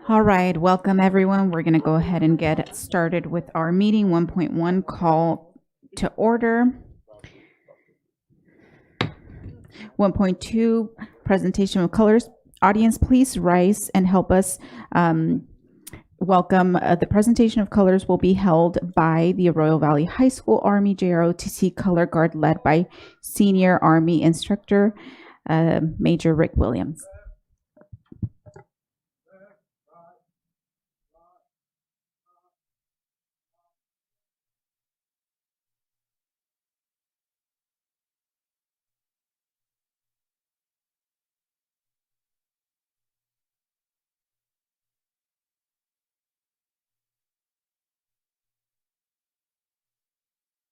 All right, welcome everyone. We're going to go ahead and get started with our meeting 1.1 call to order. 1.2 presentation of colors. Audience, please rise and help us welcome. The presentation of colors will be held by the Arroyo Valley High School Army JROTC Color Guard led by Senior Army Instructor Major Rick Williams.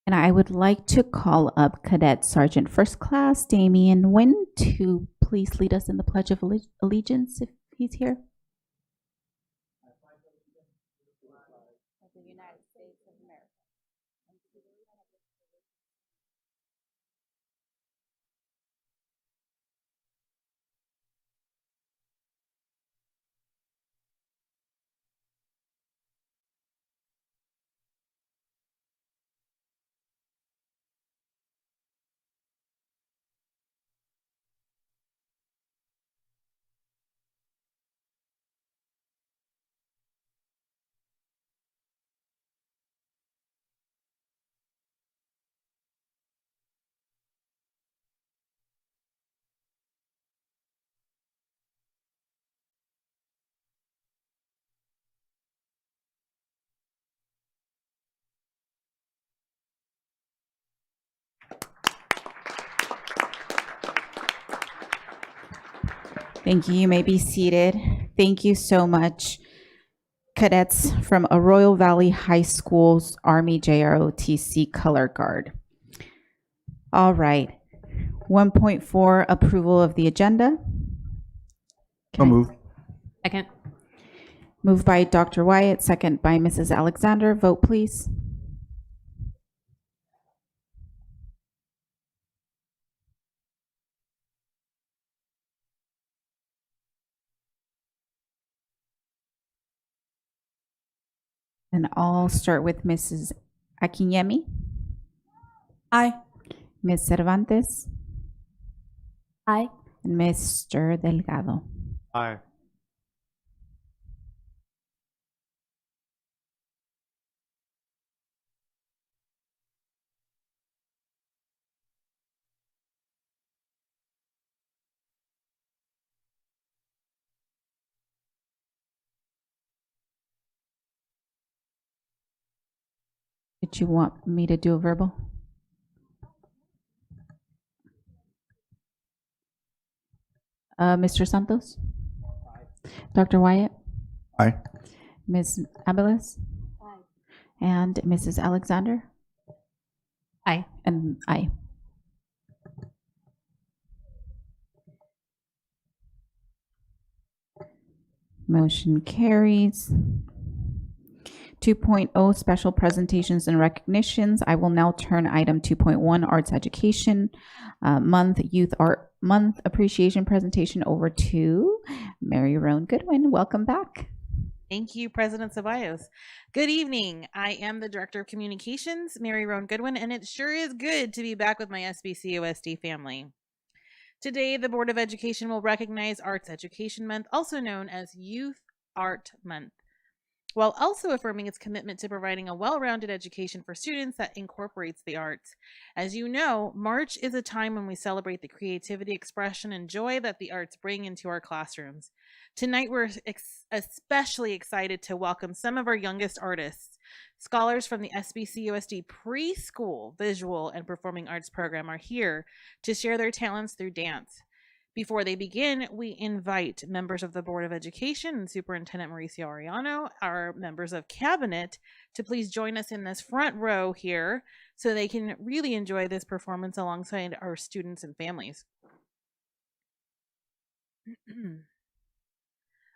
And I would like to call up Cadet Sergeant First Class Damian Nguyen to please lead us in the Pledge of Allegiance if he's here. Of the United States of America. Thank you. You may be seated. Thank you so much, cadets from Arroyo Valley High School's Army JROTC Color Guard. All right. 1.4 approval of the agenda. So moved. Second. Moved by Dr. Wyatt, second by Mrs. Alexander. Vote, please. And I'll start with Mrs. Akinyemi. Aye. Ms. Cervantes. Aye. And Mr. Delgado. Aye. Did you want me to do a verbal? Mr. Santos? Aye. Dr. Wyatt? Aye. Ms. Abeles? Aye. And Mrs. Alexander? Aye. And aye. Motion carries. 2.0 special presentations and recognitions. I will now turn item 2.1 arts education month youth art month appreciation presentation over to Mary Roan Goodwin. Welcome back. Thank you, President Ceballos. Good evening. I am the Director of Communications, Mary Roan Goodwin, and it sure is good to be back with my SBCUSD family. Today, the Board of Education will recognize Arts Education Month, also known as Youth Art Month, while also affirming its commitment to providing a well-rounded education for students that incorporates the arts. As you know, March is a time when we celebrate the creativity, expression, and joy that the arts bring into our classrooms. Tonight, we're especially excited to welcome some of our youngest artists. Scholars from the SBCUSD Preschool Visual and Performing Arts Program are here to share their talents through dance. Before they begin, we invite members of the Board of Education and Superintendent Mauricio Arellano, our members of Cabinet, to please join us in this front row here so they can really enjoy this performance alongside our students and families.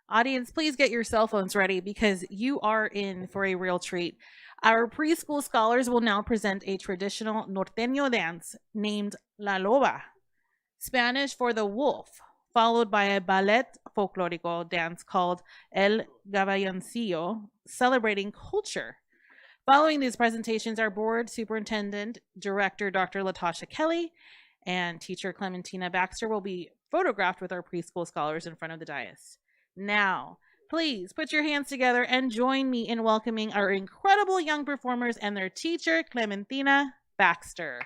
Audience, please get your cell phones ready because you are in for a real treat. Our preschool scholars will now present a traditional norteño dance named La Loba, Spanish for the wolf, followed by a ballet folklórico dance called El Gabayoncillo, celebrating culture. Following these presentations, our board superintendent, director Dr. Latasha Kelly, and teacher Clementina Baxter will be photographed with our preschool scholars in front of the dais. Now, please put your hands together and join me in welcoming our incredible young performers and their teacher, Clementina Baxter.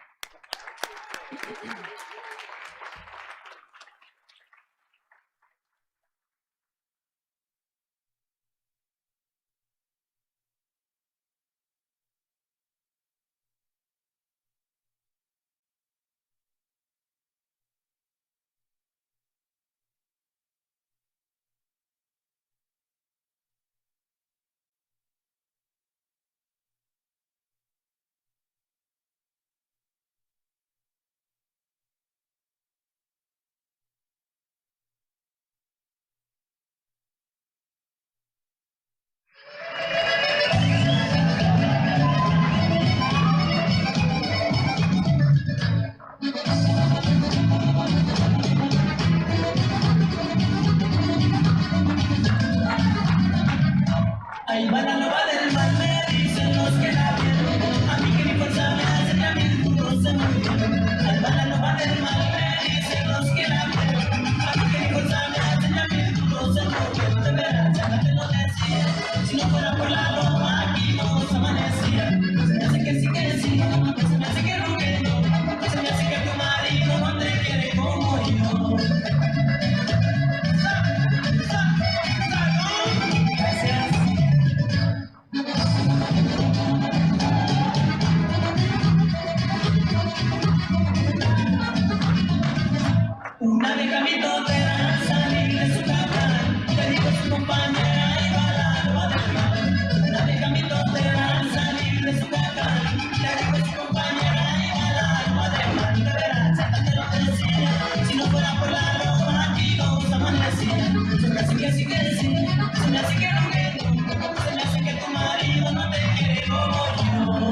Ahí va la loba del mal, me dicen los que la vieron. A mí que mi fuerza me hace que a mí no se me olvida. Ahí va la loba del mal, me dicen los que la vieron. A mí que mi fuerza me hace que a mí no se me olvida. De veras, ya no te lo decía. Si no fuera por la loba, aquí no se amanecía. Se me hace que sí, se me hace que no, se me hace que tu marido no te quiere como yo. Gracias. Una vieja mitotera al salir de su casa le dijo a su compañera y va la loba del mal. Una vieja mitotera al salir de su casa le dijo a su compañera y va la loba del mal. De veras, ya te lo decía, si no fuera por la loba aquí no se amanecía. Se me hace que sí, se me hace que no, se me hace que tu marido no te quiere como yo.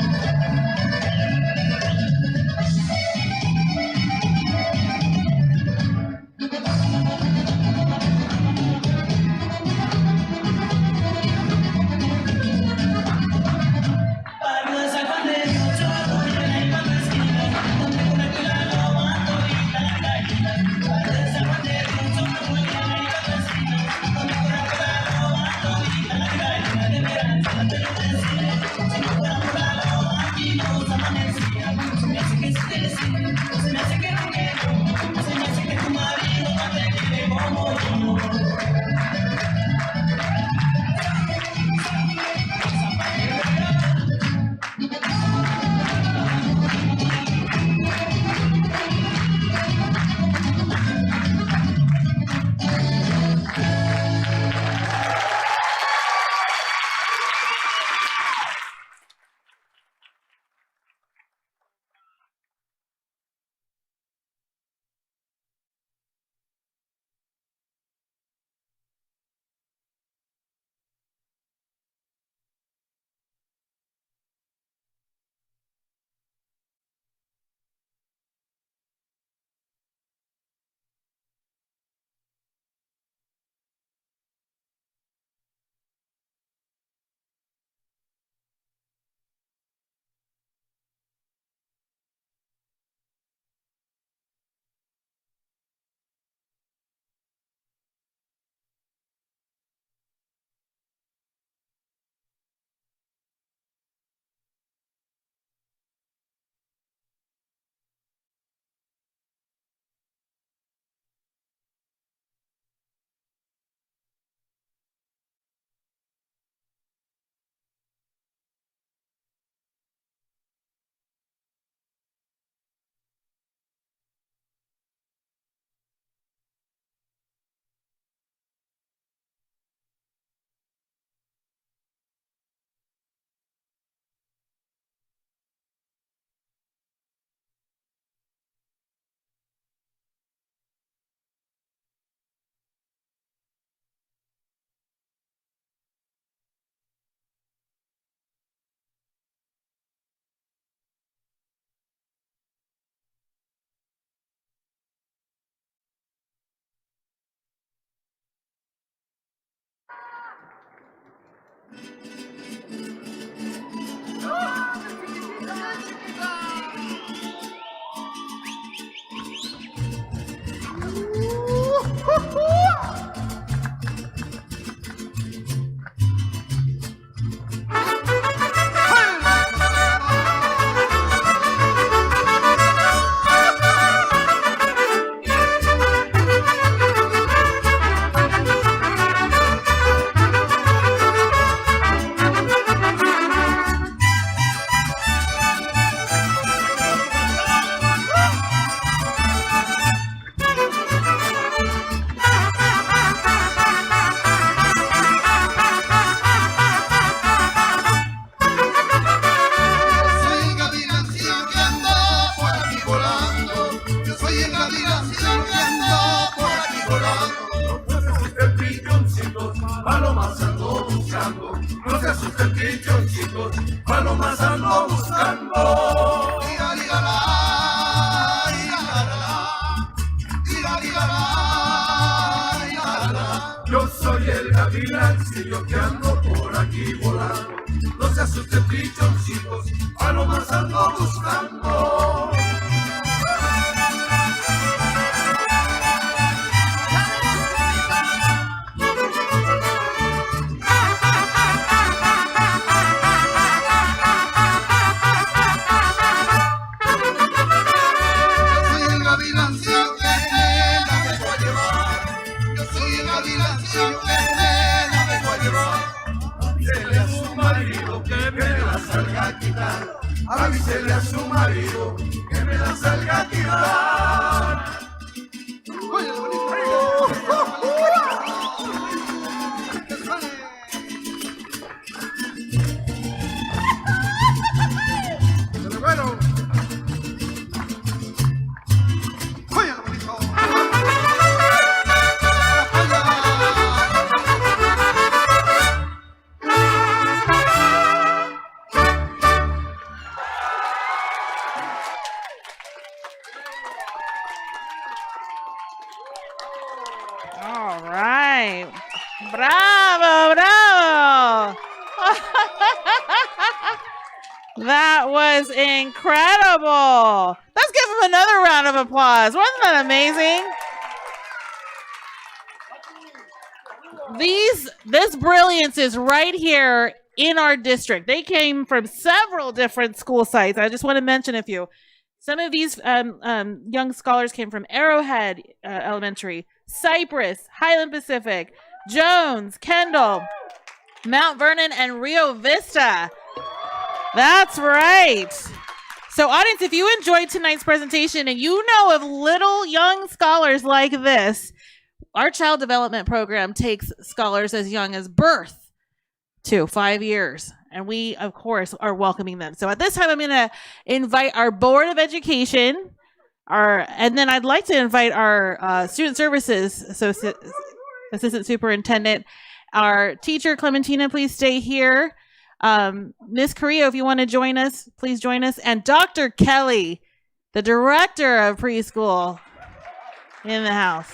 Barrio de San Juan de Dios, yo voy en el pan de esquina, donde conecto la loba, todita la gallina. Barrio de San Juan de Dios, yo voy en el pan de esquina, donde conecto la loba, todita la gallina. De veras, ya te lo decía, si no fuera por la loba, aquí Soy el gavilancillo que ando por aquí volando. Yo soy el gavilancillo que ando por aquí volando. No se asusten pichoncitos, palomas ando buscando. No se asusten pichoncitos, palomas ando buscando. Ira, ira, la, ira, la, ira, ira, la, ira, la. Yo soy el gavilancillo que ando por aquí volando. No se asusten pichoncitos, palomas ando buscando. Soy el gavilancillo que la vengo a llevar. Yo soy el gavilancillo que la vengo a llevar. Avísele a su marido que me la salga a quitar. Avísele a su marido que me la salga a quitar. Oye, bonito. Que suene. Pero bueno. Oye, bonito. All right. Bravo, bravo. That was incredible. Let's give him another round of applause. Wasn't that amazing? This brilliance is right here in our district. They came from several different school sites. I just want to mention a few. Some of these young scholars came from Arrowhead Elementary, Cypress, Highland Pacific, Jones, Kendall, Mount Vernon, and Rio Vista. That's right. So, audience, if you enjoyed tonight's presentation and you know of little young scholars like this, our child development program takes scholars as young as birth to 5 years. And we, of course, are welcoming them. So at this time, I'm going to invite our Board of Education, and then I'd like to invite our Student Services Assistant Superintendent, our teacher, Clementina, please stay here. Miss Carrillo, if you want to join us, please join us. And Dr. Kelly, the Director of Preschool, in the house.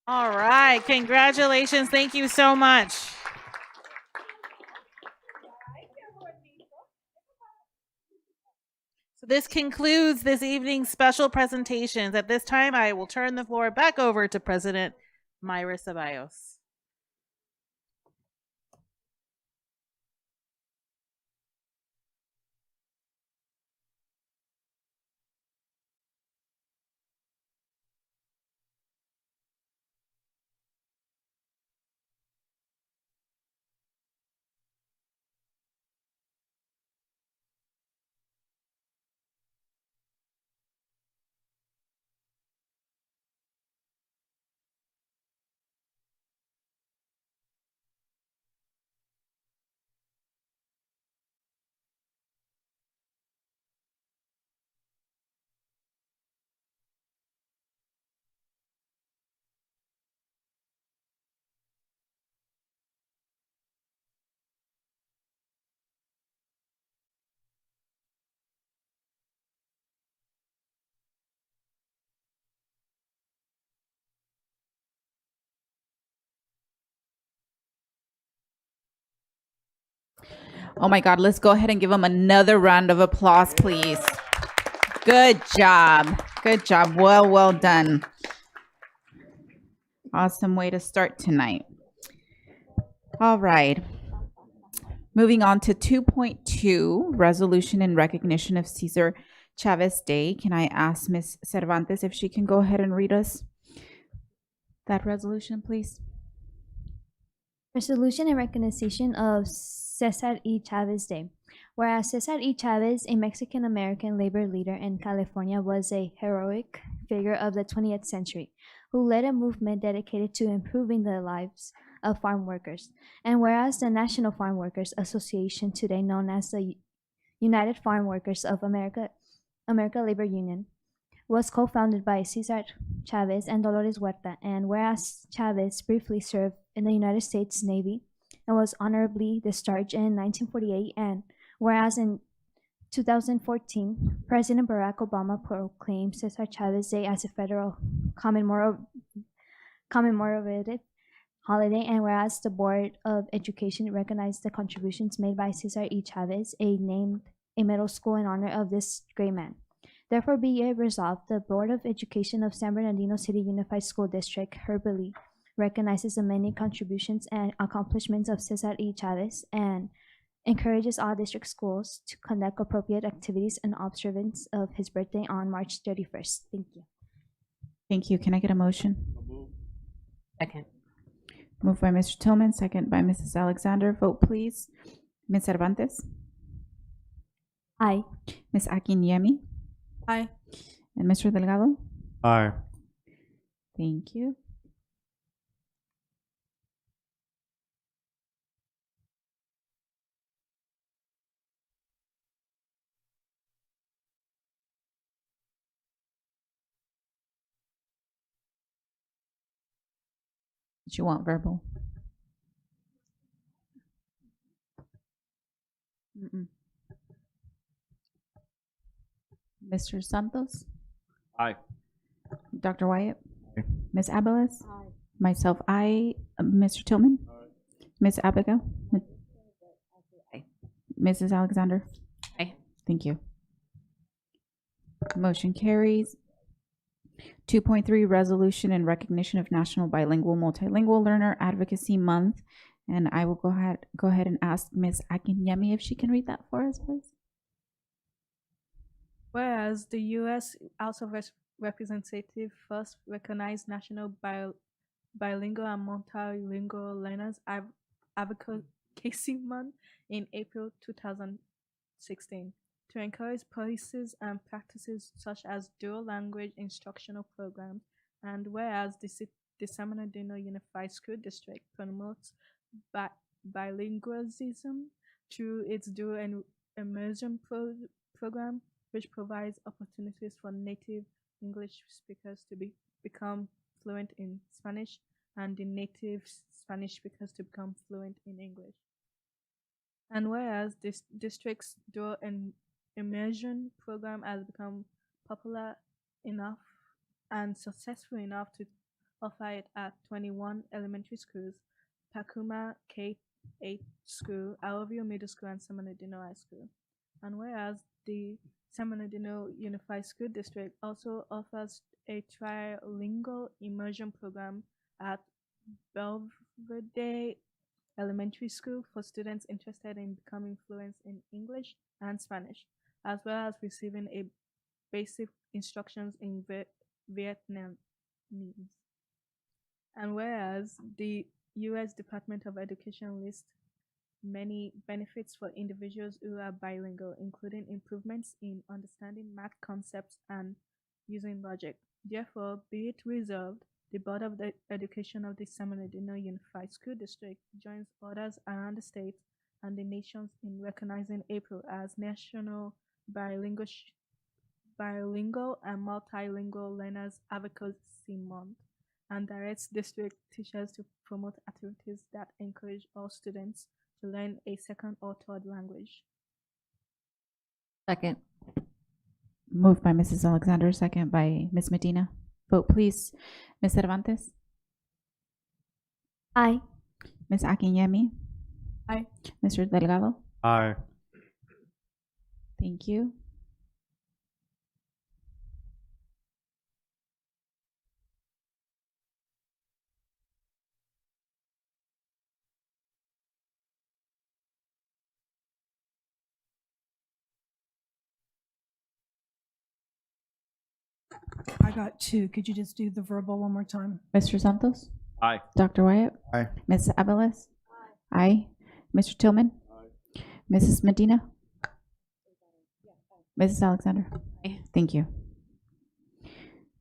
All right. Congratulations. Thank you so much. So this concludes this evening's special presentations. At this time, I will turn the floor back over to President Myra Ceballos. Oh my God, let's go ahead and give them another round of applause, please. Good job. Good job. Well done. Awesome way to start tonight. All right. Moving on to 2.2, resolution in recognition of Cesar Chavez Day. Can I ask Ms. Cervantes if she can go ahead and read us that resolution, please? Resolution in recognition of Cesar E. Chavez Day. Whereas Cesar E. Chavez, a Mexican-American labor leader in California, was a heroic figure of the 20th century who led a movement dedicated to improving the lives of farm workers. And whereas the National Farm Workers Association, today known as the United Farm Workers of America Labor Union, was co-founded by Cesar Chavez and Dolores Huerta, and whereas Chavez briefly served in the United States Navy and was honorably discharged in 1948, and whereas in 2014, President Barack Obama proclaimed Cesar Chavez Day as a federal commemorative holiday, and whereas the Board of Education recognized the contributions made by Cesar E. Chavez, named a middle school in honor of this great man. Therefore, be it resolved, the Board of Education of San Bernardino City Unified School District heartily recognizes the many contributions and accomplishments of Cesar E. Chavez and encourages all district schools to conduct appropriate activities in observance of his birthday on March 31st. Thank you. Thank you. Can I get a motion? Second. Moved by Mr. Tillman, second by Mrs. Alexander. Vote, please. Ms. Cervantes? Aye. Ms. Akinyemi? Aye. And Mr. Delgado? Aye. Thank you. Did you want verbal? Mr. Santos? Aye. Dr. Wyatt? Aye. Ms. Abeles? Myself, aye. Mr. Tillman? Ms. Abigail? Aye. Mrs. Alexander? Aye. Thank you. Motion carries. 2.3, resolution in recognition of National Bilingual Multilingual Learner Advocacy Month. And I will go ahead and ask Ms. Akinyemi if she can read that for us, please. Whereas the U.S. House of Representatives first recognized national bilingual and multilingual learners advocacy month in April 2016 to encourage policies and practices such as dual language instructional programs, and whereas the San Bernardino Unified School District promotes bilingualism through its dual and immersion program, which provides opportunities for native English speakers to become fluent in Spanish and the native Spanish speakers to become fluent in English. And whereas this district's dual and immersion program has become popular enough and successful enough to offered at 21 elementary schools, Takuma K-8 School, Aovio Middle School, and San Bernardino High School. And whereas the San Bernardino Unified School District also offers a trilingual immersion program at Belvedere Elementary School for students interested in becoming fluent in English and Spanish, as well as receiving a basic instructions in Vietnamese. And whereas the U.S. Department of Education lists many benefits for individuals who are bilingual, including improvements in understanding math concepts and using logic. Therefore, be it resolved, the Board of Education of the San Bernardino Unified School District joins others around the state and the nations in recognizing April as National Bilingual and Multilingual Learners Advocacy Month, and directs district teachers to promote activities that encourage all students to learn a second or third language. Second. Moved by Mrs. Alexander, second by Ms. Medina. Vote please. Ms. Cervantes? Aye. Ms. Akinyemi? Aye. Mr. Delgado? Aye. Thank you. I got two. Could you just do the verbal one more time? Mr. Santos? Aye. Dr. Wyatt? Aye. Ms. Abeles? Aye. Mr. Tillman? Mrs. Medina? Mrs. Alexander? Aye. Thank you.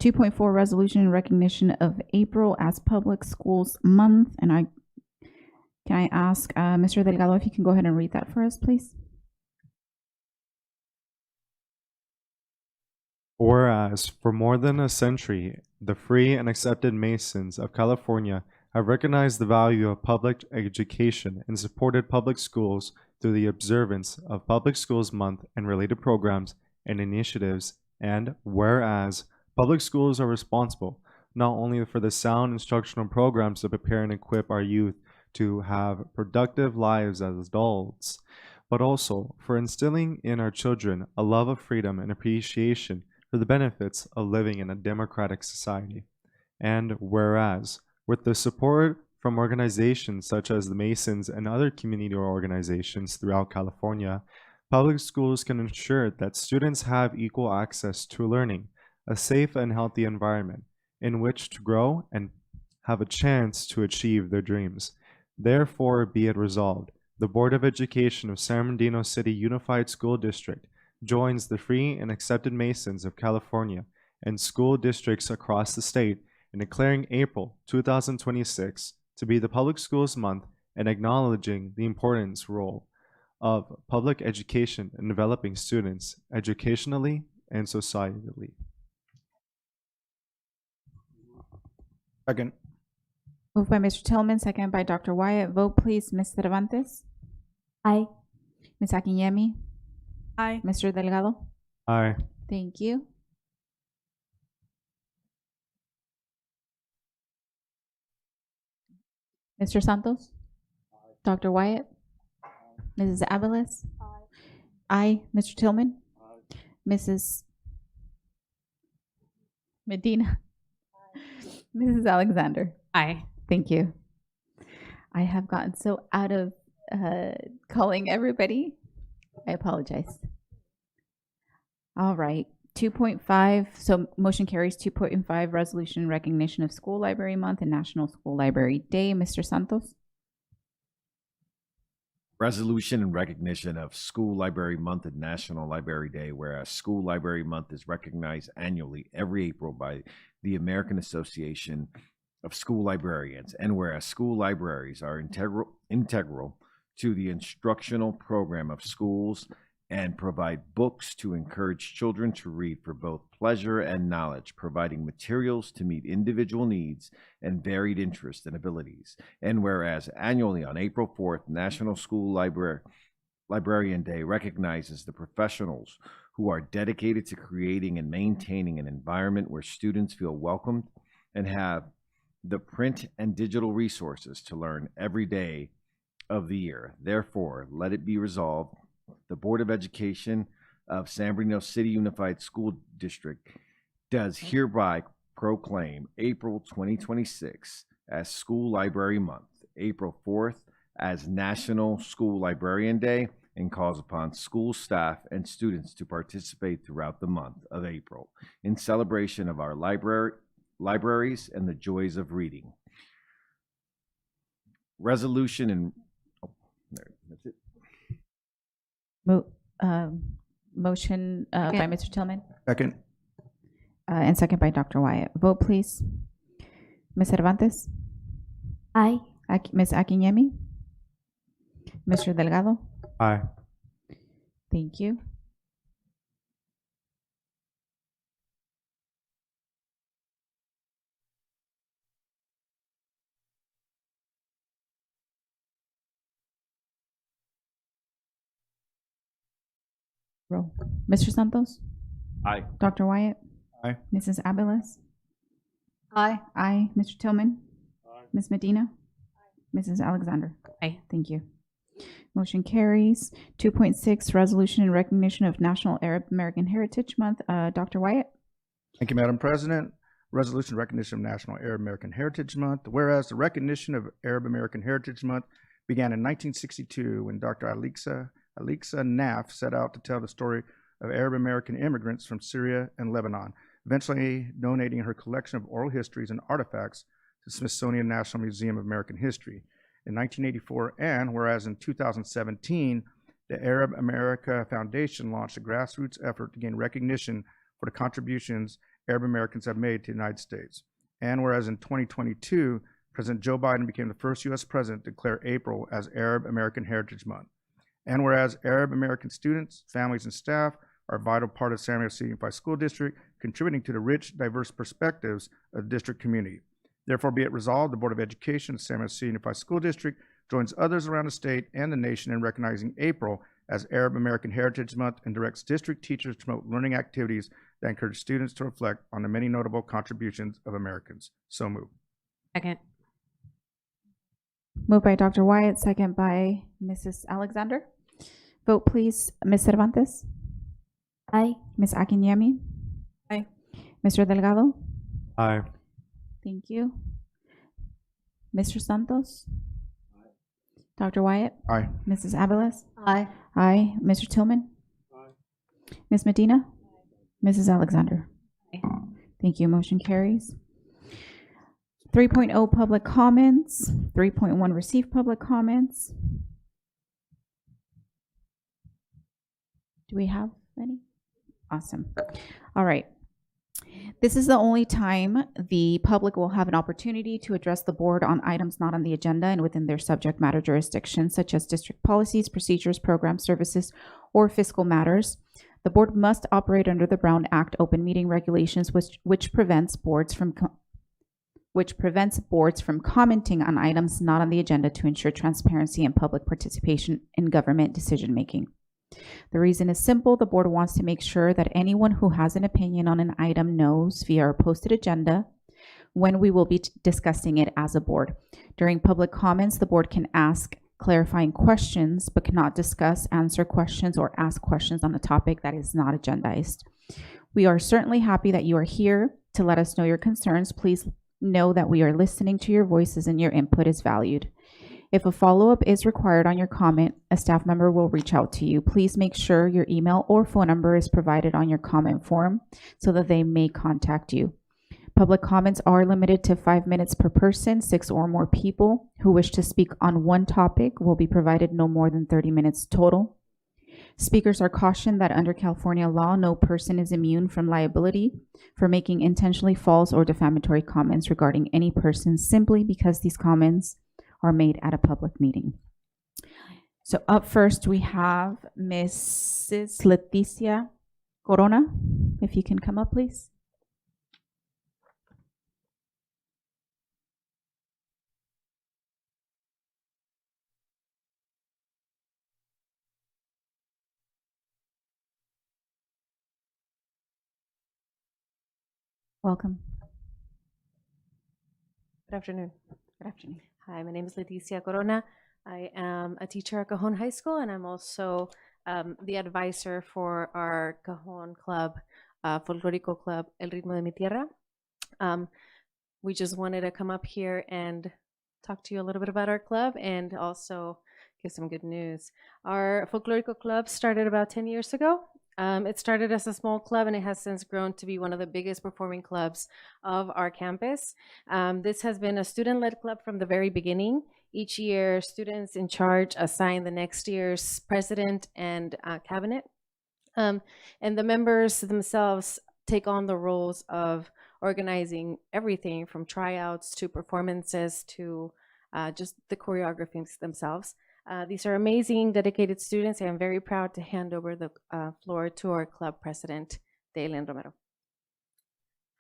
2.4 resolution in recognition of April as Public Schools Month. And can I ask Mr. Delgado if you can go ahead and read that for us, please? Whereas, for more than a century, the free and accepted Masons of California have recognized the value of public education and supported public schools through the observance of Public Schools Month and related programs and initiatives, and whereas, public schools are responsible not only for the sound instructional programs to prepare and equip our youth to have productive lives as adults, but also for instilling in our children a love of freedom and appreciation for the benefits of living in a democratic society. And whereas, with the support from organizations such as the Masons and other community organizations throughout California, public schools can ensure that students have equal access to learning, a safe and healthy environment in which to grow and have a chance to achieve their dreams. Therefore, be it resolved, the Board of Education of San Bernardino City Unified School District joins the Free and Accepted Masons of California and school districts across the state in declaring April 2026 to be the Public Schools Month and acknowledging the importance role of public education in developing students educationally and societally. Second. Moved by Mr. Tillman, second by Dr. Wyatt. Vote please. Ms. Cervantes? Aye. Ms. Akinyemi? Aye. Mr. Delgado? Aye. Thank you. Mr. Santos? Dr. Wyatt? Mrs. Abeles? Aye. Mr. Tillman? Mrs. Medina? Mrs. Alexander? Aye. Thank you. I have gotten so out of calling everybody. I apologize. All right. 2.5. So motion carries. 2.5 resolution in recognition of School Library Month and National School Library Day. Mr. Santos? Resolution in recognition of School Library Month and National Library Day, whereas School Library Month is recognized annually every April by the American Association of School Librarians, and whereas school libraries are integral to the instructional program of schools and provide books to encourage children to read for both pleasure and knowledge, providing materials to meet individual needs and varied interests and abilities. And whereas annually on April 4th, National School Librarian Day recognizes the professionals who are dedicated to creating and maintaining an environment where students feel welcomed and have the print and digital resources to learn every day of the year. Therefore, let it be resolved, the Board of Education of San Bernardino City Unified School District does hereby proclaim April 2026 as School Library Month, April 4th as National School Librarian Day, and calls upon school staff and students to participate throughout the month of April in celebration of our libraries and the joys of reading. Resolution and that's it. Motion by Second. Mr. Tillman Second. and second by Dr. Wyatt. Vote, please. Ms. Cervantes? Aye. Ms. Akinyemi? Mr. Delgado? Aye. Thank you. Roll. Mr. Santos? Aye. Dr. Wyatt? Aye. Mrs. Abeles? Aye. Aye. Mr. Tillman? Ms. Medina? Mrs. Alexander? Aye. Thank you. Motion carries. 2.6, resolution in recognition of National Arab American Heritage Month. Dr. Wyatt? Thank you, Madam President. Resolution in recognition of National Arab American Heritage Month. Whereas the recognition of Arab American Heritage Month began in 1962 when Dr. Alixa Naff set out to tell the story of Arab American immigrants from Syria and Lebanon, eventually donating her collection of oral histories and artifacts to Smithsonian National Museum of American History in 1984. And whereas in 2017, the Arab America Foundation launched a grassroots effort to gain recognition for the contributions Arab Americans have made to the United States. And whereas in 2022, President Joe Biden became the first U.S. president to declare April as Arab American Heritage Month. And whereas Arab American students, families, and staff are a vital part of San Bernardino City Unified School District, contributing to the rich, diverse perspectives of the district community. Therefore, be it resolved, the Board of Education of San Bernardino City Unified School District joins others around the state and the nation in recognizing April as Arab American Heritage Month and directs district teachers to promote learning activities that encourage students to reflect on the many notable contributions of Americans. So moved. Second. Moved by Dr. Wyatt, second by Mrs. Alexander. Vote, please. Ms. Cervantes? Aye. Ms. Akinyemi? Aye. Mr. Delgado? Aye. Thank you. Mr. Santos? Dr. Wyatt? Aye. Mrs. Abeles? Aye. Aye. Mr. Tillman? Ms. Medina? Mrs. Alexander? Aye. Thank you. Motion carries. 3.0 public comments. 3.1 receive public comments. Do we have any? Awesome. All right. This is the only time the public will have an opportunity to address the board on items not on the agenda and within their subject matter jurisdiction, such as district policies, procedures, programs, services, or fiscal matters. The board must operate under the Brown Act open meeting regulations, which prevents boards from commenting on items not on the agenda to ensure transparency and public participation in government decision making. The reason is simple. The board wants to make sure that anyone who has an opinion on an item knows via our posted agenda when we will be discussing it as a board. During public comments, the board can ask clarifying questions, but cannot discuss, answer questions, or ask questions on a topic that is not agendized. We are certainly happy that you are here to let us know your concerns. Please know that we are listening to your voices and your input is valued. If a follow-up is required on your comment, a staff member will reach out to you. Please make sure your email or phone number is provided on your comment form so that they may contact you. Public comments are limited to 5 minutes per person. 6 or more people who wish to speak on one topic will be provided no more than 30 minutes total. Speakers are cautioned that under California law, no person is immune from liability for making intentionally false or defamatory comments regarding any person simply because these comments are made at a public meeting. So up first, we have Mrs. Leticia Corona. If you can come up, please. Welcome. afternoon. Good afternoon. Hi, my name is Leticia Corona. I am a teacher at Cajon High School, and I'm also the advisor for our Cajon Club, Folclórico Club, El Ritmo de Mi Tierra. We just wanted to come up here and talk to you a little bit about our club and also give some good news. Our Folclórico Club started about 10 years ago. It started as a small club and it has since grown to be one of the biggest performing clubs of our campus. This has been a student-led club from the very beginning. Each year, students in charge assign the next year's president and cabinet. And the members themselves take on the roles of organizing everything from tryouts to performances to just the choreographies themselves. These are amazing, dedicated students, and I'm very proud to hand over the floor to our club president, Dalen Romero.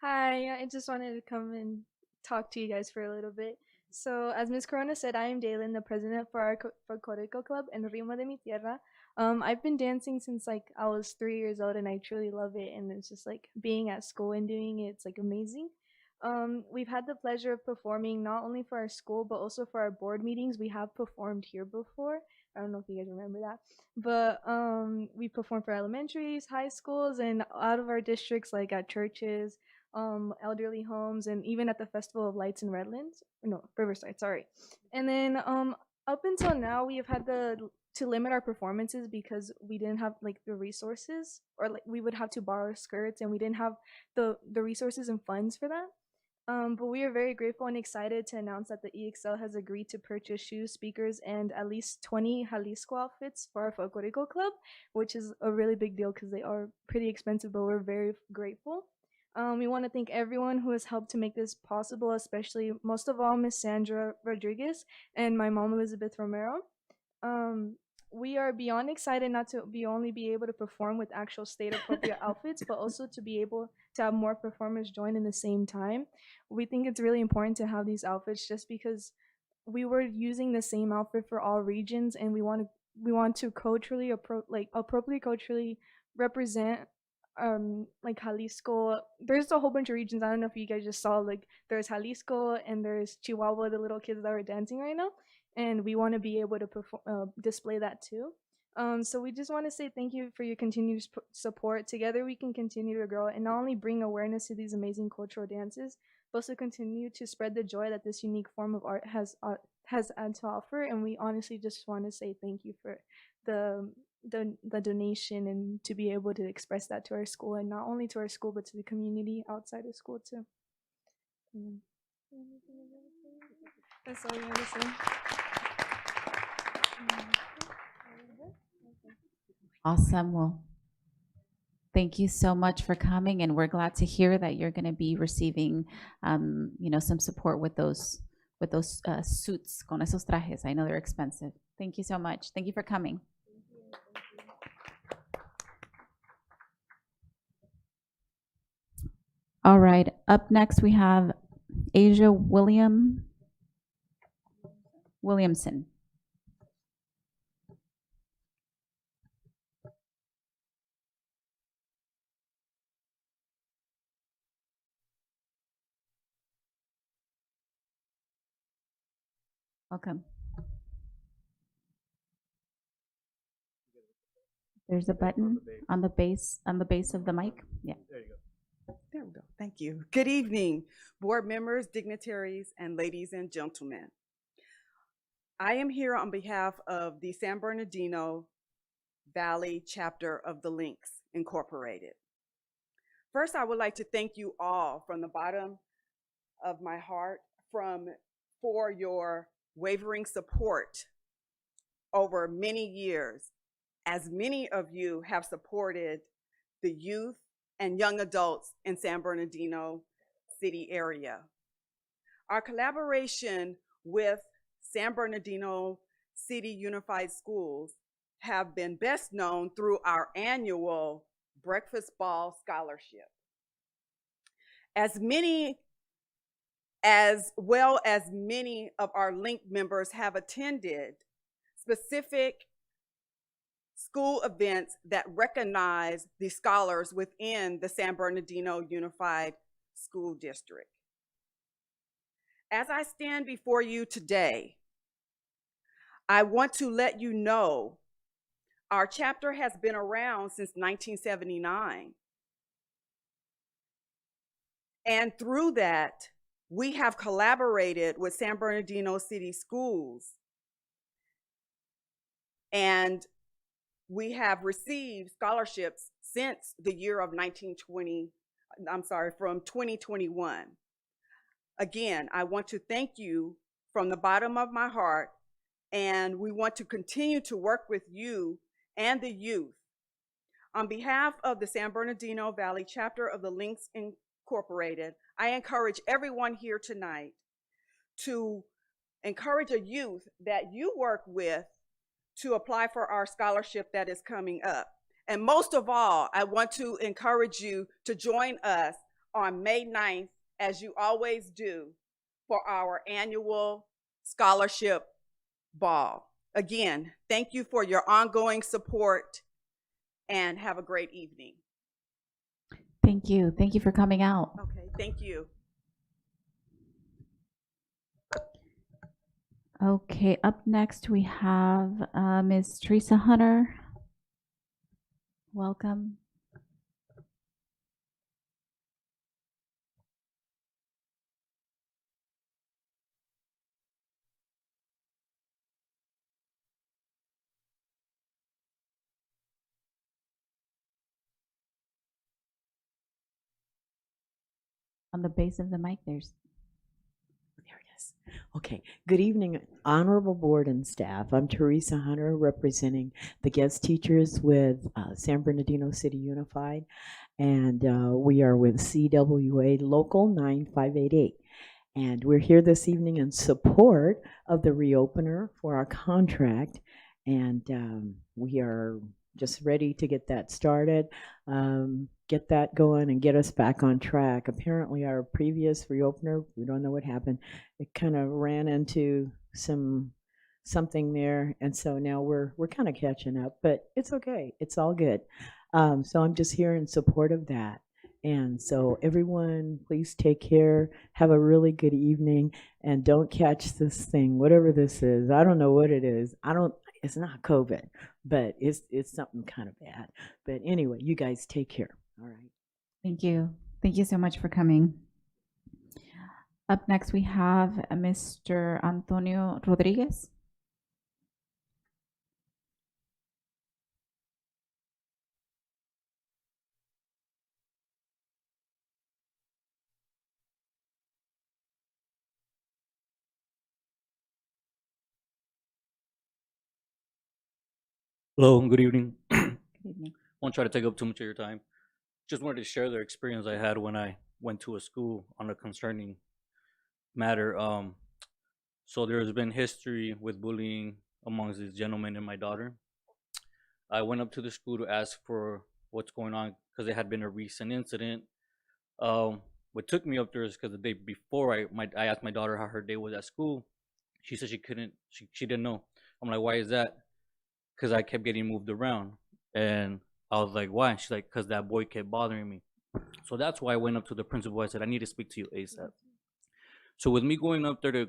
Hi, I just wanted to come and talk to you guys for a little bit. So, as Ms. Corona said, I am Dalen, the president for our Folclórico Club en Ritmo de Mi Tierra. I've been dancing since like I was 3 years old, and I truly love it. And it's just like being at school and doing it, it's like amazing. We've had the pleasure of performing not only for our school but also for our board meetings. We have performed here before. I don't know if you guys remember that, but we performed for elementaries, high schools, and out of our districts, like at churches, elderly homes, and even at the Festival of Lights in Redlands. No, Riverside, sorry. And then up until now, we have had to limit our performances because we didn't have like the resources, or like we would have to borrow skirts, and we didn't have the resources and funds for that. But we are very grateful and excited to announce that the EXL has agreed to purchase shoes, speakers, and at least 20 Jalisco outfits for our Folclórico Club, which is a really big deal because they are pretty expensive, but we're very grateful. We want to thank everyone who has helped to make this possible, especially most of all Miss Sandra Rodriguez and my mom Elizabeth Romero. We are beyond excited not to only be able to perform with actual state appropriate outfits, but also to be able to have more performers join in the same time. We think it's really important to have these outfits just because we were using the same outfit for all regions, and we want to culturally appropriately culturally represent like Jalisco. There's a whole bunch of regions. I don't know if you guys just saw, like there's Jalisco and there's Chihuahua, the little kids that are dancing right now, and we want to be able to display that too. So we just want to say thank you for your continued support. Together we can continue to grow and not only bring awareness to these amazing cultural dances, but also continue to spread the joy that this unique form of art has had to offer. And we honestly just want to say thank you for the donation and to be able to express that to our school, and not only to our school but to the community outside of school too. That's all we have to say. Awesome. Well, thank you so much for coming, and we're glad to hear that you're going to be receiving, some support with those suits, con esos trajes. I know they're expensive. Thank you so much. Thank you for coming. All right. Up next, we have Asia Williamson. Welcome. There's a button on the base of the mic. Yeah. There you go. There we go. Thank you. Good evening, board members, dignitaries, and ladies and gentlemen. I am here on behalf of the San Bernardino Valley chapter of the Links Incorporated. First, I would like to thank you all from the bottom of my heart for your wavering support over many years, as many of you have supported the youth and young adults in San Bernardino city area. Our collaboration with San Bernardino City Unified Schools have been best known through our annual Breakfast Ball Scholarship. As well as many of our LINK members have attended specific school events that recognize the scholars within the San Bernardino Unified School District. As I stand before you today, I want to let you know our chapter has been around since 1979. And through that, we have collaborated with San Bernardino City Schools. And we have received scholarships since the year of from 2021. Again, I want to thank you from the bottom of my heart, and we want to continue to work with you and the youth. On behalf of the San Bernardino Valley chapter of the Links Incorporated, I encourage everyone here tonight to encourage a youth that you work with to apply for our scholarship that is coming up. And most of all, I want to encourage you to join us on May 9th, as you always do, for our annual scholarship ball. Again, thank you for your ongoing support, and have a great evening. Thank you. Thank you for coming out. Okay, thank you. Okay, up next we have Ms. Teresa Hunter. Welcome. On the base of the mic, there's. There it is. Okay. Good evening, honorable board and staff. I'm Teresa Hunter, representing the guest teachers with San Bernardino City Unified, and we are with CWA Local 9588. And we're here this evening in support of the reopener for our contract, and we are just ready to get that started, get that going and get us back on track. Apparently our previous reopener, we don't know what happened. It kind of ran into something there. And so now we're kind of catching up, but it's okay. It's all good. So I'm just here in support of that. And so everyone, please take care. Have a really good evening, and don't catch this thing, whatever this is. I don't know what it is. It's not COVID, but it's something kind of bad. But anyway, you guys take care. All right. Thank you. Thank you so much for coming. Up next, we have Mr. Antonio Rodriguez. Hello, good evening. Good evening. Won't try to take up too much of your time. Just wanted to share the experience I had when I went to a school on a concerning matter. So there's been history with bullying amongst this gentleman and my daughter. I went up to the school to ask for what's going on because there had been a recent incident. What took me up there is because the day before I asked my daughter how her day was at school. She said she didn't know. I'm like, why is that? Because I kept getting moved around. And I was like, why? She's like, because that boy kept bothering me. So that's why I went up to the principal. I said, I need to speak to you ASAP. So with me going up there to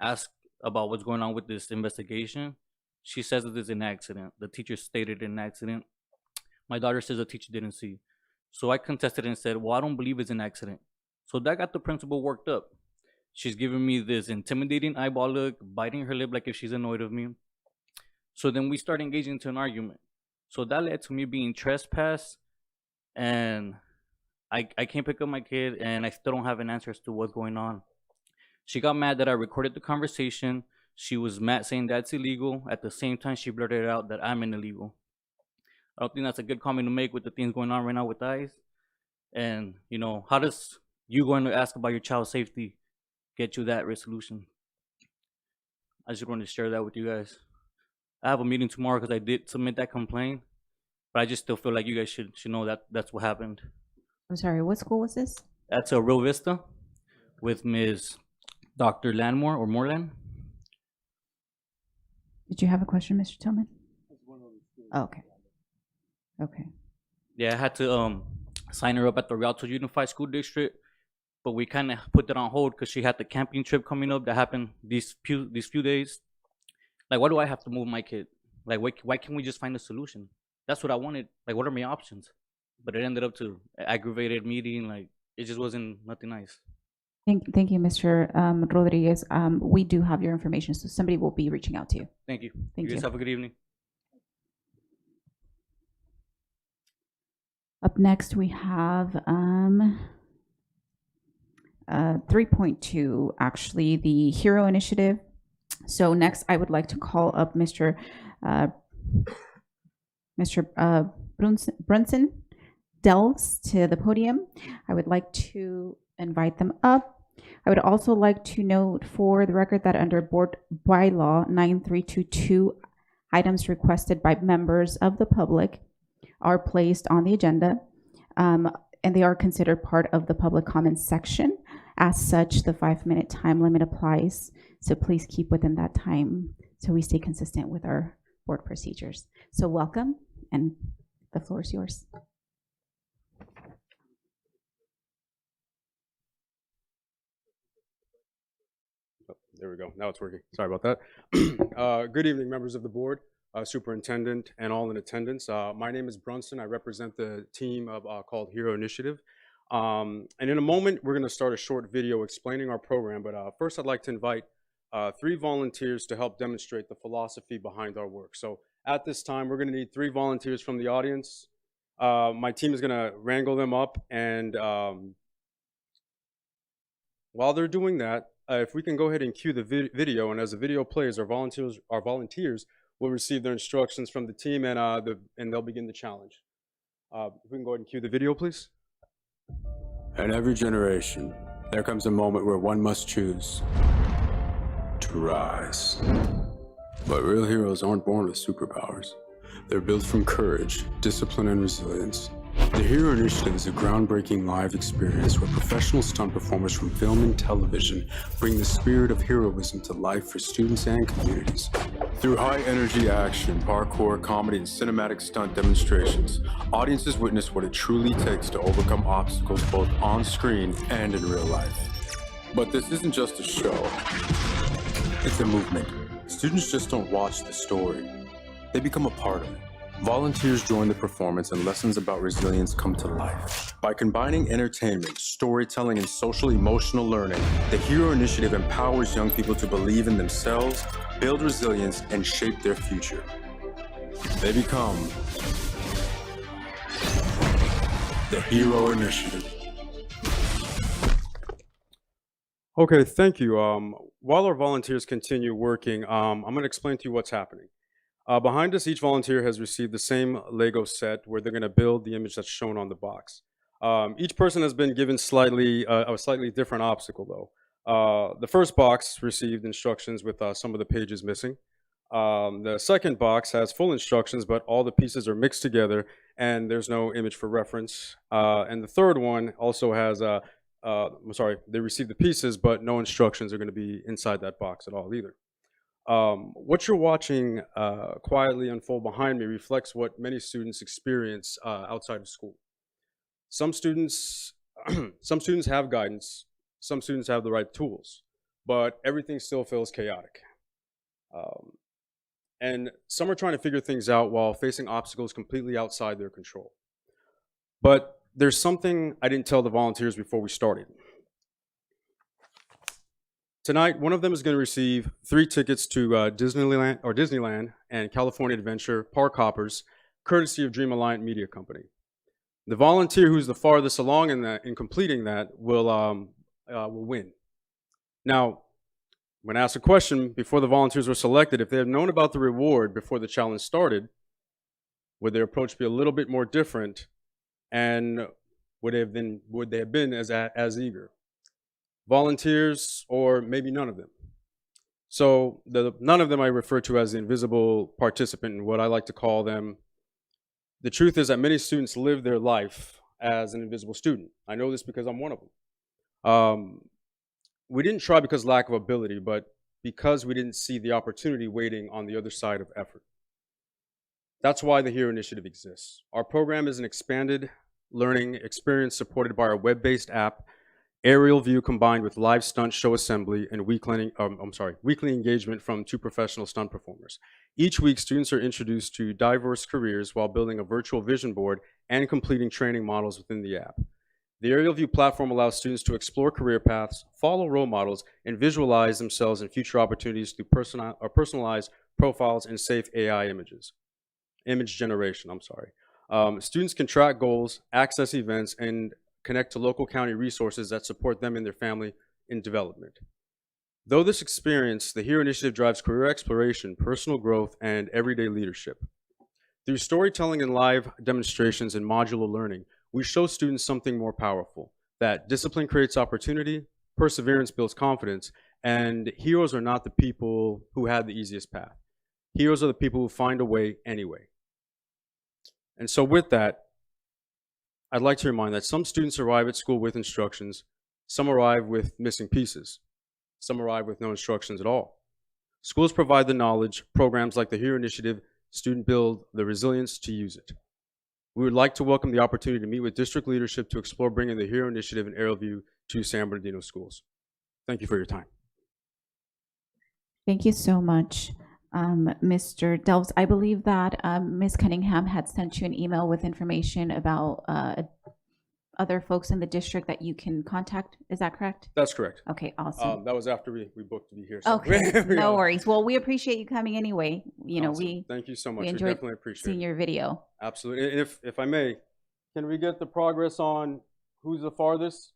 ask about what's going on with this investigation, she says that it's an accident. The teacher stated an accident. My daughter says the teacher didn't see. So I contested and said, well, I don't believe it's an accident. So that got the principal worked up. She's giving me this intimidating eyeball look, biting her lip like if she's annoyed of me. So then we start engaging into an argument. So that led to me being trespassed, and I can't pick up my kid, and I still don't have an answer as to what's going on. She got mad that I recorded the conversation. She was mad saying that's illegal. At the same time, she blurted out that I'm an illegal. I don't think that's a good comment to make with the things going on right now with ICE. And, you know, how does you going to ask about your child's safety get you that resolution? I just wanted to share that with you guys. I have a meeting tomorrow because I did submit that complaint, but I just still feel like you guys should know that that's what happened. I'm sorry, what school was this? That's a Real Vista with Ms. Dr. Landmore or Moreland. Did you have a question, Mr. Tillman? Oh, okay. Okay. Yeah, I had to sign her up at the Rialto Unified School District but we kind of put that on hold because she had the camping trip coming up that happened these few days. Like, why do I have to move my kid? Like, why can't we just find a solution? That's what I wanted. Like, what are my options? But it ended up to aggravated meeting. Like, it just wasn't nothing nice. Thank you, Mr. Rodriguez. We do have your information, so somebody will be reaching out to you. Thank you. Thank You guys you. have a good evening. Up next, we have 3.2, actually, the HERO Initiative. So next, I would like to call up Mr. Brunson Delves to the podium. I would like to invite them up. I would also like to note for the record that under Board Bylaw 9322, items requested by members of the public are placed on the agenda, and they are considered part of the public comments section. As such, the 5-minute time limit applies, so please keep within that time so we stay consistent with our board procedures. So welcome, and the floor is yours. There we go. Now it's working. Sorry about that. Good evening, members of the board, superintendent, and all in attendance. My name is Brunson. I represent the team of called HERO Initiative. And in a moment, we're going to start a short video explaining our program. But first, I'd like to invite 3 volunteers to help demonstrate the philosophy behind our work. So at this time, we're going to need 3 volunteers from the audience. My team is going to wrangle them up. And while they're doing that, if we can go ahead and cue the video, and as the video plays, our volunteers will receive their instructions from the team, and they'll begin the challenge. If we can go ahead and cue the video, please. In every generation, there comes a moment where one must choose to rise. But real heroes aren't born with superpowers. They're built from courage, discipline, and resilience. The HERO Initiative is a groundbreaking live experience where professional stunt performers from film and television bring the spirit of heroism to life for students and communities. Through high-energy action, parkour, comedy, and cinematic stunt demonstrations, audiences witness what it truly takes to overcome obstacles both on screen and in real life. But this isn't just a show. It's a movement. Students just don't watch the story. They become a part of it. Volunteers join the performance and lessons about resilience come to life. By combining entertainment, storytelling, and social-emotional learning, the HERO Initiative empowers young people to believe in themselves, build resilience, and shape their future. They become the HERO Initiative. Okay, thank you. While our volunteers continue working, I'm going to explain to you what's happening. Behind us, each volunteer has received the same Lego set where they're going to build the image that's shown on the box. Each person has been given a slightly different obstacle, though. The first box received instructions with some of the pages missing. The second box has full instructions, but all the pieces are mixed together, and there's no image for reference. And the third one also has, they received the pieces, but no instructions are going to be inside that box at all either. What you're watching quietly unfold behind me reflects what many students experience outside of school. Some students have guidance, some students have the right tools, but everything still feels chaotic. And some are trying to figure things out while facing obstacles completely outside their control. But there's something I didn't tell the volunteers before we started. Tonight, one of them is going to receive 3 tickets to Disneyland and California Adventure Park Hoppers, courtesy of Dream Alliant Media Company. The volunteer who's the farthest along in completing that will win. Now, when asked a question before the volunteers were selected, if they had known about the reward before the challenge started, would their approach be a little bit more different, and would they have been as eager? Volunteers, or maybe none of them. So none of them I refer to as the invisible participant, and what I like to call them. The truth is that many students live their life as an invisible student. I know this because I'm one of them. We didn't try because of lack of ability, but because we didn't see the opportunity waiting on the other side of effort. That's why the HERO Initiative exists. Our program is an expanded learning experience supported by our web-based app aerial view combined with live stunt show assembly, and weekly engagement from 2 professional stunt performers. Each week, students are introduced to diverse careers while building a virtual vision board and completing training models within the app. The aerial view platform allows students to explore career paths, follow role models, and visualize themselves in future opportunities through personalized profiles and safe AI image generation. Students can track goals, access events, and connect to local county resources that support them and their family in development. Though this experience, the HERO initiative drives career exploration, personal growth, and everyday leadership. Through storytelling and live demonstrations and modular learning, we show students something more powerful, that discipline creates opportunity, perseverance builds confidence, and heroes are not the people who had the easiest path. Heroes are the people who find a way anyway. And so with that, I'd like to remind that some students arrive at school with instructions, some arrive with missing pieces, some arrive with no instructions at all. Schools provide the knowledge, programs like the HERO initiative, students build the resilience to use it. We would like to welcome the opportunity to meet with district leadership to explore bringing the HERO initiative and aerial view to San Bernardino schools. Thank you for your time. Thank you so much, Mr. Delves. I believe that Ms. Cunningham had sent you an email with information about other folks in the district that you can contact. Is that correct? That's correct. Okay, awesome. That was after we booked to be here. So Okay, no worries. Well, we appreciate you coming anyway. You know, awesome. Thank you so much. we We enjoyed definitely appreciate seeing it. your video. Absolutely. And if I may, can we get the progress on who's the farthest?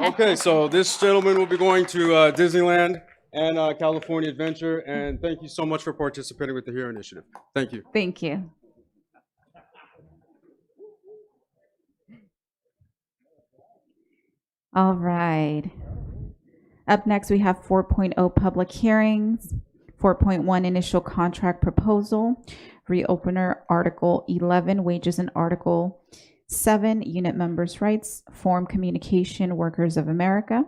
Okay, so this gentleman will be going to Disneyland and California Adventure. And thank you so much for participating with the HERO initiative. Thank you. Thank you. All right. Up next, we have 4.0 public hearings, 4.1 initial contract proposal, reopener Article 11, wages, and Article 7, unit members' rights, form communication workers of America.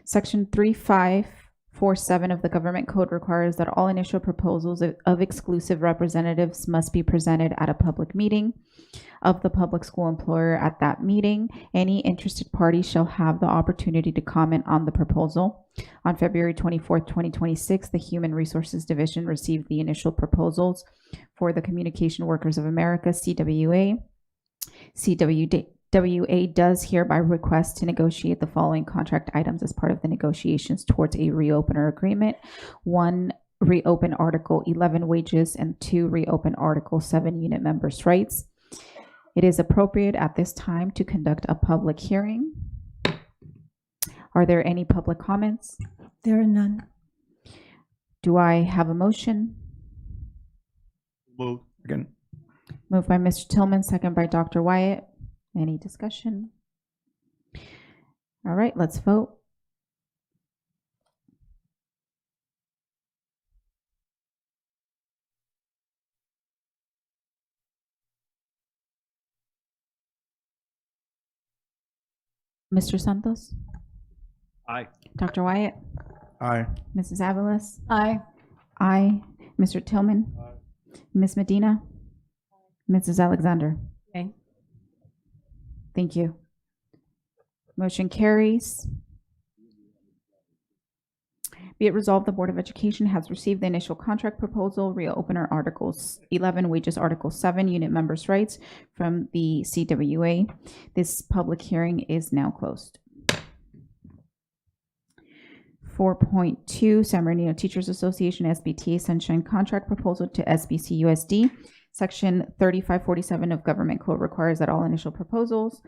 Section 3547 of the Government Code requires that all initial proposals of exclusive representatives must be presented at a public meeting of the public school employer. At that meeting, any interested party shall have the opportunity to comment on the proposal. On February 24th, 2026, the Human Resources Division received the initial proposals for the Communication Workers of America, CWA. CWA does hereby request to negotiate the following contract items as part of the negotiations towards a reopener agreement. 1, reopen Article 11 wages, and 2, reopen Article 7 unit members' rights. It is appropriate at this time to conduct a public hearing. Are there any public comments? There are none. Do I have a motion? Move. Again. Moved by Mr. Tillman, second by Dr. Wyatt. Any discussion? All right, let's vote. Mr. Santos? Aye. Dr. Wyatt? Aye. Mrs. Avalos? Aye. Aye. Mr. Tillman? Ms. Medina? Mrs. Alexander? Okay. Thank you. Motion carries. Be it resolved, the Board of Education has received the initial contract proposal, reopener Articles 11, wages, Article 7, unit members' rights from the CWA. This public hearing is now closed. 4.2, San Bernardino Teachers Association, SBTA Sunshine Contract Proposal to SBC USD. Section 3547 of Government Code requires that all initial proposals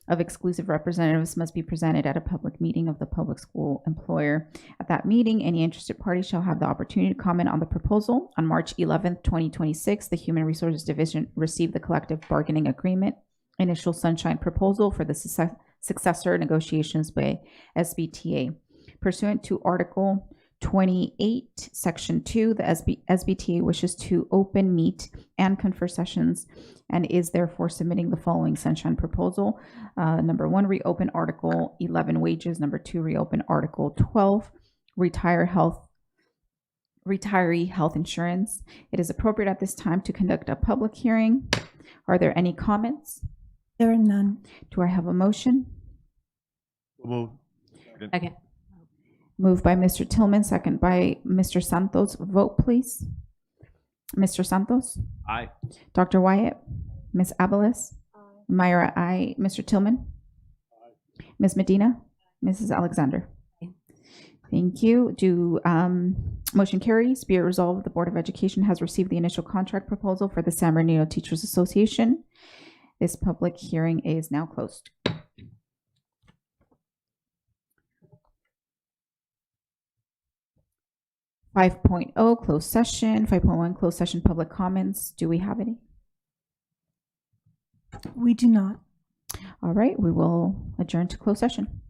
of exclusive representatives must be presented at a public meeting of the public school employer. At that meeting, any interested party shall have the opportunity to comment on the proposal. On March 11th, 2026, the Human Resources Division received the collective bargaining agreement initial Sunshine Proposal for the successor negotiations by SBTA. Pursuant to Article 28, Section 2, the SBTA wishes to open, meet, and confer sessions and is therefore submitting the following Sunshine Proposal. Number 1, reopen Article 11 wages. Number 2, reopen Article 12, retiree health insurance. It is appropriate at this time to conduct a public hearing. Are there any comments? There are none. Do I have a motion? Second. Moved by Mr. Tillman, second by Mr. Santos. Vote, please. Mr. Santos? Aye. Dr. Wyatt? Ms. Abeles? Myra, aye. Mr. Tillman? Ms. Medina? Mrs. Alexander? Thank you. Motion carries. Be it resolved, the Board of Education has received the initial contract proposal for the San Bernardino Teachers Association. This public hearing is now closed. 5.0 closed session. 5.1 closed session public comments. Do we have any? We do not. All right, we will adjourn to closed session.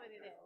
what it is.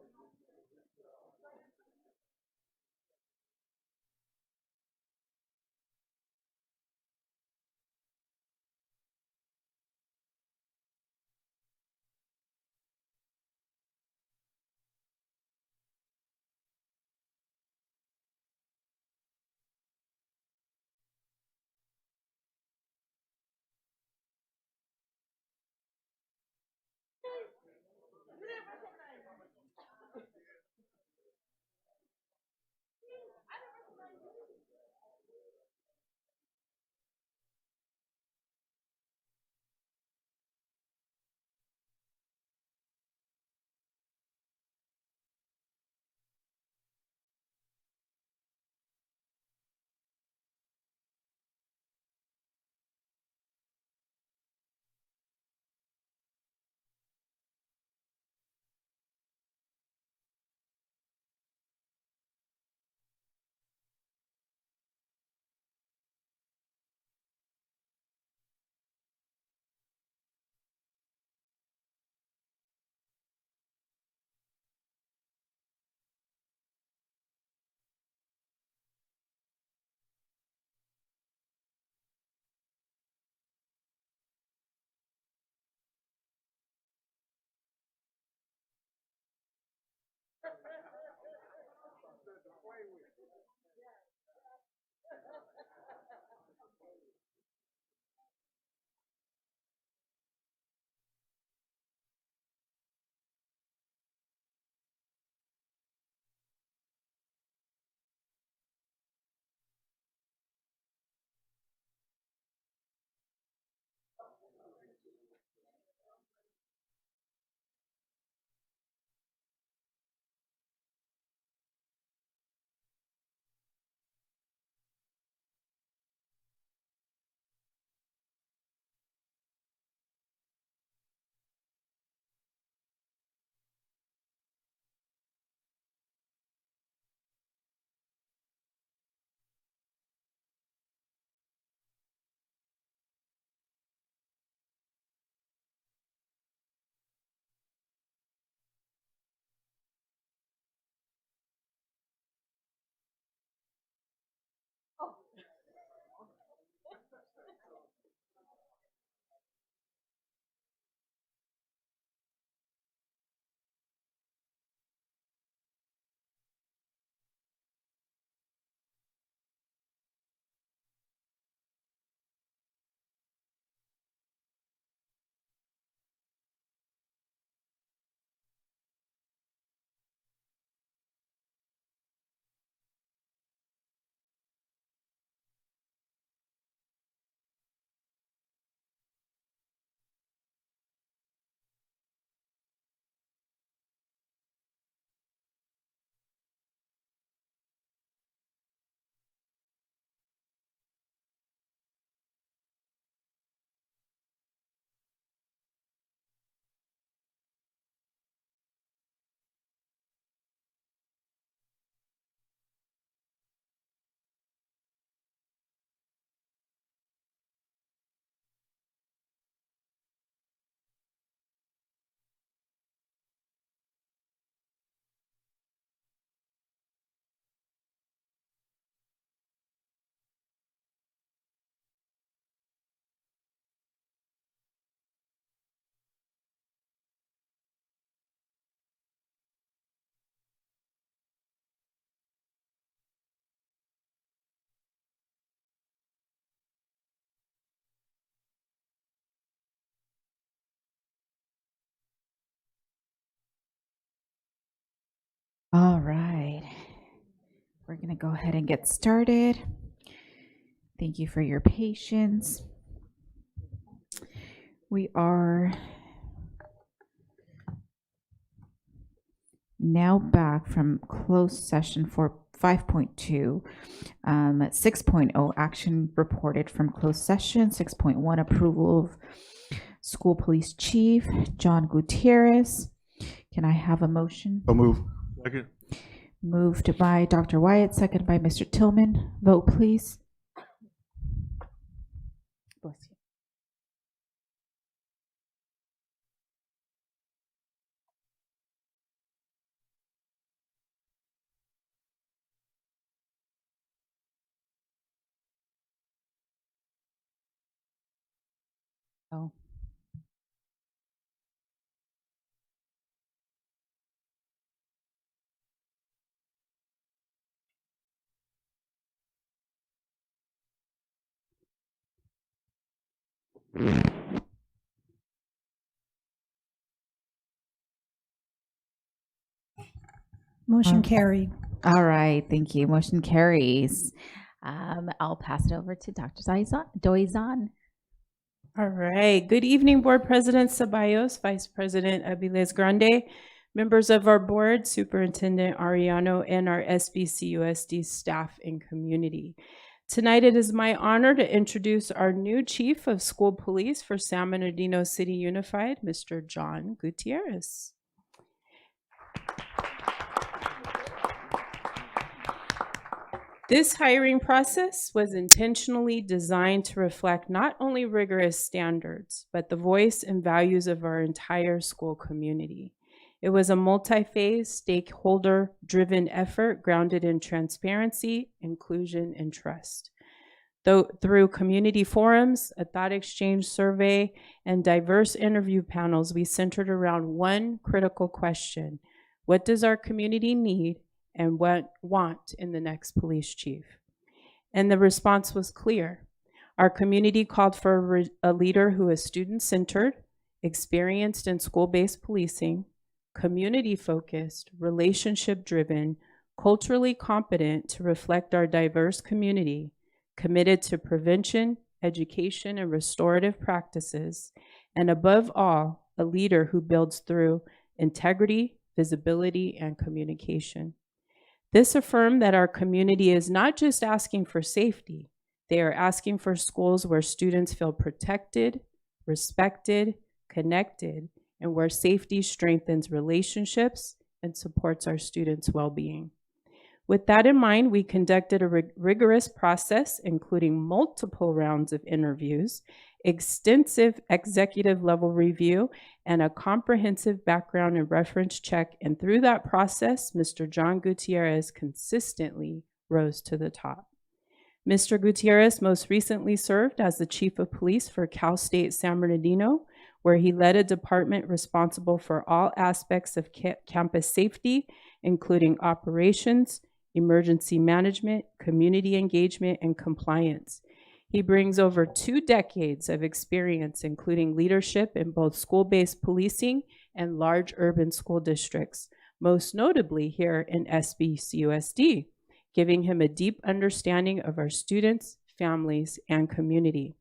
All right. We're going to go ahead and get started. Thank you for your patience. We are now back from closed session for 5.2. 6.0 action reported from closed session. 6.1 approval of school police chief John Gutierrez. Can I have a motion? So move. Second. Moved by Dr. Wyatt, second by Mr. Tillman. Vote, please. Bless you. Oh. Motion carried. All right, thank you. Motion carries. I'll pass it over to Dr. Doizan. All right. Good evening, Board President Ceballos, Vice President Aviles Grande, members of our board, Superintendent Ariano, and our SBCUSD staff and community. Tonight, it is my honor to introduce our new Chief of School Police for San Bernardino City Unified, Mr. John Gutierrez. This hiring process was intentionally designed to reflect not only rigorous standards, but the voice and values of our entire school community. It was a multi-phase, stakeholder-driven effort grounded in transparency, inclusion, and trust. Through community forums, a thought exchange survey, and diverse interview panels, we centered around one critical question: what does our community need and want in the next police chief? And the response was clear. Our community called for a leader who is student-centered, experienced in school-based policing, community-focused, relationship-driven, culturally competent to reflect our diverse community, committed to prevention, education, and restorative practices, and above all, a leader who builds through integrity, visibility, and communication. This affirmed that our community is not just asking for safety, they are asking for schools where students feel protected, respected, connected, and where safety strengthens relationships and supports our students' well-being. With that in mind, we conducted a rigorous process, including multiple rounds of interviews, extensive executive level review, and a comprehensive background and reference check. And through that process, Mr. John Gutierrez consistently rose to the top. Mr. Gutierrez most recently served as the Chief of Police for Cal State San Bernardino, where he led a department responsible for all aspects of campus safety, including operations, emergency management, community engagement, and compliance. He brings over 2 decades of experience, including leadership in both school-based policing and large urban school districts, most notably here in SBCUSD, giving him a deep understanding of our students, families, and community.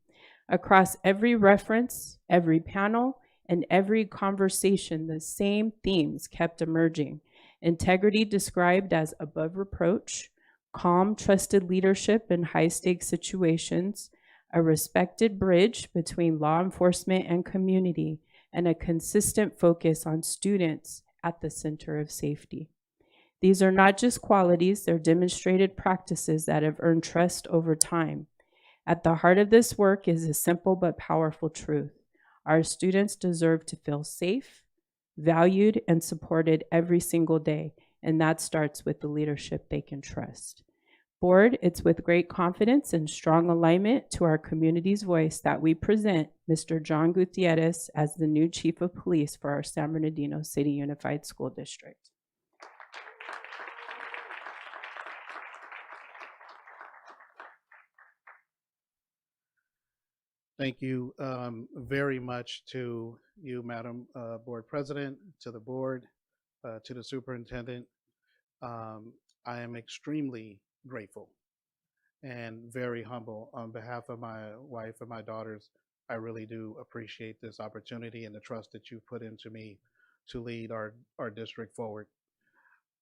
Across every reference, every panel, and every conversation, the same themes kept emerging. Integrity described as above reproach, calm, trusted leadership in high-stakes situations, a respected bridge between law enforcement and community, and a consistent focus on students at the center of safety. These are not just qualities, they're demonstrated practices that have earned trust over time. At the heart of this work is a simple but powerful truth. Our students deserve to feel safe, valued, and supported every single day, and that starts with the leadership they can trust. Board, it's with great confidence and strong alignment to our community's voice that we present Mr. John Gutierrez as the new Chief of Police for our San Bernardino City Unified School District. Thank you very much to you, Madam Board President, to the board, to the superintendent. I am extremely grateful and very humble on behalf of my wife and my daughters. I really do appreciate this opportunity and the trust that you put into me to lead our district forward.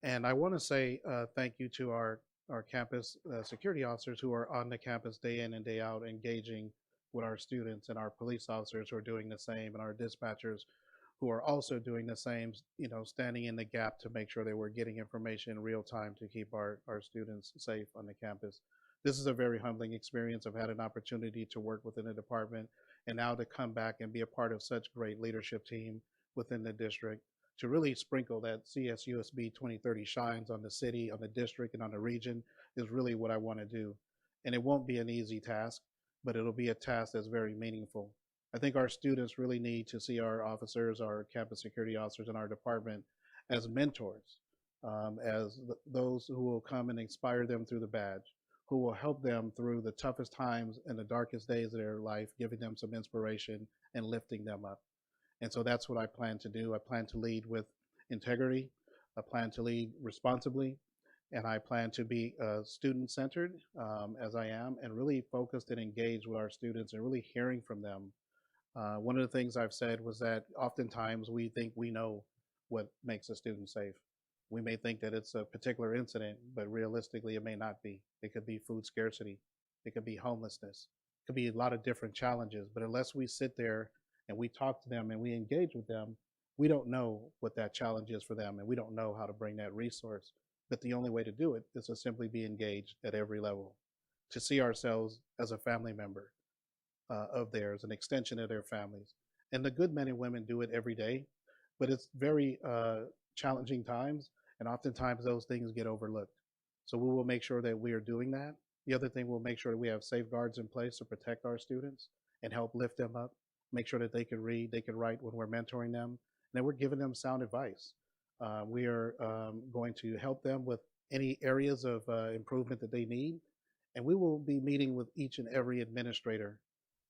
And I want to say thank you to our campus security officers who are on the campus day in and day out engaging with our students, and our police officers who are doing the same, and our dispatchers who are also doing the same, you know, standing in the gap to make sure that we're getting information in real time to keep our students safe on the campus. This is a very humbling experience. I've had an opportunity to work within the department, and now to come back and be a part of such great leadership team within the district to really sprinkle that CSUSB 2030 shines on the city, on the district, and on the region is really what I want to do. And it won't be an easy task, but it'll be a task that's very meaningful. I think our students really need to see our officers, our campus security officers in our department as mentors, as those who will come and inspire them through the badge, who will help them through the toughest times and the darkest days of their life, giving them some inspiration and lifting them up. And so that's what I plan to do. I plan to lead with integrity. I plan to lead responsibly. And I plan to be student-centered as I am, and really focused and engaged with our students and really hearing from them. One of the things I've said was that oftentimes we think we know what makes a student safe. We may think that it's a particular incident, but realistically it may not be. It could be food scarcity. It could be homelessness. It could be a lot of different challenges. But unless we sit there and we talk to them and we engage with them, we don't know what that challenge is for them, and we don't know how to bring that resource. But the only way to do it is to simply be engaged at every level, to see ourselves as a family member of theirs, an extension of their families. And the good men and women do it every day, but it's very challenging times, and oftentimes those things get overlooked. So we will make sure that we are doing that. The other thing, we'll make sure that we have safeguards in place to protect our students and help lift them up, make sure that they can read, they can write when we're mentoring them, and that we're giving them sound advice. We are going to help them with any areas of improvement that they need, and we will be meeting with each and every administrator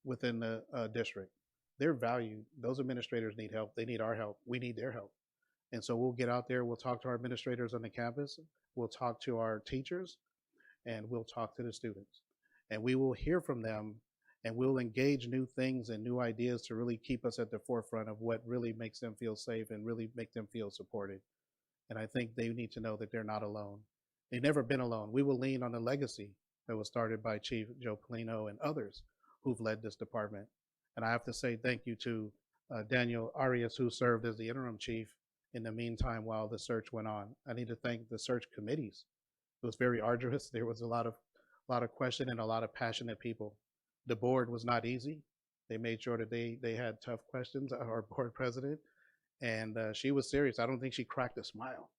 within the district. They're valued. Those administrators need help. They need our help. We need their help. And so we'll get out there, we'll talk to our administrators on the campus, we'll talk to our teachers, and we'll talk to the students. And we will hear from them, and we'll engage new things and new ideas to really keep us at the forefront of what really makes them feel safe and really make them feel supported. And I think they need to know that they're not alone. They've never been alone. We will lean on the legacy that was started by Chief Joe Polino and others who've led this department. And I have to say thank you to Daniel Arias, who served as the interim chief in the meantime while the search went on. I need to thank the search committees. It was very arduous. There was a lot of question and a lot of passionate people. The board was not easy. They made sure that they had tough questions, our board president, and she was serious. I don't think she cracked a smile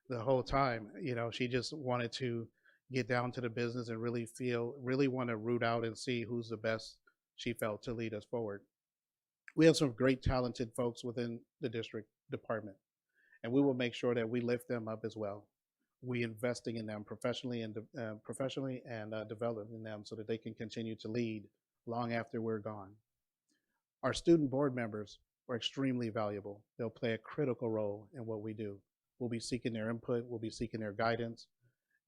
the whole time. You know, she just wanted to get down to the business and really want to root out and see who's the best she felt to lead us forward. We have some great talented folks within the district department, and we will make sure that we lift them up as well. We investing in them professionally and developing them so that they can continue to lead long after we're gone. Our student board members are extremely valuable. They'll play a critical role in what we do. We'll be seeking their input, we'll be seeking their guidance,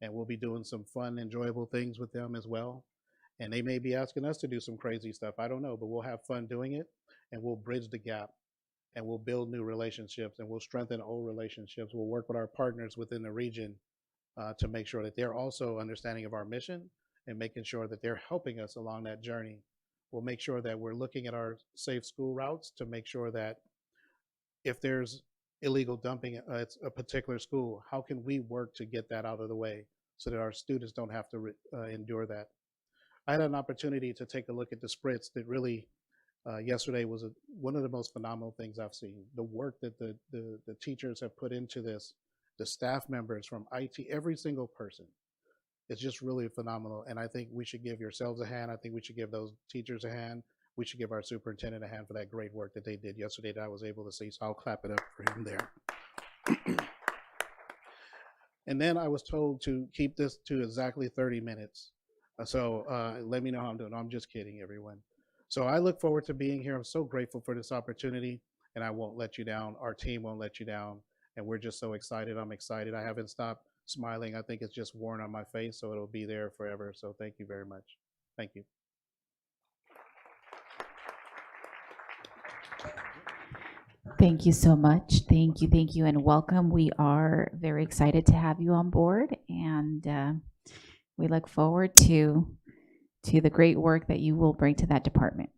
and we'll be doing some fun, enjoyable things with them as well. And they may be asking us to do some crazy stuff, I don't know, but we'll have fun doing it, and we'll bridge the gap, and we'll build new relationships, and we'll strengthen old relationships. We'll work with our partners within the region to make sure that they're also understanding of our mission and making sure that they're helping us along that journey. We'll make sure that we're looking at our safe school routes to make sure that if there's illegal dumping at a particular school, how can we work to get that out of the way so that our students don't have to endure that? I had an opportunity to take a look at the spritz that really yesterday was one of the most phenomenal things I've seen. The work that the teachers have put into this, the staff members from IT, every single person. It's just really phenomenal. And I think we should give yourselves a hand. I think we should give those teachers a hand. We should give our superintendent a hand for that great work that they did yesterday that I was able to see. So I'll clap it up for him there. And then I was told to keep this to exactly 30 minutes. So let me know how I'm doing. No, I'm just kidding, everyone. So I look forward to being here. I'm so grateful for this opportunity, and I won't let you down. Our team won't let you down. And we're just so excited. I'm excited. I haven't stopped smiling. I think it's just worn on my face, so it'll be there forever. So thank you very much. Thank you. Thank you so much. Thank you, and welcome. We are very excited to have you on board, and we look forward to the great work that you will bring to that department.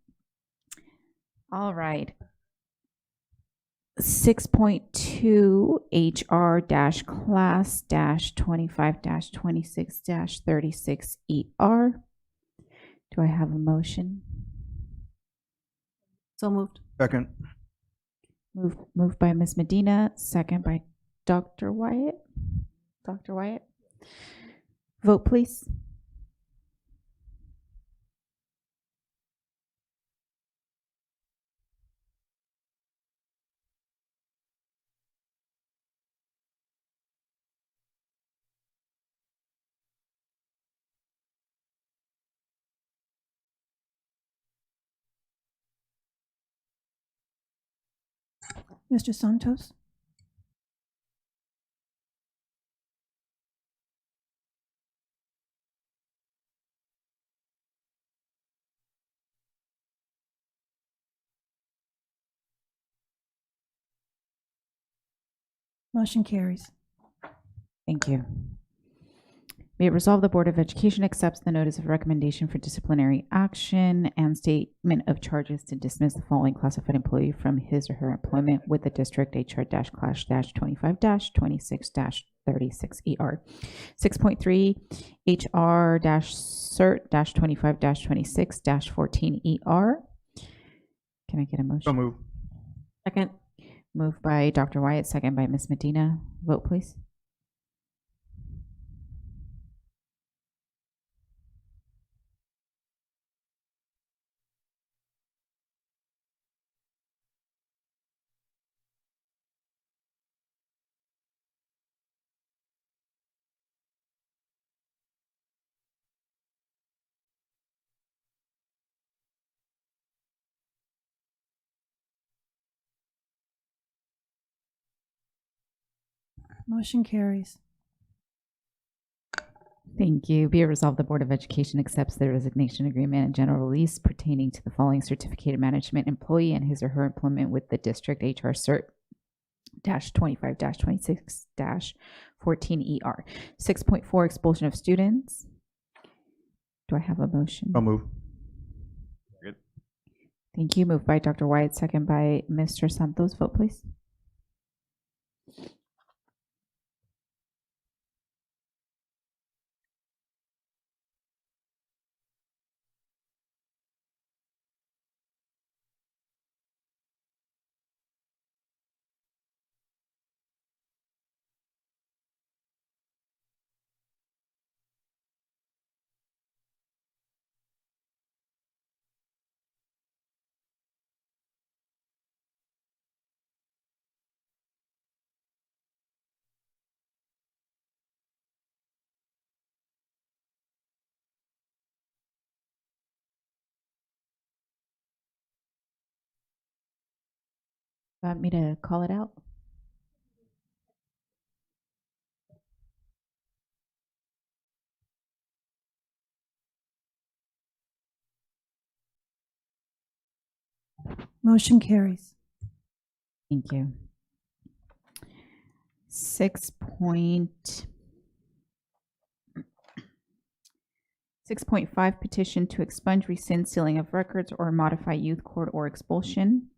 All right. 6.2 HR-class-25-26-36 ER. Do I have a motion? So moved. Second. Moved by Ms. Medina, second by Dr. Wyatt. Dr. Wyatt. Vote, please. Mr. Santos? Motion carries. Thank you. Be it resolved, the Board of Education accepts the notice of recommendation for disciplinary action and statement of charges to dismiss the following classified employee from his or her employment with the district HR-25-26-36ER. 6.3 HR-CERT-25-26-14ER. Can I get a motion? So move. Second. Moved by Dr. Wyatt, second by Ms. Medina. Vote, please. Motion carries. Thank you. Be it resolved, the Board of Education accepts the resignation agreement and general release pertaining to the following certificated management employee and his or her employment with the district HR CERT-25-26-14ER. 6.4 expulsion of students. Do I have a motion? So move. Good. Thank you. Moved by Dr. Wyatt, second by Mr. Santos. Vote, please. Want me to call it out? Motion carries. Thank you. 6.5 petition to expunge, rescind, sealing of records, or modify youth court or expulsion.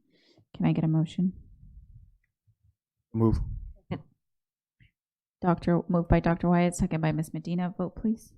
Can I get a motion? Move. Moved by Dr. Wyatt, second by Ms. Medina. Vote, please.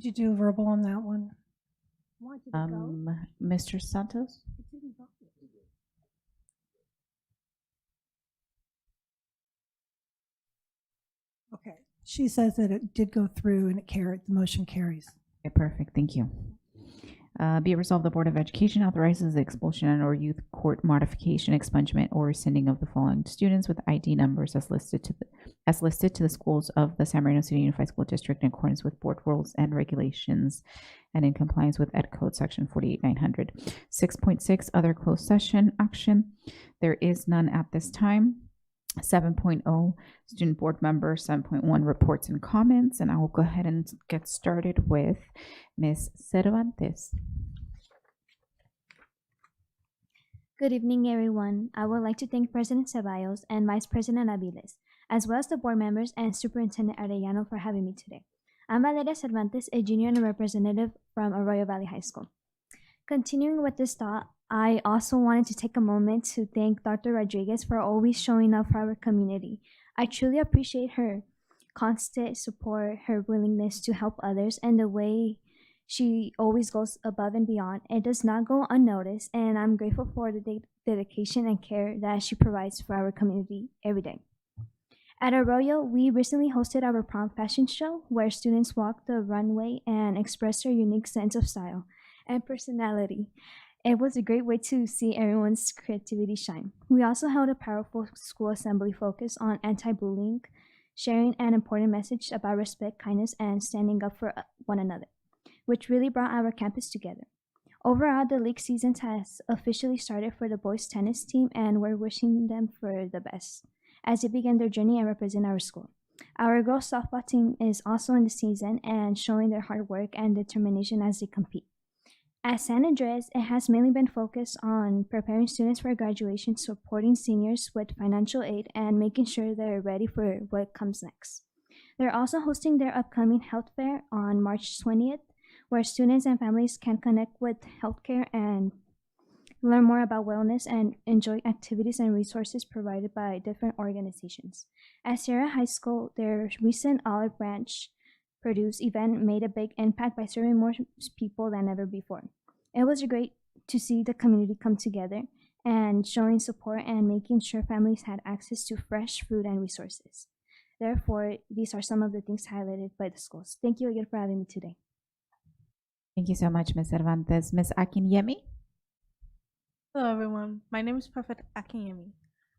Did you do a verbal on that one? Why did it go? Mr. Santos? It didn't go. Okay. She says that it did go through and it carried. The motion carries. Okay, perfect. Thank you. Be it resolved, the Board of Education authorizes the expulsion and or youth court modification, expungement, or rescinding of the following students with ID numbers as listed to the schools of the San Marino City Unified School District in accordance with board rules and regulations and in compliance with Ed Code Section 48900. 6.6 other closed session action. There is none at this time. 7.0 student board member. 7.1 reports and comments, and I will go ahead and get started with Ms. Cervantes. Good evening, everyone. I would like to thank President Ceballos and Vice President Aviles, as well as the board members and Superintendent Arellano for having me today. I'm Valeria Cervantes, a junior and a representative from Arroyo Valley High School. Continuing with this thought, I also wanted to take a moment to thank Dr. Rodriguez for always showing up for our community. I truly appreciate her constant support, her willingness to help others, and the way She always goes above and beyond. It does not go unnoticed, and I'm grateful for the dedication and care that she provides for our community every day. At Arroyo, we recently hosted our prom fashion show where students walked the runway and expressed their unique sense of style and personality. It was a great way to see everyone's creativity shine. We also held a powerful school assembly focused on anti-bullying, sharing an important message about respect, kindness, and standing up for one another, which really brought our campus together. Overall, the league season has officially started for the boys tennis team, and we're wishing them for the best as they begin their journey and represent our school. Our girls softball team is also in the season and showing their hard work and determination as they compete. At San Andres, it has mainly been focused on preparing students for graduation, supporting seniors with financial aid, and making sure they're ready for what comes next. They're also hosting their upcoming health fair on March 20th, where students and families can connect with healthcare and learn more about wellness and enjoy activities and resources provided by different organizations. At Sierra High School, their recent Olive Branch produced event made a big impact by serving more people than ever before. It was great to see the community come together and showing support and making sure families had access to fresh food and resources. Therefore, these are some of the things highlighted by the schools. Thank you again for having me today. Thank you so much, Ms. Cervantes. Ms. Akinyemi? Hello, everyone. My name is Prophet Akinyemi.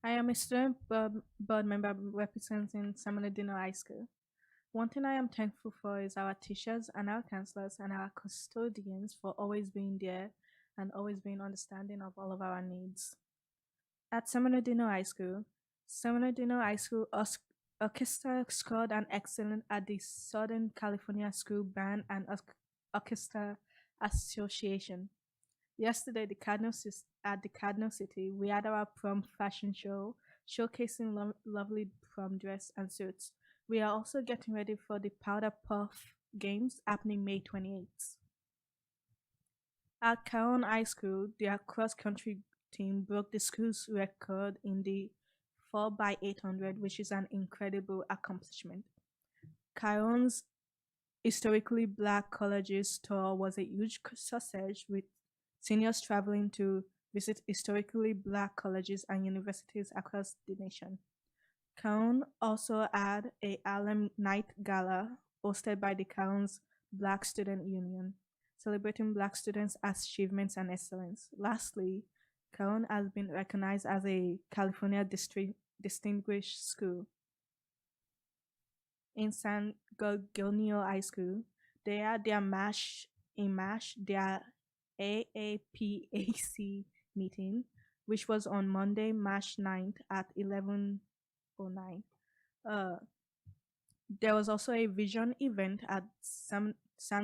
I am a student board member representing San Bernardino High School. One thing I am thankful for is our teachers and our counselors and our custodians for always being there and always being understanding of all of our needs. At San Bernardino High School Orchestra scored an excellent at the Southern California School Band and Orchestra Association. Yesterday, at the Cardinal City, we had our prom fashion show showcasing lovely prom dress and suits. We are also getting ready for the Powder Puff Games happening May 28th. At Cajon High School, their cross-country team broke the school's record in the 4x800, which is an incredible accomplishment. Cajon's Historically Black Colleges tour was a huge success, with seniors traveling to visit historically Black colleges and universities across the nation. Cajon also had a Harlem Night Gala hosted by the Cajon's Black Student Union, celebrating Black students' achievements and excellence. Lastly, Cajon has been recognized as a California Distinguished School. In San Gorgonio High School, they had their their AAPAC meeting, which was on Monday, March 9th at 11:09. There was also a vision event at San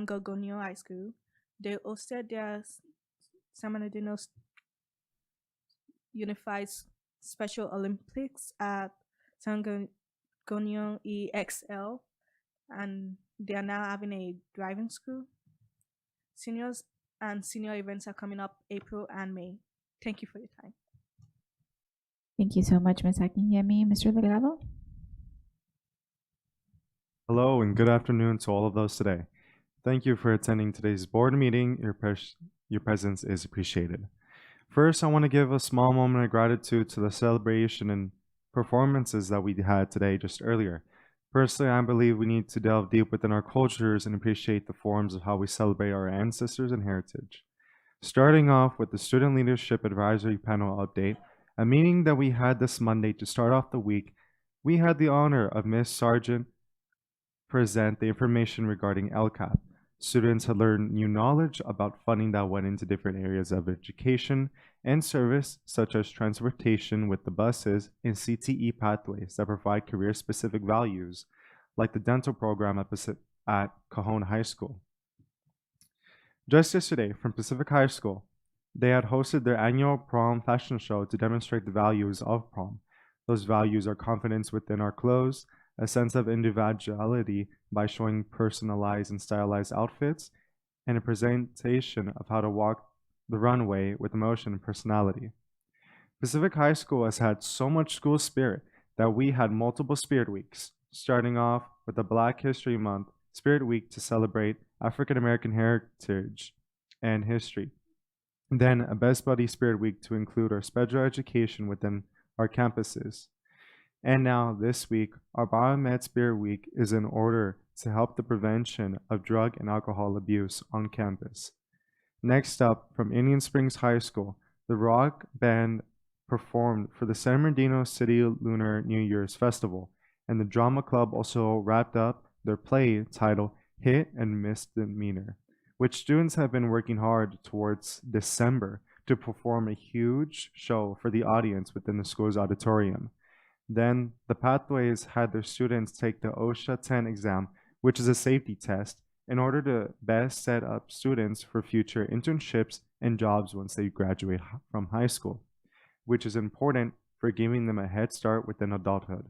Gorgonio High School. They hosted their San Bernardino Unified Special Olympics at San Gorgonio EXL, and they are now having a driving school. Seniors and senior events are coming up April and May. Thank you for your time. Thank you so much, Ms. Akinyemi. Mr. Delgado? Hello and good afternoon to all of those today. Thank you for attending today's board meeting. Your presence is appreciated. First, I want to give a small moment of gratitude to the celebration and performances that we had today just earlier. Personally, I believe we need to delve deep within our cultures and appreciate the forms of how we celebrate our ancestors and heritage. Starting off with the Student Leadership Advisory Panel update, a meeting that we had this Monday to start off the week, we had the honor of Ms. Sargent present the information regarding LCAP. Students had learned new knowledge about funding that went into different areas of education and service, such as transportation with the buses and CTE pathways that provide career-specific values, like the dental program at Cajon High School. Just yesterday, from Pacific High School, they had hosted their annual prom fashion show to demonstrate the values of prom. Those values are confidence within our clothes, a sense of individuality by showing personalized and stylized outfits, and a presentation of how to walk the runway with emotion and personality. Pacific High School has had so much school spirit that we had multiple Spirit Weeks, starting off with the Black History Month Spirit Week to celebrate African American heritage and history. Then a Best Buddy Spirit Week to include our special education within our campuses. And now this week, our Biomed Spirit Week is in order to help the prevention of drug and alcohol abuse on campus. Next up, from Indian Springs High School, the rock band performed for the San Bernardino City Lunar New Year's Festival, and the drama club also wrapped up their play titled Hit and Misdemeanor, which students have been working hard towards December to perform a huge show for the audience within the school's auditorium. Then the Pathways had their students take the OSHA 10 exam, which is a safety test, in order to best set up students for future internships and jobs once they graduate from high school, which is important for giving them a head start within adulthood.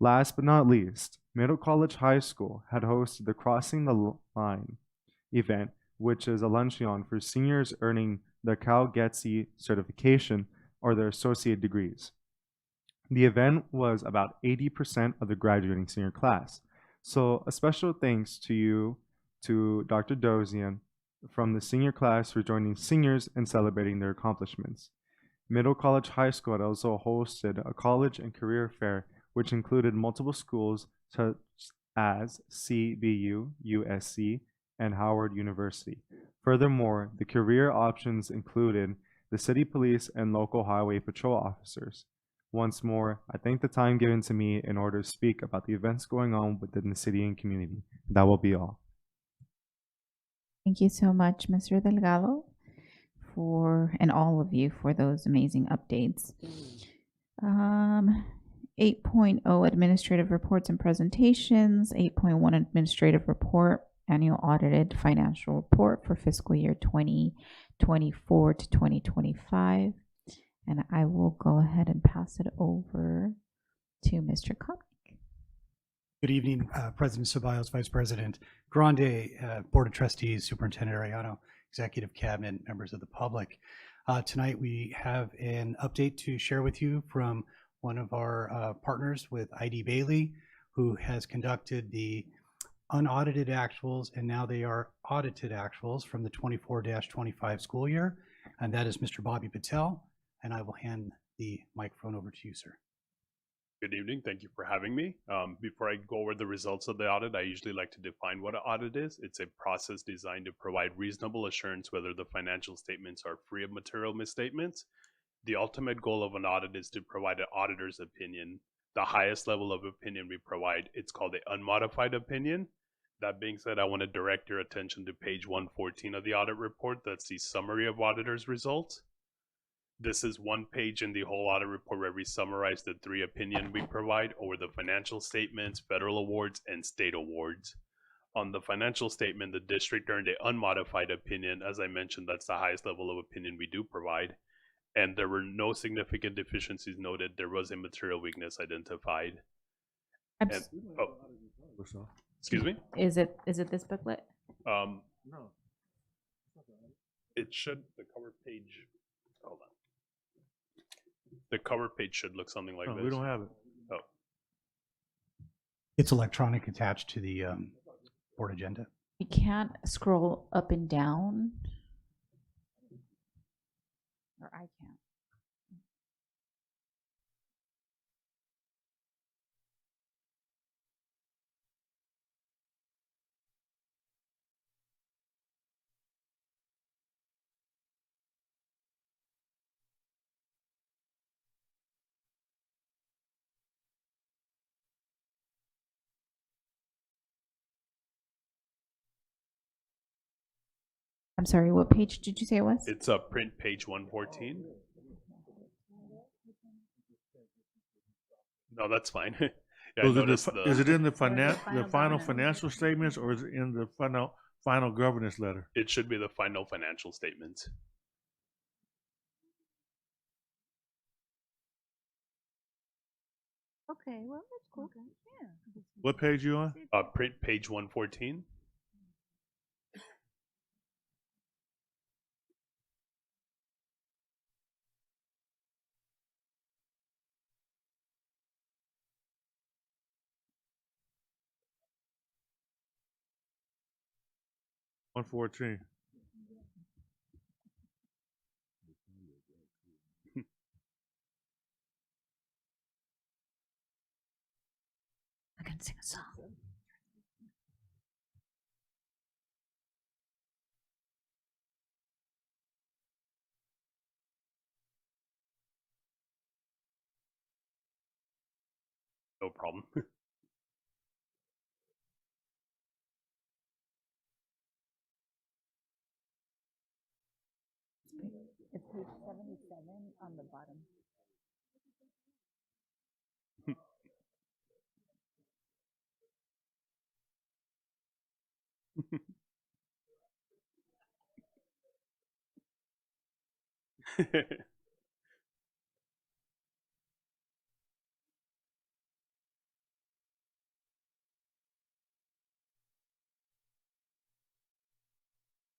Last but not least, Middle College High School had hosted the Crossing the Line event, which is a luncheon for seniors earning their Cal GETSI certification or their associate degrees. The event was about 80% of the graduating senior class. So a special thanks to you, to Dr. Dozian from the senior class for joining seniors and celebrating their accomplishments. Middle College High School had also hosted a college and career fair, which included multiple schools such as CBU, USC, and Howard University. Furthermore, the career options included the city police and local highway patrol officers. Once more, I thank the time given to me in order to speak about the events going on within the city and community. That will be all. Thank you so much, Mr. Delgado, and all of you for those amazing updates. 8.0 Administrative Reports and Presentations, 8.1 Administrative Report, Annual Audited Financial Report for fiscal year 2024 to 2025. And I will go ahead and pass it over to Mr. Koenig. Good evening, President Ceballos, Vice President Grande, Board of Trustees, Superintendent Arellano, Executive Cabinet, members of the public. Tonight we have an update to share with you from one of our partners with ID Bailey, who has conducted the unaudited actuals, and now they are audited actuals from the 24-25 school year, and that is Mr. Bobby Patel. And I will hand the microphone over to you, sir. Good evening. Thank you for having me. Before I go over the results of the audit, I usually like to define what an audit is. It's a process designed to provide reasonable assurance whether the financial statements are free of material misstatements. The ultimate goal of an audit is to provide an auditor's opinion. The highest level of opinion we provide, it's called an unmodified opinion. That being said, I want to direct your attention to page 114 of the audit report. That's the summary of auditor's results. This is one page in the whole audit report where we summarize the three opinions we provide over the financial statements, federal awards, and state awards. On the financial statement, the district earned an unmodified opinion. As I mentioned, that's the highest level of opinion we do provide. And there were no significant deficiencies noted. There was a material weakness identified. And, excuse me? Is it this booklet? No. It should, the cover page, hold on. The cover page should look something like this. We don't have it. Oh. It's electronic attached to the board agenda. You can't scroll up and down. Or I can't. I'm sorry, what page did you say it was? It's print page 114. No, that's fine. Yeah, Is it in the final financial statements, or is it in the final governance letter? It should be the final financial statements. Okay, well, that's cool. Yeah. What page you on? Print page 114. 114. I can sing a song. No problem. It's page 77 on the bottom.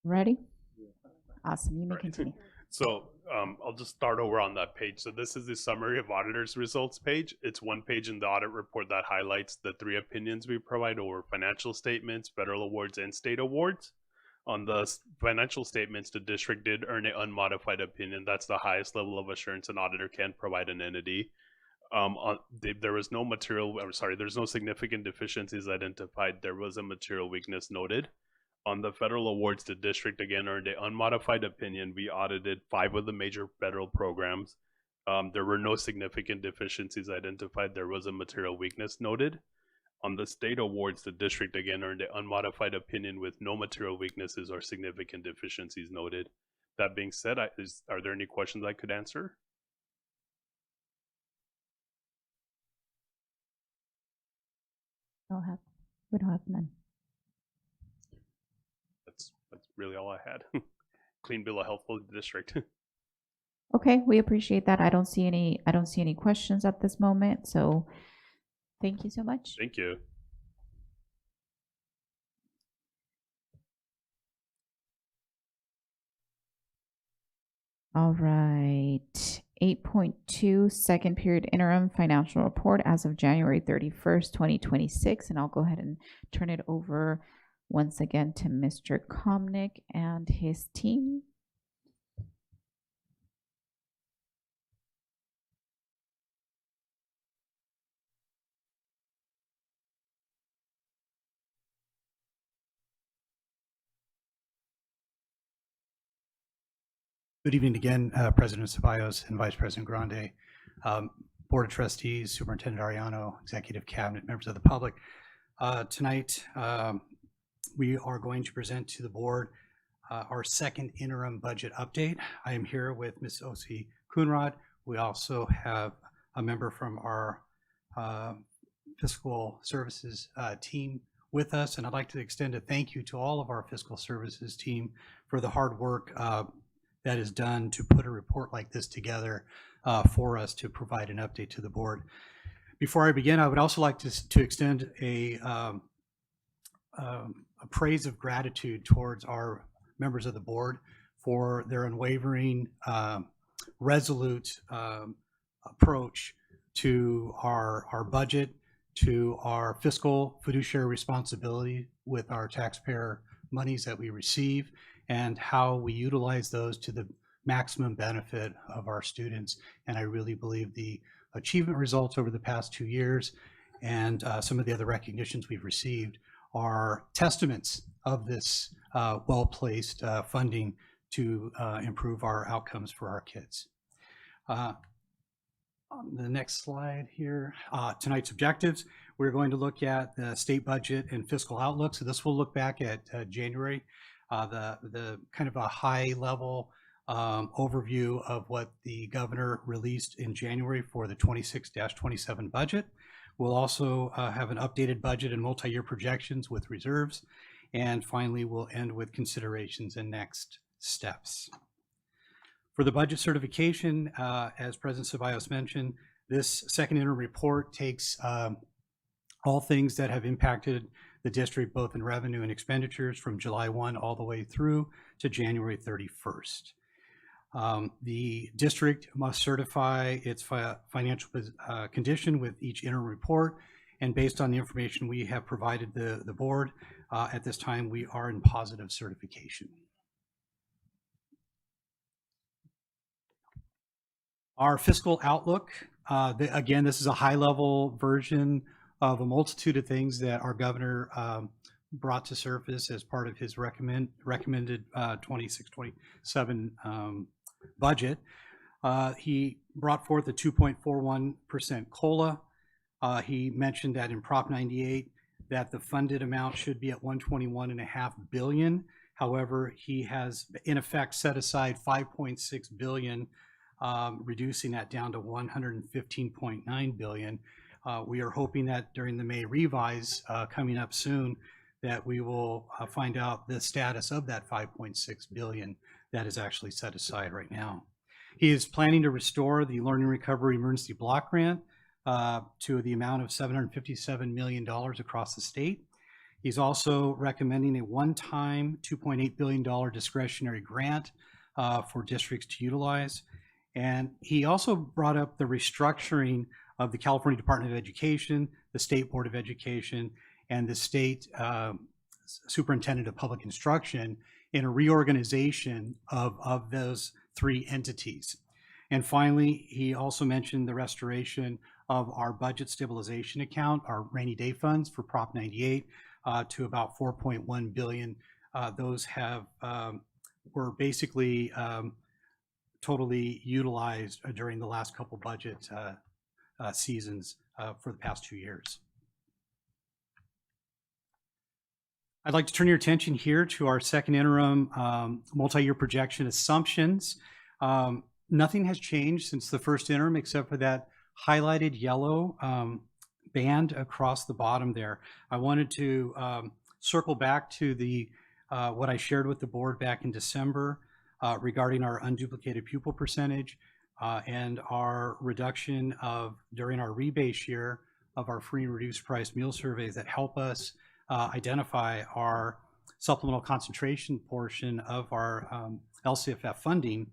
Ready? Awesome. You may continue. So I'll just start over on that page. So this is the summary of auditors results page. It's one page in the audit report that highlights the 3 opinions we provide over financial statements, federal awards, and state awards. On the financial statements, the district did earn an unmodified opinion. That's the highest level of assurance an auditor can provide an entity. There was no there's no significant deficiencies identified. There was a material weakness noted. On the federal awards, the district again earned an unmodified opinion. We audited 5 of the major federal programs. There were no significant deficiencies identified. There was a material weakness noted. On the state awards, the district again earned an unmodified opinion with no material weaknesses or significant deficiencies noted. That being said, are there any questions I could answer? We don't have none. That's really all I had. Clean bill of health for the district. Okay, we appreciate that. I don't see any questions at this moment. So thank you so much. Thank you. All right. 8.2 second period interim financial report as of January 31st, 2026. And I'll go ahead and turn it over once again to Mr. Komnick and his team. Good evening again, President Ceballos and Vice President Grande, Board of Trustees, Superintendent Ariano, Executive Cabinet, members of the public. Tonight, we are going to present to the board our second interim budget update. I am here with Ms. Osi Coonrod. We also have a member from our fiscal services team with us, and I'd like to extend a thank you to all of our fiscal services team for the hard work that is done to put a report like this together for us to provide an update to the board. Before I begin, I would also like to extend a praise of gratitude towards our members of the board for their unwavering, resolute approach to our budget, to our fiscal fiduciary responsibility with our taxpayer monies that we receive, and how we utilize those to the maximum benefit of our students. And I really believe the achievement results over the past 2 years and some of the other recognitions we've received are testaments of this well-placed funding to improve our outcomes for our kids. On the next slide here, tonight's objectives, we're going to look at the state budget and fiscal outlook. So this will look back at January. The kind of a high level overview of what the governor released in January for the 26-27 budget. We'll also have an updated budget and multi-year projections with reserves. And finally, we'll end with considerations and next steps. For the budget certification, as President Ceballos mentioned, this second interim report takes all things that have impacted the district, both in revenue and expenditures, from July 1 all the way through to January 31st. The district must certify its financial condition with each interim report, And based on the information we have provided the board, at this time, we are in positive certification. Our fiscal outlook, again, this is a high-level version of a multitude of things that our governor brought to surface as part of his recommended 26-27 budget. He brought forth a 2.41% COLA. He mentioned that in Prop 98 that the funded amount should be at $121.5 billion. However, he has in effect set aside $5.6 billion, reducing that down to $115.9 billion. We are hoping that during the May revise coming up soon, that we will find out the status of that $5.6 billion that is actually set aside right now. He is planning to restore the Learning Recovery Emergency Block Grant to the amount of $757 million across the state. He's also recommending a one-time $2.8 billion discretionary grant for districts to utilize. And he also brought up the restructuring of the California Department of Education, the State Board of Education, and the State Superintendent of Public Instruction in a reorganization of those three entities. And finally, he also mentioned the restoration of our budget stabilization account, our rainy day funds for Prop 98 to about $4.1 billion. Those were basically totally utilized during the last couple budget seasons for the past 2 years. I'd like to turn your attention here to our second interim multi-year projection assumptions. Nothing has changed since the first interim except for that highlighted yellow band across the bottom there. I wanted to circle back to the what I shared with the board back in December regarding our unduplicated pupil percentage and our reduction during our rebase year of our free and reduced price meal surveys that help us identify our supplemental concentration portion of our LCFF funding,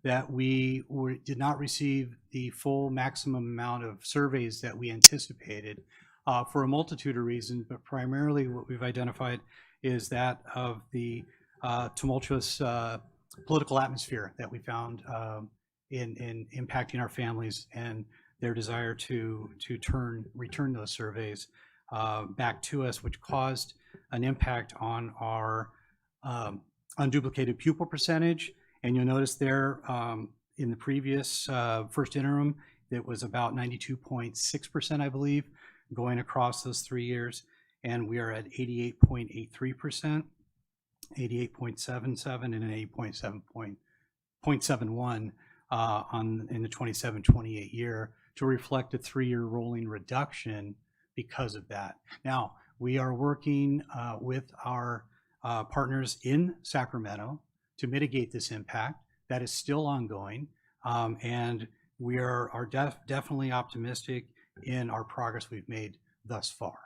that we did not receive the full maximum amount of surveys that we anticipated for a multitude of reasons, but primarily what we've identified is that of the tumultuous political atmosphere that we found in impacting our families and their desire to return those surveys back to us, which caused an impact on our unduplicated pupil percentage. And you'll notice there in the previous first interim, it was about 92.6%, I believe, going across those 3 years. And we are at 88.83%, 88.77, and an 80.71 in the 27-28 year to reflect a 3-year rolling reduction because of that. Now, we are working with our partners in Sacramento to mitigate this impact. That is still ongoing, and we are definitely optimistic in our progress we've made thus far.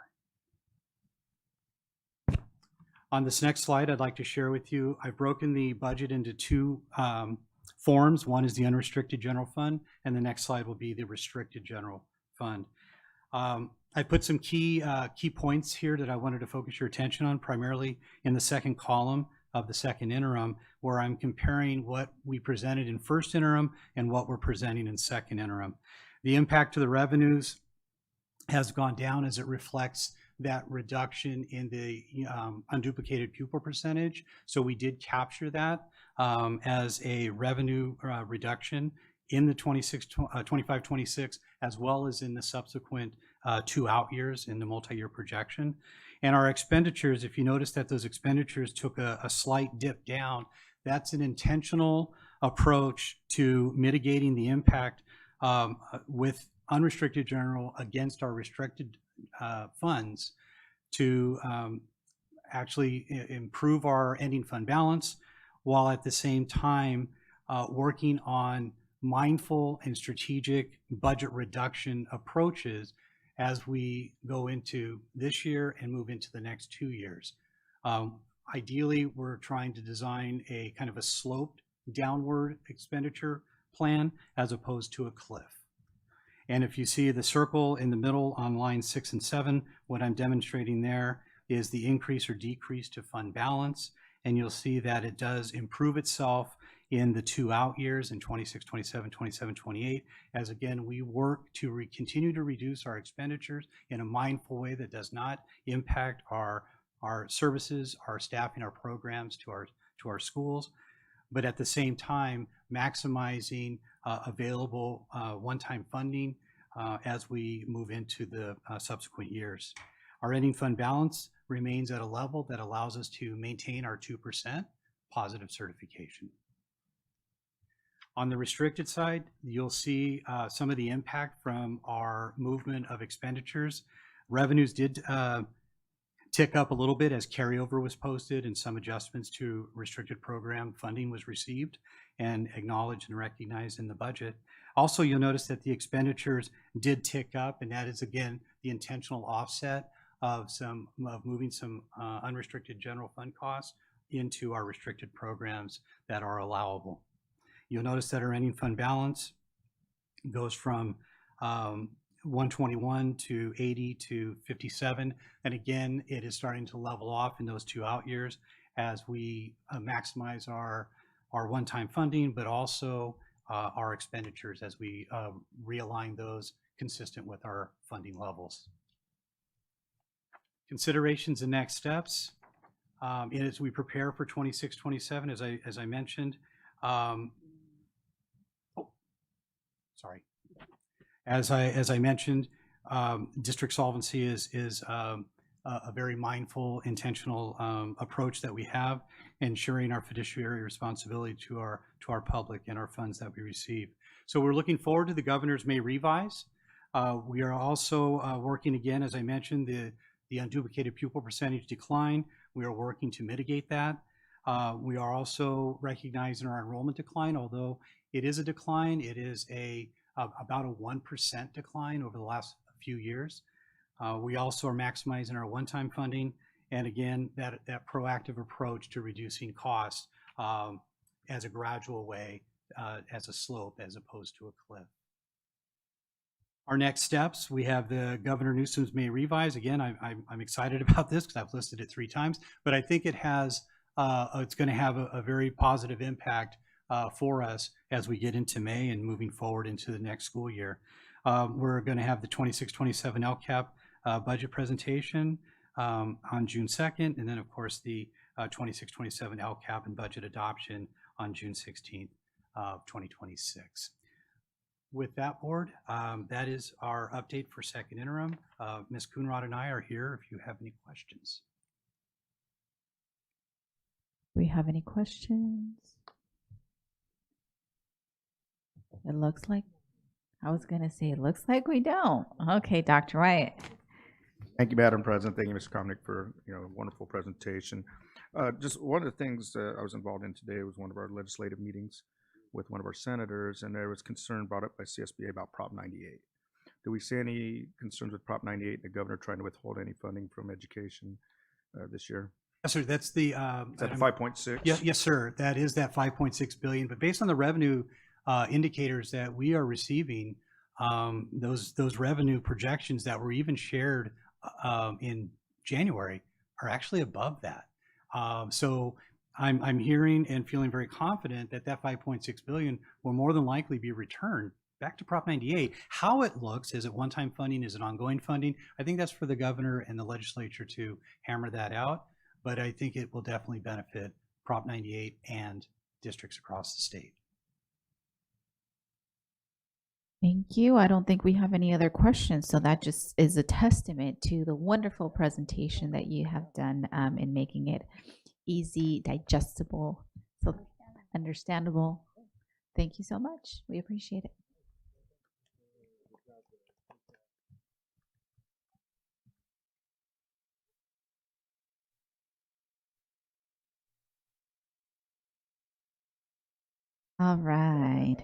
On this next slide, I'd like to share with you, I've broken the budget into two forms. One is the unrestricted general fund, and the next slide will be the restricted general fund. I put some key points here that I wanted to focus your attention on, primarily in the second column of the second interim, where I'm comparing what we presented in first interim and what we're presenting in second interim. The impact to the revenues has gone down as it reflects that reduction in the unduplicated pupil percentage. So we did capture that as a revenue reduction in the 25-26, as well as in the subsequent 2 out years in the multi-year projection. And our expenditures, if you notice that those expenditures took a slight dip down, that's an intentional approach to mitigating the impact with unrestricted general against our restricted funds to actually improve our ending fund balance, while at the same time working on mindful and strategic budget reduction approaches as we go into this year and move into the next 2 years. Ideally, we're trying to design a kind of a sloped downward expenditure plan as opposed to a cliff. And if you see the circle in the middle on line 6 and 7, what I'm demonstrating there is the increase or decrease to fund balance. And you'll see that it does improve itself in the 2 out years in 26, 27, 27, 28, as again, we work to continue to reduce our expenditures in a mindful way that does not impact our services, our staffing, our programs to our schools, but at the same time, maximizing available one-time funding as we move into the subsequent years. Our ending fund balance remains at a level that allows us to maintain our 2% positive certification. On the restricted side, you'll see some of the impact from our movement of expenditures. Revenues did tick up a little bit as carryover was posted and some adjustments to restricted program funding was received and acknowledged and recognized in the budget. Also, you'll notice that the expenditures did tick up, and that is again the intentional offset of moving some unrestricted general fund costs into our restricted programs that are allowable. You'll notice that our ending fund balance goes from 121 to 80 to 57. And again, it is starting to level off in those 2 out years as we maximize our one-time funding, but also our expenditures as we realign those consistent with our funding levels. Considerations and next steps. As we prepare for 26, 27, as I mentioned, As I mentioned, district solvency is a very mindful, intentional approach that we have, ensuring our fiduciary responsibility to our public and our funds that we receive. So we're looking forward to the governor's May revise. We are also working again, as I mentioned, the unduplicated pupil percentage decline. We are working to mitigate that. We are also recognizing our enrollment decline, although it is a decline. It is about a 1% decline over the last few years. We also are maximizing our one-time funding, and again, that proactive approach to reducing costs as a gradual way, as a slope, as opposed to a cliff. Our next steps, we have the Governor Newsom's May revise. Again, I'm excited about this because I've listed it 3 times, but I think it has, it's going to have a very positive impact for us as we get into May and moving forward into the next school year. We're going to have the 26-27 LCAP budget presentation on June 2nd, and then of course the 26-27 LCAP and budget adoption on June 16th of 2026. With that, board, that is our update for second interim. Ms. Coonrod and I are here if you have any questions. Do we have any questions? It looks like, I was going to say, it looks like we don't. Okay, Dr. Wyatt. Thank you, Madam President. Thank you, Mr. Komnick, for a wonderful presentation. Just one of the things I was involved in today was one of our legislative meetings with one of our senators, and there was concern brought up by CSBA about Prop 98. Do we see any concerns with Prop 98, the governor trying to withhold any funding from education this year? Yes, sir. That's the 5.6. Yes, sir. That is that 5.6 billion. But based on the revenue indicators that we are receiving, those revenue projections that were even shared in January are actually above that. So I'm hearing and feeling very confident that 5.6 billion will more than likely be returned back to Prop 98. How it looks, is it one-time funding, is it ongoing funding? I think that's for the governor and the legislature to hammer that out, but I think it will definitely benefit Prop 98 and districts across the state. Thank you. I don't think we have any other questions, so that just is a testament to the wonderful presentation that you have done in making it easy, digestible, so understandable. Thank you so much. We appreciate it. All right.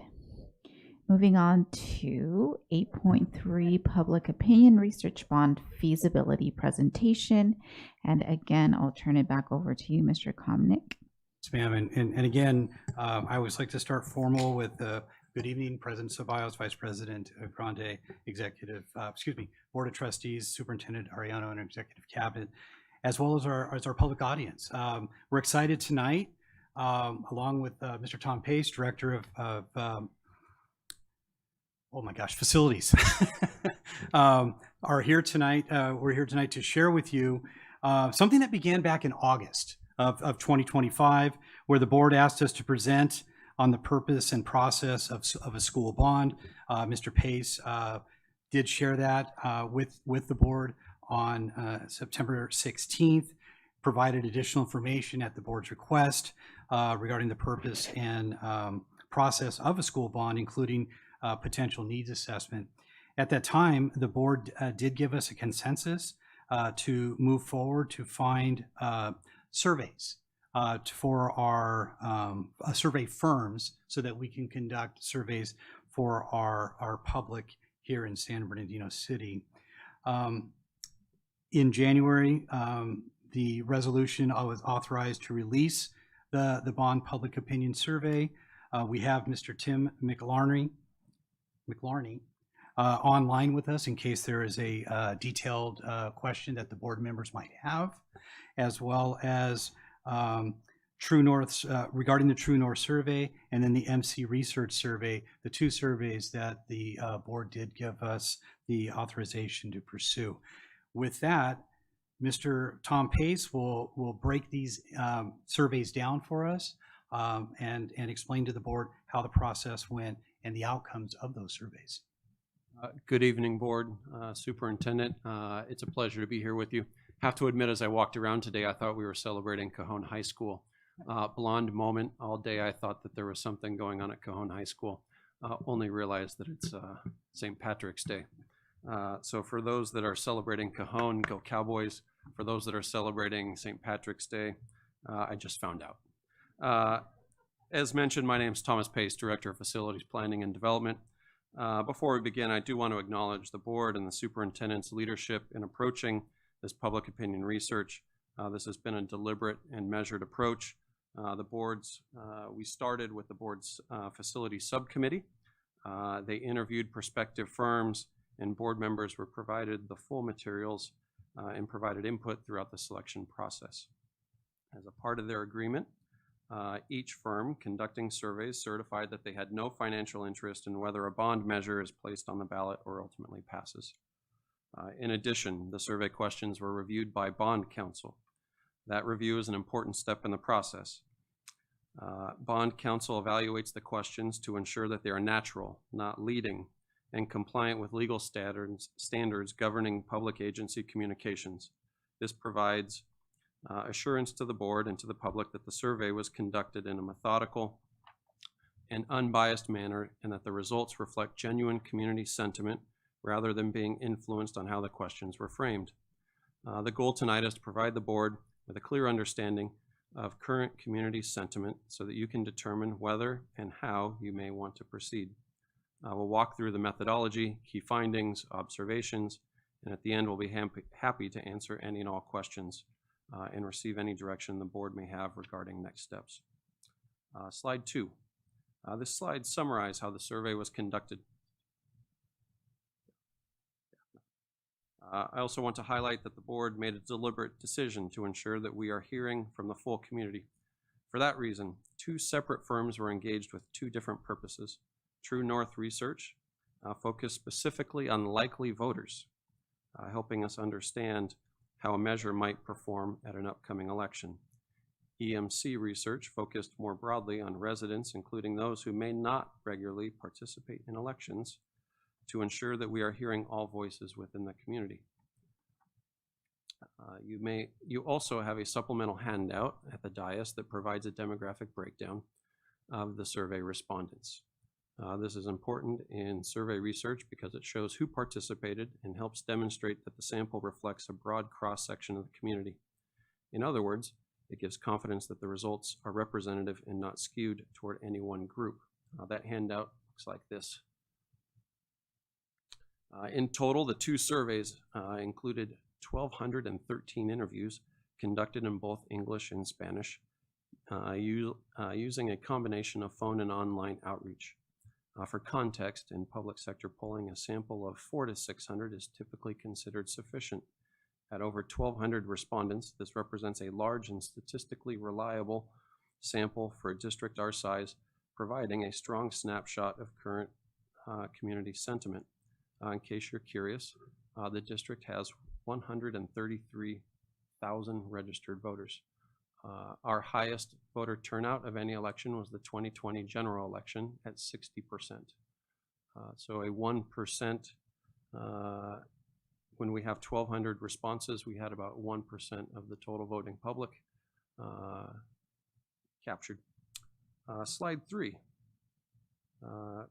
Moving on to 8.3 Public Opinion Research Bond Feasibility Presentation. And again, I'll turn it back over to you, Mr. Komnick. Yes, ma'am. And again, I always like to start formal with the Good evening, President Ceballos, Vice President Grande, Board of Trustees, Superintendent Ariano, and Executive Cabinet, as well as our public audience. We're excited tonight, along with Mr. Tom Pace, Director of Facilities, are here tonight. We're here tonight to share with you something that began back in August of 2025, where the board asked us to present on the purpose and process of a school bond. Mr. Pace did share that with the board on September 16th, provided additional information at the board's request regarding the purpose and process of a school bond, including potential needs assessment. At that time, the board did give us a consensus to move forward to find surveys for our survey firms so that we can conduct surveys for our public here in San Bernardino City. In January, the resolution was authorized to release the bond public opinion survey. We have Mr. Tim McLarney online with us in case there is a detailed question that the board members might have, as well as True North's regarding the True North survey, and then the MC Research survey, the two surveys that the board did give us the authorization to pursue. With that, Mr. Tom Pace will break these surveys down for us and explain to the board how the process went and the outcomes of those surveys. Good evening, board, superintendent. It's a pleasure to be here with you. Have to admit, as I walked around today, I thought we were celebrating Cajon High School. Blonde moment all day. I thought that there was something going on at Cajon High School. Only realized that it's St. Patrick's Day. So for those that are celebrating Cajon, go Cowboys. For those that are celebrating St. Patrick's Day, I just found out. As mentioned, my name is Thomas Pace, Director of Facilities Planning and Development. Before we begin, I do want to acknowledge the board and the superintendent's leadership in approaching this public opinion research. This has been a deliberate and measured approach. We started with the board's facility subcommittee. They interviewed prospective firms, and board members were provided the full materials and provided input throughout the selection process. As a part of their agreement, each firm conducting surveys certified that they had no financial interest in whether a bond measure is placed on the ballot or ultimately passes. In addition, the survey questions were reviewed by bond counsel. That review is an important step in the process. Bond counsel evaluates the questions to ensure that they are natural, not leading, and compliant with legal standards governing public agency communications. This provides assurance to the board and to the public that the survey was conducted in a methodical and unbiased manner, and that the results reflect genuine community sentiment rather than being influenced on how the questions were framed. The goal tonight is to provide the board with a clear understanding of current community sentiment so that you can determine whether and how you may want to proceed. We'll walk through the methodology, key findings, observations, and at the end we'll be happy to answer any and all questions and receive any direction the board may have regarding next steps. Slide 2. This slide summarizes how the survey was conducted. I also want to highlight that the board made a deliberate decision to ensure that we are hearing from the full community. For that reason, 2 separate firms were engaged with 2 different purposes. True North Research focused specifically on likely voters, helping us understand how a measure might perform at an upcoming election. EMC Research focused more broadly on residents, including those who may not regularly participate in elections, to ensure that we are hearing all voices within the community. You also have a supplemental handout at the dais that provides a demographic breakdown of the survey respondents. This is important in survey research because it shows who participated and helps demonstrate that the sample reflects a broad cross-section of the community. In other words, it gives confidence that the results are representative and not skewed toward any one group. That handout looks like this. In total, the 2 surveys included 1,213 interviews conducted in both English and Spanish, using a combination of phone and online outreach. For context, in public sector polling, a sample of 400 to 600 is typically considered sufficient. At over 1,200 respondents, this represents a large and statistically reliable sample for a district our size, providing a strong snapshot of current community sentiment. In case you're curious, the district has 133,000 registered voters. Our highest voter turnout of any election was the 2020 general election at 60%. So a 1%, when we have 1,200 responses, we had about 1% of the total voting public captured. Slide 3,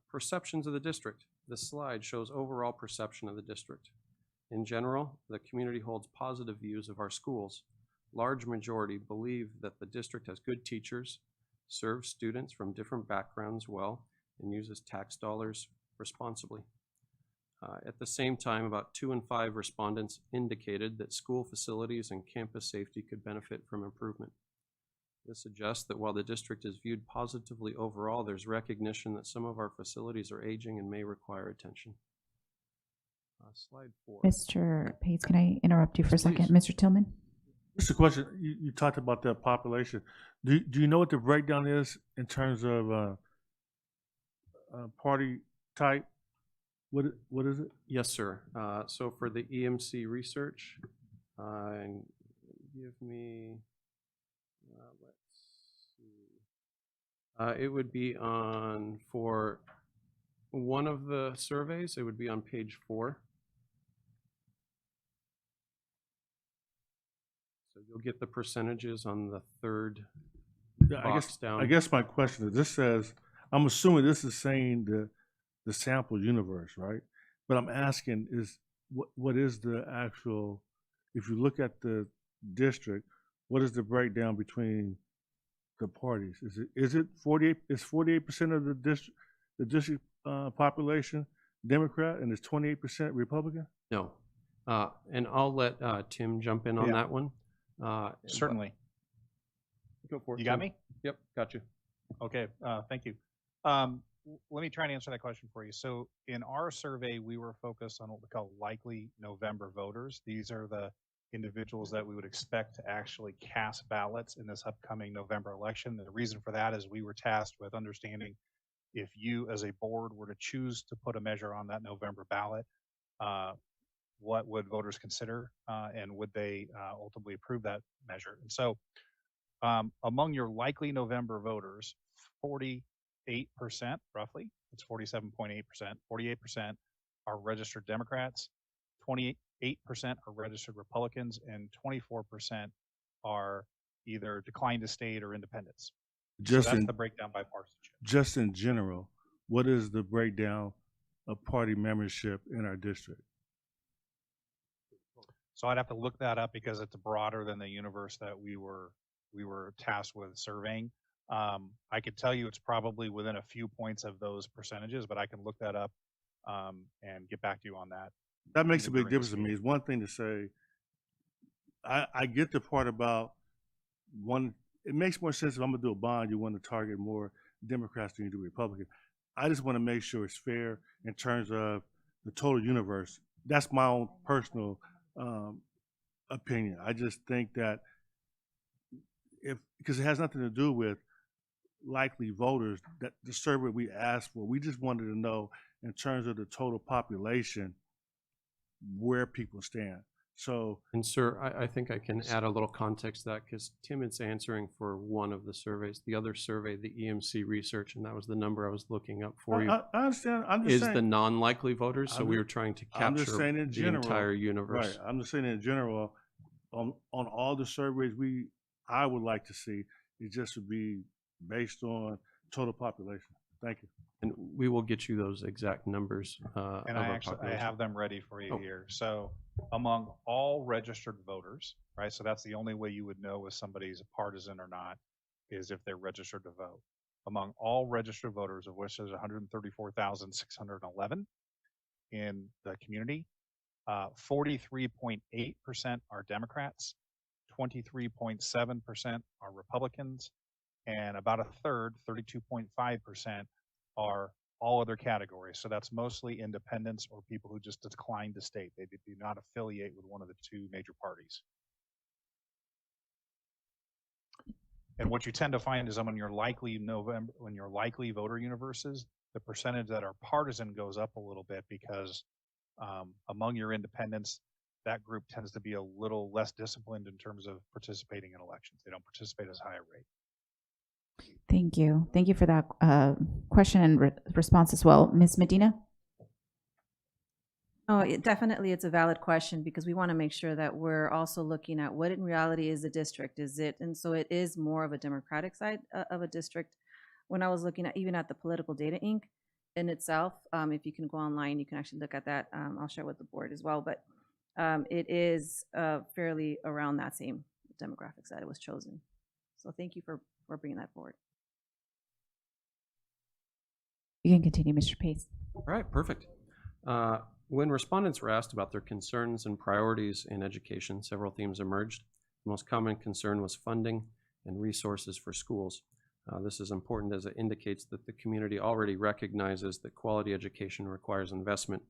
perceptions of the district. This slide shows overall perception of the district. In general, the community holds positive views of our schools. Large majority believe that the district has good teachers, serves students from different backgrounds well, and uses tax dollars responsibly. At the same time, about 2 in 5 respondents indicated that school facilities and campus safety could benefit from improvement. This suggests that while the district is viewed positively overall, there's recognition that some of our facilities are aging and may require attention. Slide 4. Mr. Page, can I interrupt you for a second? Please. Mr. Tillman? Just a question. You talked about the population. Do you know what the breakdown is in terms of party type? What is it? Yes, sir. So for the EMC research, give me, let's see. It would be on, for one of the surveys, it would be on page 4. So you'll get the percentages on the third box down. I guess my question is, this says, I'm assuming this is saying the sample universe, right? But I'm asking is, what is the actual, if you look at the district, what is the breakdown between the parties? Is it 48? Is 48% of the district population Democrat and is 28% Republican? No, and I'll let Tim jump in on that one. Certainly. Go for it. You got Tim. me? Yep, got you. Okay, thank you. Let me try and answer that question for you. So in our survey, we were focused on what we call likely November voters. These are the individuals that we would expect to actually cast ballots in this upcoming November election. The reason for that is we were tasked with understanding if you as a board were to choose to put a measure on that November ballot, what would voters consider and would they ultimately approve that measure? And so among your likely November voters, 48% roughly, it's 47.8%, 48% are registered Democrats, 28% are registered Republicans, and 24% are either declined to state or independents. So that's the breakdown by partisanship. Just in general, what is the breakdown of party membership in our district? So I'd have to look that up because it's broader than the universe that we were tasked with surveying. I could tell you it's probably within a few points of those percentages, but I can look that up and get back to you on that. That makes a big difference to me. It's one thing to say, I get the part about one, it makes more sense if I'm gonna do a bond, you want to target more Democrats than you do Republicans. I just want to make sure it's fair in terms of the total universe. That's my own personal opinion. I just think that because it has nothing to do with likely voters, that the survey we asked for, we just wanted to know in terms of the total population where people stand. So, and sir, I think I can add a little context to that because Tim is answering for one of the surveys. The other survey, the EMC research, and that was the number I was looking up for you. I understand. I'm just is saying, the non-likely voters. So we were trying to capture the entire universe. Right. I'm just saying in general, on all the surveys I would like to see, it just would be based on total population. Thank you. And we will get you those exact numbers. And I have them ready for you here. So among all registered voters, right? So that's the only way you would know if somebody's a partisan or not, is if they're registered to vote. Among all registered voters, of which there's 134,611 in the community, 43.8% are Democrats, 23.7% are Republicans, and about a third, 32.5%, are all other categories. So that's mostly independents or people who just decline to state. They do not affiliate with one of the two major parties. And what you tend to find is when your likely voter universes, the percentage that are partisan goes up a little bit because among your independents, that group tends to be a little less disciplined in terms of participating in elections. They don't participate as high a rate. Thank you. Thank you for that question and response as well. Ms. Medina? Oh, definitely it's a valid question because we want to make sure that we're also looking at what in reality is a district. Is it, and so it is more of a Democratic side of a district. When I was looking at even at the Political Data Inc. in itself, if you can go online, you can actually look at that. I'll share with the board as well, but it is fairly around that same demographic side it was chosen. So thank you for bringing that forward. You can continue, Mr. Pace. All right, perfect. When respondents were asked about their concerns and priorities in education, several themes emerged. The most common concern was funding and resources for schools. This is important as it indicates that the community already recognizes that quality education requires investment.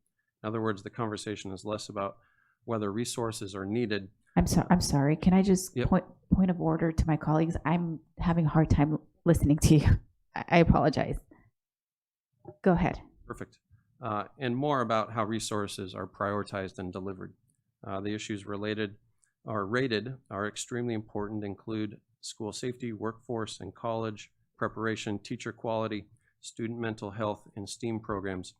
In other words, the conversation is less about whether resources are needed. I'm sorry. Can I just point of order to my colleagues? I'm having a hard time listening to you. I apologize. Go ahead. Perfect. And more about how resources are prioritized and delivered. The issues rated are extremely important, include school safety, workforce and college preparation, teacher quality, student mental health, and STEAM programs.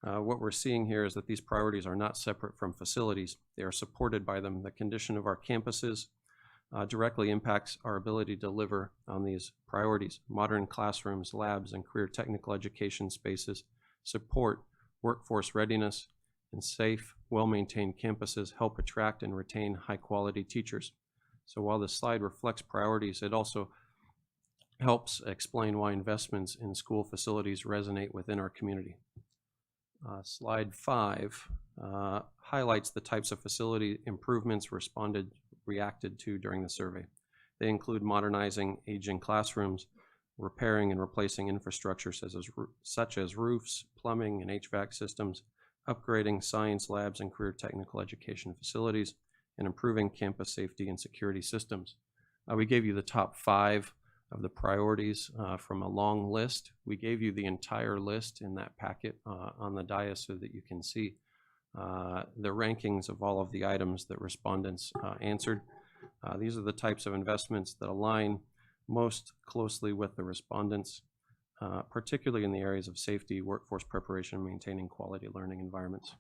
What we're seeing here is that these priorities are not separate from facilities. They are supported by them. The condition of our campuses directly impacts our ability to deliver on these priorities. Modern classrooms, labs, and career technical education spaces support workforce readiness, and safe, well-maintained campuses help attract and retain high-quality teachers. So while this slide reflects priorities, it also helps explain why investments in school facilities resonate within our community. Slide 5 highlights the types of facility improvements reacted to during the survey. They include modernizing aging classrooms, repairing and replacing infrastructure such as roofs, plumbing, and HVAC systems, upgrading science labs and career technical education facilities, and improving campus safety and security systems. We gave you the top 5 of the priorities from a long list. We gave you the entire list in that packet on the dais so that you can see the rankings of all of the items that respondents answered. These are the types of investments that align most closely with the respondents, particularly in the areas of safety, workforce preparation, and maintaining quality learning environments.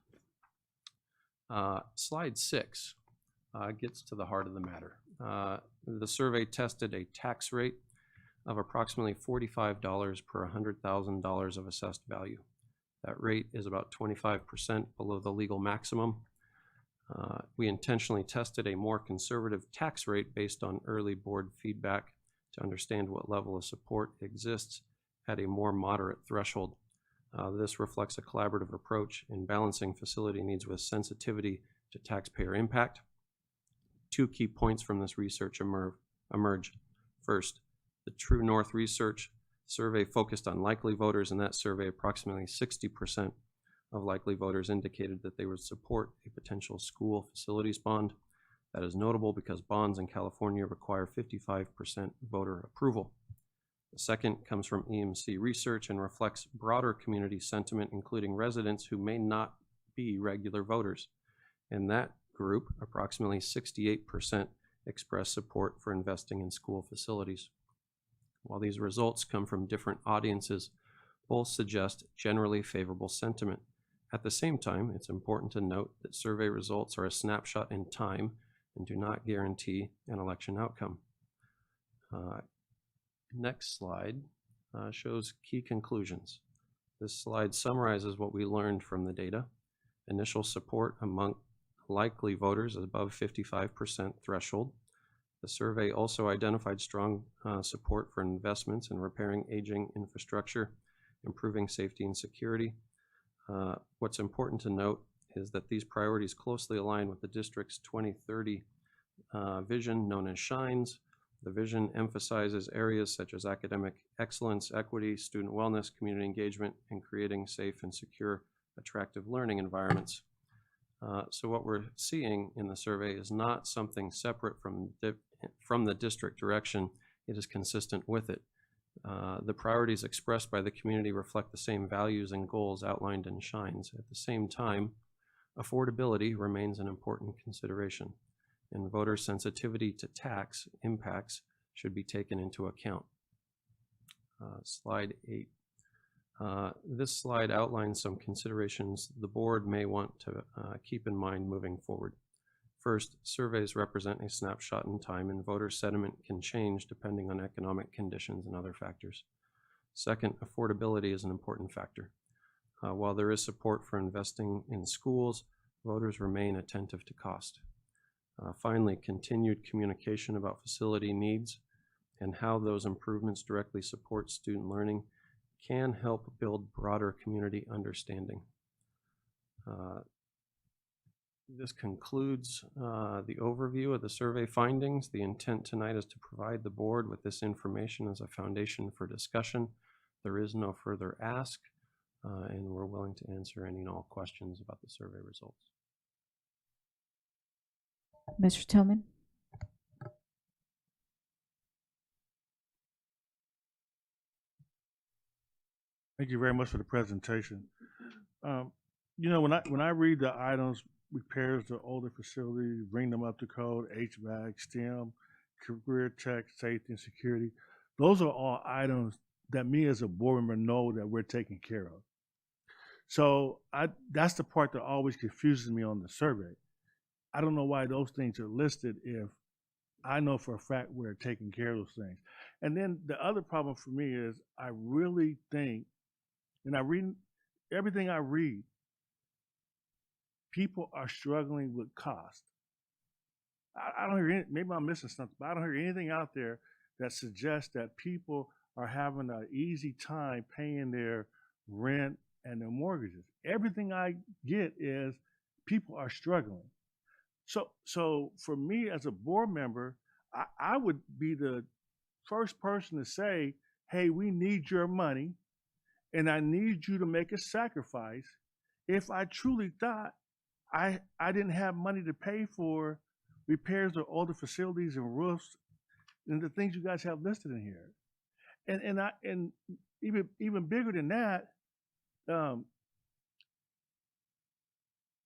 Slide 6 gets to the heart of the matter. The survey tested a tax rate of approximately $45 per $100,000 of assessed value. That rate is about 25% below the legal maximum. We intentionally tested a more conservative tax rate based on early board feedback to understand what level of support exists at a more moderate threshold. This reflects a collaborative approach in balancing facility needs with sensitivity to taxpayer impact. 2 key points from this research emerge. First, the True North research survey focused on likely voters. In that survey, approximately 60% of likely voters indicated that they would support a potential school facilities bond. That is notable because bonds in California require 55% voter approval. The second comes from EMC research and reflects broader community sentiment, including residents who may not be regular voters. In that group, approximately 68% expressed support for investing in school facilities. While these results come from different audiences, both suggest generally favorable sentiment. At the same time, it's important to note that survey results are a snapshot in time and do not guarantee an election outcome. Next slide shows key conclusions. This slide summarizes what we learned from the data. Initial support among likely voters is above 55% threshold. The survey also identified strong support for investments in repairing aging infrastructure, improving safety and security. What's important to note is that these priorities closely align with the district's 2030 vision known as SHINES, The vision emphasizes areas such as academic excellence, equity, student wellness, community engagement, and creating safe and secure, attractive learning environments. So what we're seeing in the survey is not something separate from the district direction. It is consistent with it. The priorities expressed by the community reflect the same values and goals outlined in Shines. At the same time, affordability remains an important consideration, and voter sensitivity to tax impacts should be taken into account. Slide 8. This slide outlines some considerations the board may want to keep in mind moving forward. First, surveys represent a snapshot in time, and voter sentiment can change depending on economic conditions and other factors. Second, affordability is an important factor. While there is support for investing in schools, voters remain attentive to cost. Finally, continued communication about facility needs and how those improvements directly support student learning can help build broader community understanding. This concludes the overview of the survey findings. The intent tonight is to provide the board with this information as a foundation for discussion. There is no further ask, and we're willing to answer any and all questions about the survey results. Mr. Tillman? Thank you very much for the presentation. You know, when I read the items, repairs to older facilities, bring them up to code, HVAC, STEM, career tech, safety and security, those are all items that me as a board member know that we're taking care of. So that's the part that always confuses me on the survey. I don't know why those things are listed if I know for a fact we're taking care of those things. And then the other problem for me is I really think, and I read everything I read, people are struggling with cost. I don't hear any, maybe I'm missing something, but I don't hear anything out there that suggests that people are having an easy time paying their rent and their mortgages. Everything I get is people are struggling. So for me as a board member, I would be the first person to say, hey, we need your money and I need you to make a sacrifice if I truly thought I didn't have money to pay for repairs of older facilities and roofs and the things you guys have listed in here. And even bigger than that,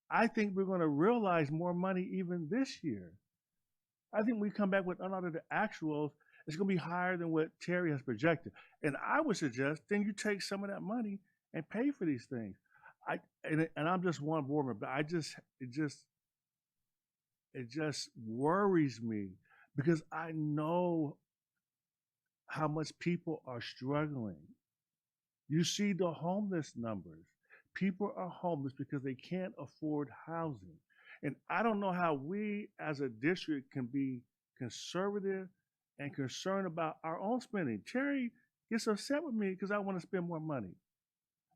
I think we're going to realize more money even this year. I think we come back with unaudited actuals, it's going to be higher than what Terry has projected. And I would suggest then you take some of that money and pay for these things. And I'm just one board member, but it just worries me because I know how much people are struggling. You see the homeless numbers. People are homeless because they can't afford housing. And I don't know how we as a district can be conservative and concerned about our own spending. Terry gets upset with me because I want to spend more money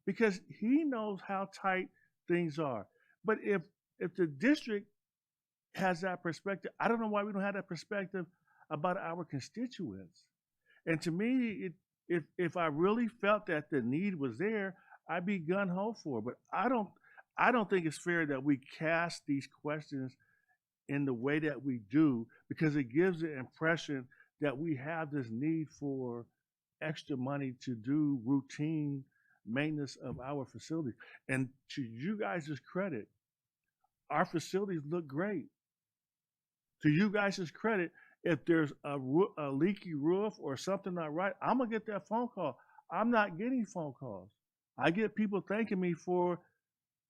because he knows how tight things are. But if the district has that perspective, I don't know why we don't have that perspective about our constituents. And to me, if I really felt that the need was there, I'd be gun-ho for it. But I don't think it's fair that we cast these questions in the way that we do because it gives the impression that we have this need for extra money to do routine maintenance of our facilities. And to you guys' credit, our facilities look great. To you guys' credit, if there's a leaky roof or something not right, I'm going to get that phone call. I'm not getting phone calls. I get people thanking me for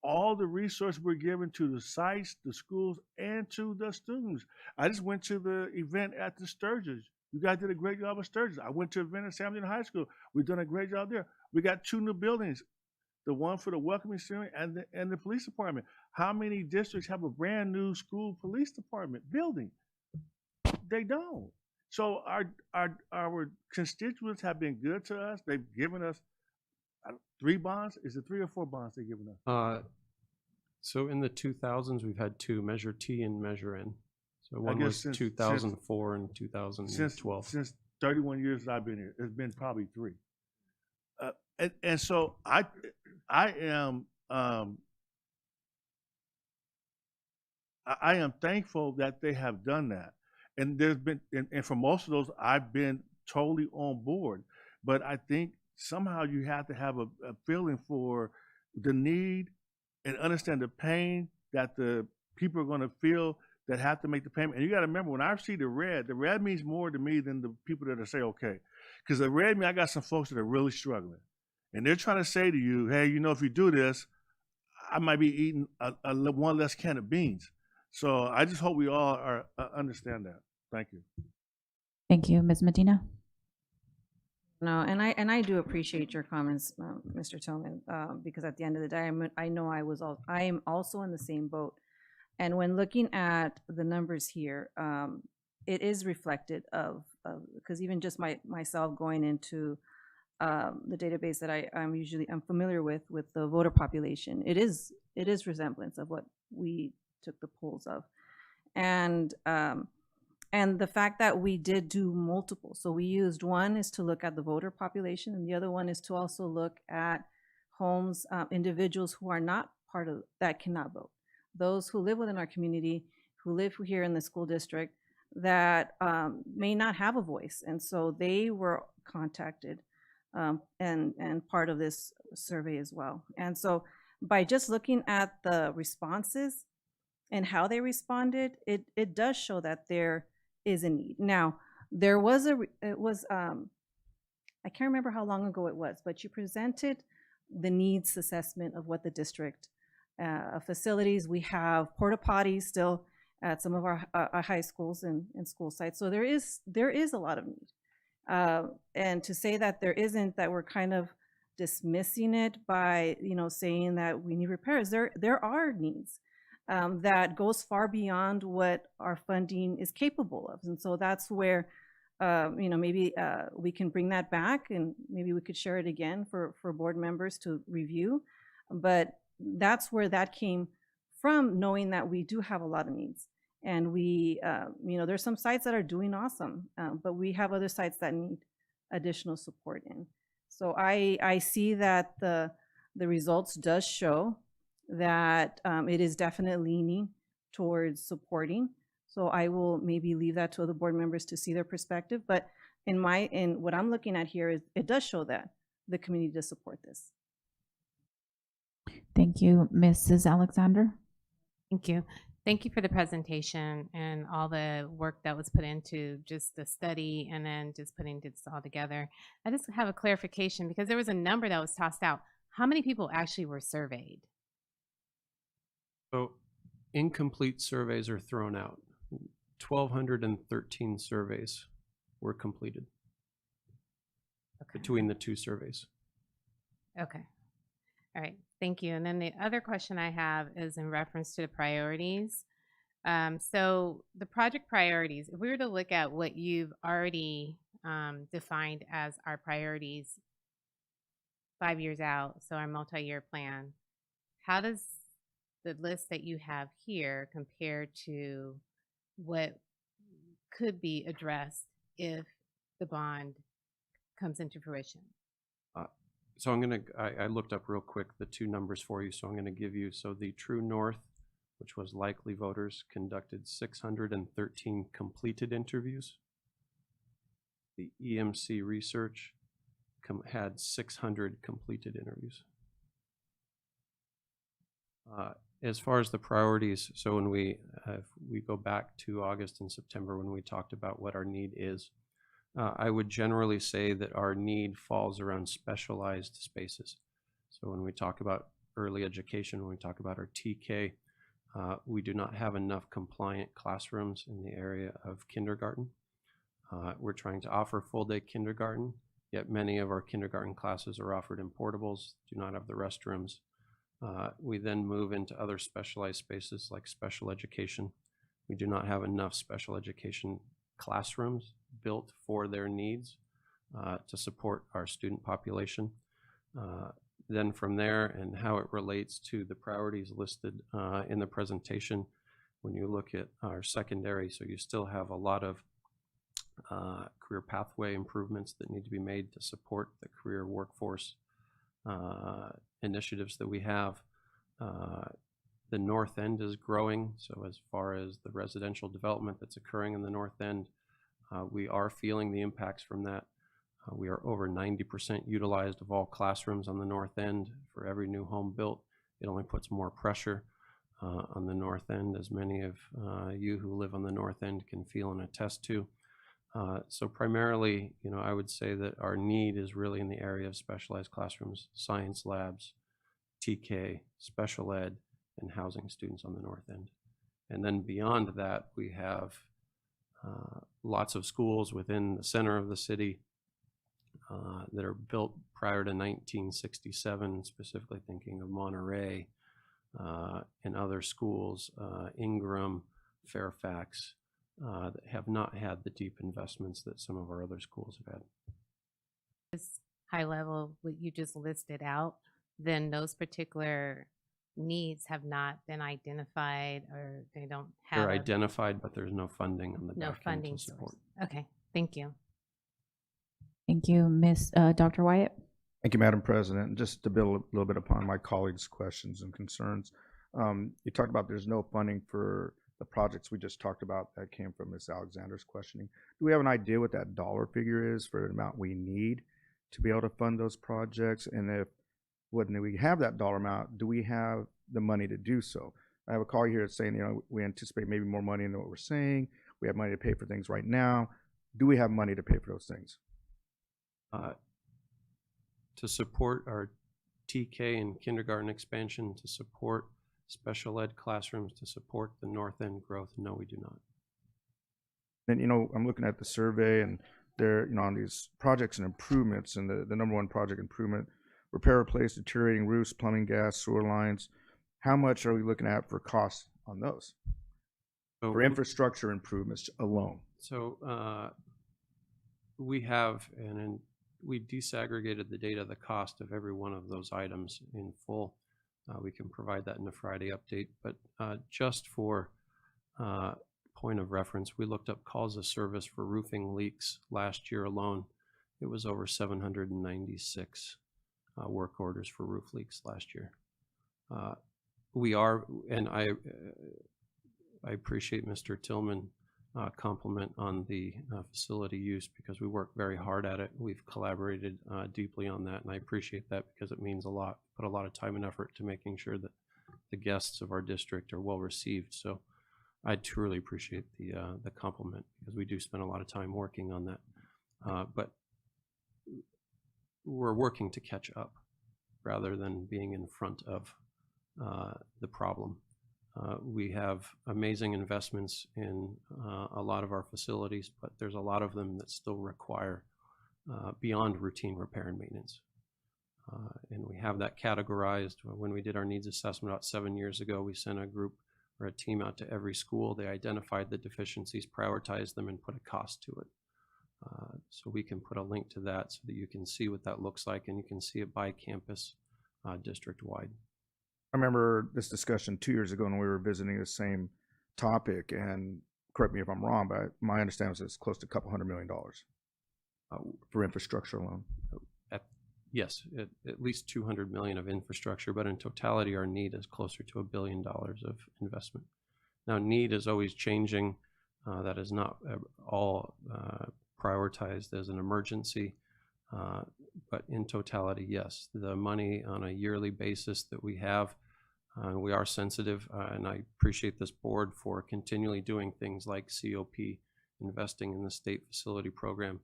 all the resources we're giving to the sites, the schools, and to the students. I just went to the event at the Sturgis. You guys did a great job at Sturgis. I went to an event at Samuel High School. We've done a great job there. We got 2 new buildings, the one for the Welcoming Center and the police department. How many districts have a brand new school police department building? They don't. So our constituents have been good to us. They've given us 3 bonds. Is it 3 or 4 bonds they've given us? So in the 2000s, we've had 2, Measure T and Measure N. So one was 2004 and 2012. Since 31 years that I've been here, it's been probably 3. And so I am I am thankful that they have done that. And there's been, and for most of those, I've been totally on board. But I think somehow you have to have a feeling for the need and understand the pain that the people are going to feel that have to make the payment. And you got to remember, when I see the red means more to me than the people that say, okay. Because the red means I got some folks that are really struggling. And they're trying to say to you, hey, you know, if you do this, I might be eating one less can of beans. So I just hope we all are understand that. Thank you. Thank you. Ms. Medina? No, and I do appreciate your comments, Mr. Tillman, because at the end of the day, I am also in the same boat. And when looking at the numbers here, it is reflected of because even just myself going into the database that I'm familiar with the voter population, it is resemblance of what we took the polls of, and the fact that we did do multiple. So we used one is to look at the voter population, and the other one is to also look at homes, individuals who are not part of that cannot vote, those who live within our community, who live here in the school district that may not have a voice, and so they were contacted and part of this survey as well. And so by just looking at the responses and how they responded, it does show that there is a need. Now, there was I can't remember how long ago it was, but you presented the needs assessment of what the district facilities. We have porta potties still at some of our high schools and school sites. So there is a lot of need. And to say that there isn't, that we're kind of dismissing it by, saying that we need repairs, there are needs that goes far beyond what our funding is capable of. And so that's where, maybe we can bring that back, and maybe we could share it again for board members to review. But that's where that came from, knowing that we do have a lot of needs. And we, there's some sites that are doing awesome, but we have other sites that need additional support in. So I see that the results does show that it is definitely leaning towards supporting. So I will maybe leave that to other board members to see their perspective. But in what I'm looking at here is it does show that the community does support this. Thank you. Mrs. Alexander? Thank you. Thank you for the presentation and all the work that was put into just the study and then just putting this all together. I just have a clarification because there was a number that was tossed out. How many people actually were surveyed? So incomplete surveys are thrown out. 1,213 surveys were completed between the two surveys. Okay. All right. Thank you. And then the other question I have is in reference to the priorities. So the project priorities, if we were to look at what you've already defined as our priorities 5 years out, so our multi-year plan, how does the list that you have here compare to what could be addressed if the bond comes into fruition? So I looked up real quick the two numbers for you, so I'm going to give you, so the True North, which was likely voters, conducted 613 completed interviews. The EMC research had 600 completed interviews. As far as the priorities, so when we go back to August and September when we talked about what our need is, I would generally say that our need falls around specialized spaces. So when we talk about early education, when we talk about our TK, we do not have enough compliant classrooms in the area of kindergarten. We're trying to offer full-day kindergarten, yet many of our kindergarten classes are offered in portables, do not have the restrooms. We then move into other specialized spaces like special education. We do not have enough special education classrooms built for their needs to support our student population. Then from there, and how it relates to the priorities listed in the presentation, when you look at our secondary, so you still have a lot of career pathway improvements that need to be made to support the career workforce initiatives that we have. The North End is growing, so as far as the residential development that's occurring in the North End, we are feeling the impacts from that. We are over 90% utilized of all classrooms on the North End. For every new home built, it only puts more pressure on the North End, as many of you who live on the North End can feel and attest to. So primarily, I would say that our need is really in the area of specialized classrooms, science labs, TK, special ed, and housing students on the North End. And then beyond that, we have lots of schools within the center of the city that are built prior to 1967, specifically thinking of Monterey and other schools, Ingram, Fairfax, that have not had the deep investments that some of our other schools have had. This high level, what you just listed out, then those particular needs have not been identified, or they don't have. They're identified, but there's no funding on the no back end funding to support. source. Okay, thank you. Thank you, Dr. Wyatt. Thank you, Madam President. Just to build a little bit upon my colleagues' questions and concerns, you talked about there's no funding for the projects we just talked about that came from Ms. Alexander's questioning. Do we have an idea what that dollar figure is for the amount we need to be able to fund those projects? And if when we have that dollar amount, do we have the money to do so? I have a caller here that's saying, we anticipate maybe more money than what we're saying. We have money to pay for things right now. Do we have money to pay for those things? To support our TK and kindergarten expansion, to support special ed classrooms, to support the North End growth, no, we do not. And, I'm looking at the survey, and there, on these projects and improvements, and the number one project improvement, repair, replace deteriorating roofs, plumbing, gas, sewer lines. How much are we looking at for costs on those? So for infrastructure improvements alone? So we have, and we disaggregated the data, the cost of every one of those items in full. We can provide that in the Friday update, but just for point of reference, we looked up calls of service for roofing leaks last year alone. It was over 796 work orders for roof leaks last year. We are, and I appreciate Mr. Tillman compliment on the facility use, because we work very hard at it. We've collaborated deeply on that, and I appreciate that because it means a lot. Put a lot of time and effort to making sure that the guests of our district are well received. So I truly appreciate the compliment, because we do spend a lot of time working on that. But we're working to catch up rather than being in front of the problem. We have amazing investments in a lot of our facilities, but there's a lot of them that still require beyond routine repair and maintenance. And we have that categorized. When we did our needs assessment about 7 years ago, we sent a group or a team out to every school. They identified the deficiencies, prioritized them, and put a cost to it. So we can put a link to that so that you can see what that looks like, and you can see it by campus, district-wide. I remember this discussion 2 years ago when we were visiting the same topic, and correct me if I'm wrong, but my understanding is it's close to a couple $100 million for infrastructure alone. Yes, at least 200 million of infrastructure, but in totality, our need is closer to $1 billion of investment. Now, need is always changing. That is not all prioritized as an emergency, but in totality, yes, the money on a yearly basis that we have, we are sensitive, and I appreciate this board for continually doing things like COP, investing in the state facility program,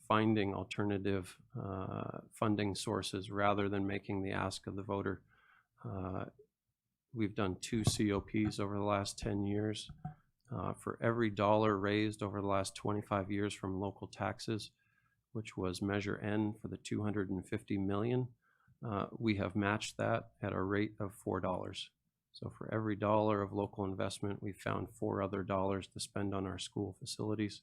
finding alternative funding sources rather than making the ask of the voter. We've done 2 COPs over the last 10 years. For every dollar raised over the last 25 years from local taxes, which was Measure N for the $250 million, we have matched that at a rate of $4. So for every dollar of local investment, we found 4 other dollars to spend on our school facilities.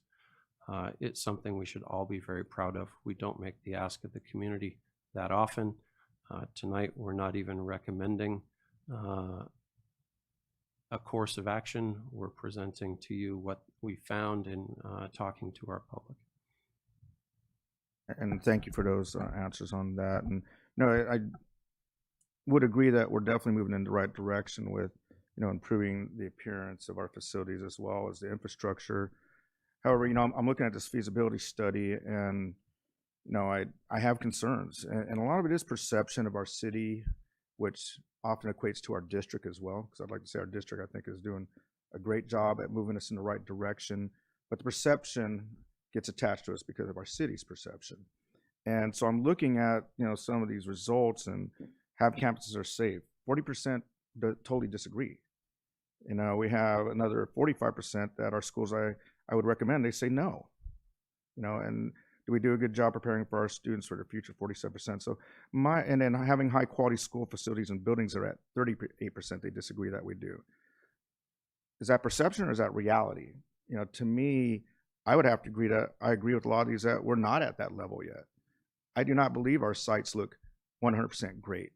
It's something we should all be very proud of. We don't make the ask of the community that often. Tonight, we're not even recommending a course of action. We're presenting to you what we found in talking to our public. And thank you for those answers on that. And I would agree that we're definitely moving in the right direction with improving the appearance of our facilities as well as the infrastructure. However, I'm looking at this feasibility study, and I have concerns, and a lot of it is perception of our city, which often equates to our district as well, because I'd like to say our district, I think, is doing a great job at moving us in the right direction, but the perception gets attached to us because of our city's perception. And so I'm looking at some of these results, and have campuses are safe. 40% totally disagree. We have another 45% that our schools I would recommend, they say no. And do we do a good job preparing for our students for the future? 47%. So and then having high quality school facilities and buildings are at 38%. They disagree that we do. Is that perception or is that reality? To me, I would have to agree that I agree with a lot of these that we're not at that level yet. I do not believe our sites look 100% great.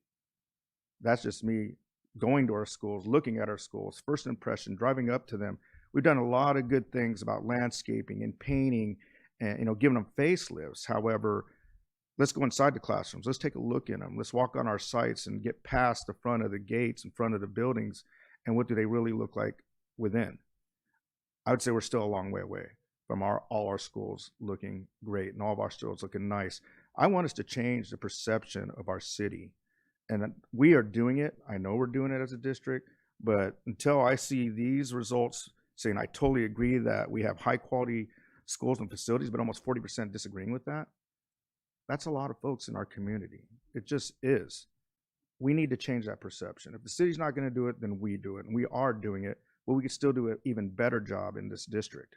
That's just me going to our schools, looking at our schools, first impression, driving up to them. We've done a lot of good things about landscaping and painting and giving them facelifts. However, let's go inside the classrooms. Let's take a look in them. Let's walk on our sites and get past the front of the gates, in front of the buildings, and what do they really look like within? I would say we're still a long way away from all our schools looking great and all of our schools looking nice. I want us to change the perception of our city. And we are doing it. I know we're doing it as a district, but until I see these results saying I totally agree that we have high quality schools and facilities, but almost 40% disagreeing with that, that's a lot of folks in our community. It just is. We need to change that perception. If the city's not going to do it, then we do it. And we are doing it, but we could still do an even better job in this district.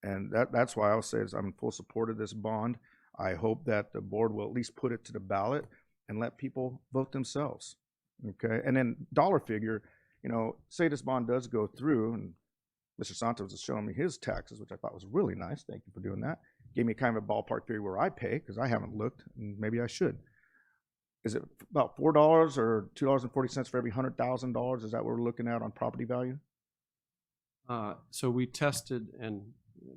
And that's why I'll say is I'm in full support of this bond. I hope that the board will at least put it to the ballot and let people vote themselves. Okay. And then dollar figure, say this bond does go through, and Mr. Santos is showing me his taxes, which I thought was really nice. Thank you for doing that. Gave me kind of a ballpark figure where I pay, because I haven't looked, and maybe I should. Is it about $4 or $2.40 for every $100,000? Is that what we're looking at on property value? So we tested, and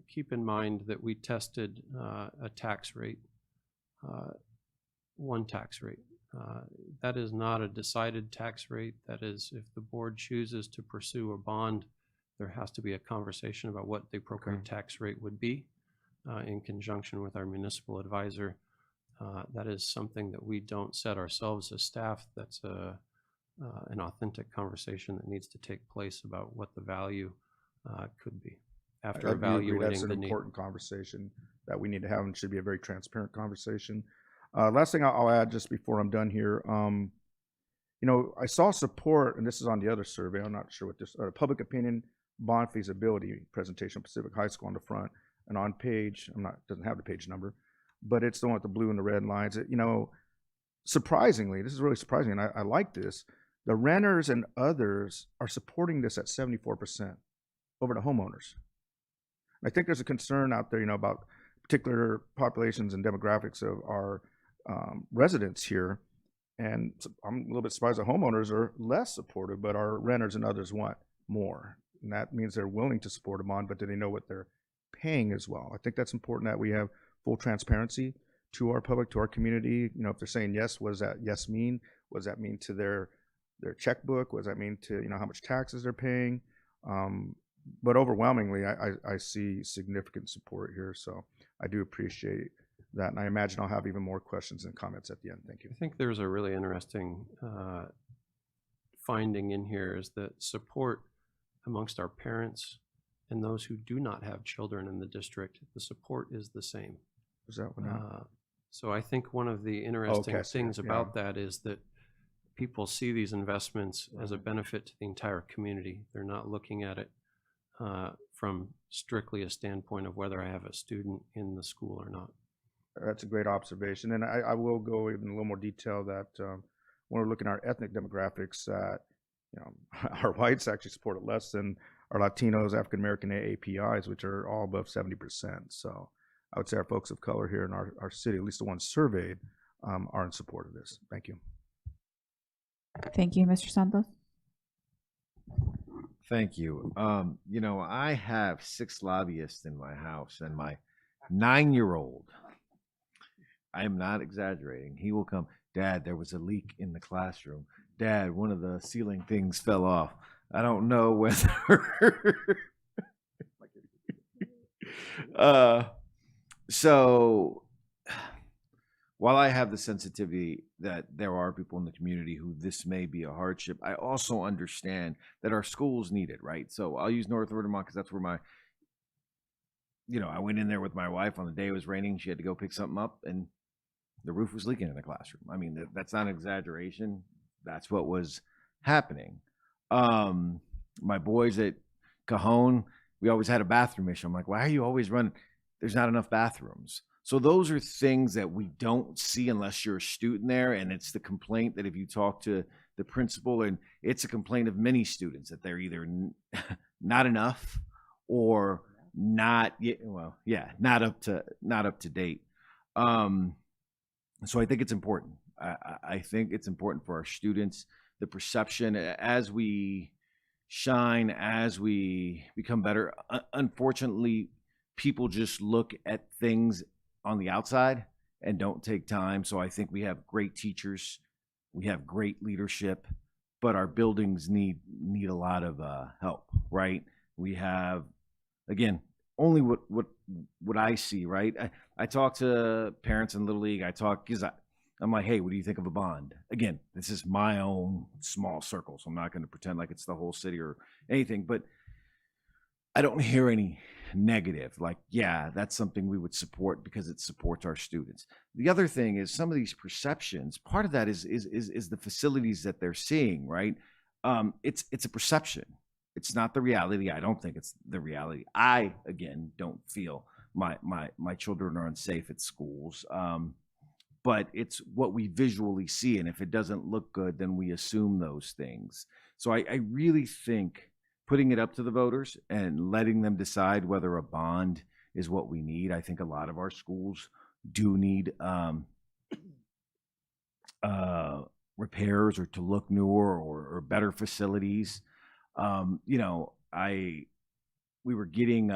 keep in mind that we tested a tax rate, one tax rate. That is not a decided tax rate. That is, if the board chooses to pursue a bond, there has to be a conversation about what the appropriate tax rate would be in conjunction with our municipal advisor. That is something that we don't set ourselves as staff. That's an authentic conversation that needs to take place about what the value could be after evaluating that's an important conversation that we need to have, and should be a very transparent conversation. Last thing I'll add just before I'm done here, I saw support, and this is on the other survey, I'm not sure what this, public opinion bond feasibility presentation, Pacific High School on the front, and on page, doesn't have the page number, but it's the one with the blue and the red lines. Surprisingly, this is really surprising, and I like this, the renters and others are supporting this at 74% over the homeowners. I think there's a concern out there, about particular populations and demographics of our residents here. And I'm a little bit surprised that homeowners are less supportive, but our renters and others want more. And that means they're willing to support a bond, but do they know what they're paying as well? I think that's important that we have full transparency to our public, to our community. If they're saying yes, what does that yes mean? What does that mean to their checkbook? What does that mean to, how much taxes they're paying? But overwhelmingly, I see significant support here. So I do appreciate that. And I imagine I'll have even more questions and comments at the end. Thank you. I think there's a really interesting finding in here is that support amongst our parents and those who do not have children in the district, the support is the same. Is that what so I think one of the interesting things about that is that people see these investments as a benefit to the entire community. They're not looking at it from strictly a standpoint of whether I have a student in the school or not. That's a great observation. And I will go even a little more detail that when we're looking at our ethnic demographics, that our whites actually support it less than our Latinos, African American APIs, which are all above 70%. So I would say our folks of color here in our city, at least the ones surveyed, are in support of this. Thank you. Thank you, Mr. Santos. Thank you. You know, I have 6 lobbyists in my house, and my 9-year-old, I am not exaggerating, he will come, Dad, there was a leak in the classroom. Dad, one of the ceiling things fell off. I don't know whether. So while I have the sensitivity that there are people in the community who this may be a hardship, I also understand that our schools need it, right? So I'll use North Vermont because that's where I went in there with my wife on the day it was raining. She had to go pick something up, and the roof was leaking in the classroom. I mean, that's not an exaggeration. That's what was happening. My boys at Cajon, we always had a bathroom issue. I'm like, why are you always running? There's not enough bathrooms. So those are things that we don't see unless you're a student there. And it's the complaint that if you talk to the principal, and it's a complaint of many students that they're either not enough or not up to date. So I think it's important. I think it's important for our students, the perception as we shine, as we become better. Unfortunately, people just look at things on the outside and don't take time. So I think we have great teachers, we have great leadership, but our buildings need a lot of help, right? We have, again, only what I see, right? I talk to parents in Little League. I'm like, hey, what do you think of a bond? Again, this is my own small circle, so I'm not going to pretend like it's the whole city or anything, but I don't hear any negative. Like, yeah, that's something we would support because it supports our students. The other thing is some of these perceptions, part of that is the facilities that they're seeing, right? It's a perception. It's not the reality. I don't think it's the reality. I, again, don't feel my children are unsafe at schools. But it's what we visually see. And if it doesn't look good, then we assume those things. So I really think putting it up to the voters and letting them decide whether a bond is what we need. I think a lot of our schools do need repairs or to look newer or better facilities. We were getting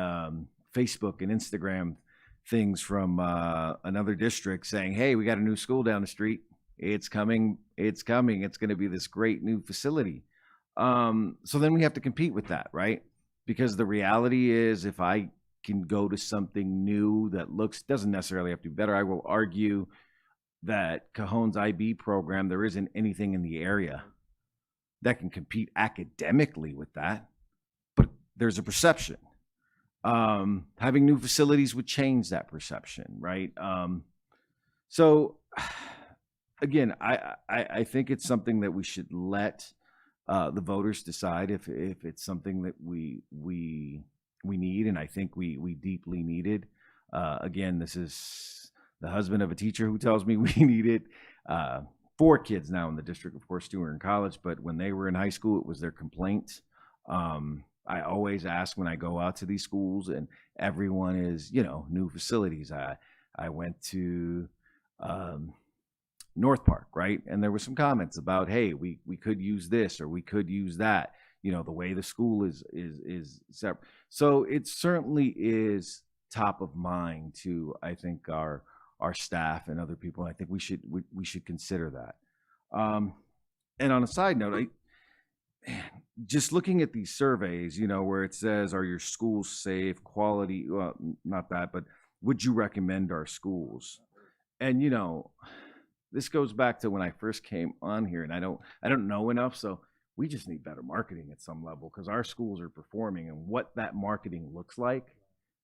Facebook and Instagram things from another district saying, hey, we got a new school down the street. It's coming. It's going to be this great new facility. So then we have to compete with that, right? Because the reality is if I can go to something new that doesn't necessarily have to be better, I will argue that Cajon's IB program, there isn't anything in the area that can compete academically with that, but there's a perception. Having new facilities would change that perception, right? So again, I think it's something that we should let the voters decide if it's something that we need, and I think we deeply need it. Again, this is the husband of a teacher who tells me we need it. 4 kids now in the district, of course, 2 are in college, but when they were in high school, it was their complaint. I always ask when I go out to these schools, and everyone is, new facilities. I went to North Park, right? And there were some comments about, hey, we could use this or we could use that. The way the school is separate. So it certainly is top of mind to, I think, our staff and other people. And I think we should consider that. And on a side note, just looking at these surveys, where it says, are your schools safe, quality, well, not that, but would you recommend our schools? And, this goes back to when I first came on here, and I don't know enough. So we just need better marketing at some level because our schools are performing, and what that marketing looks like,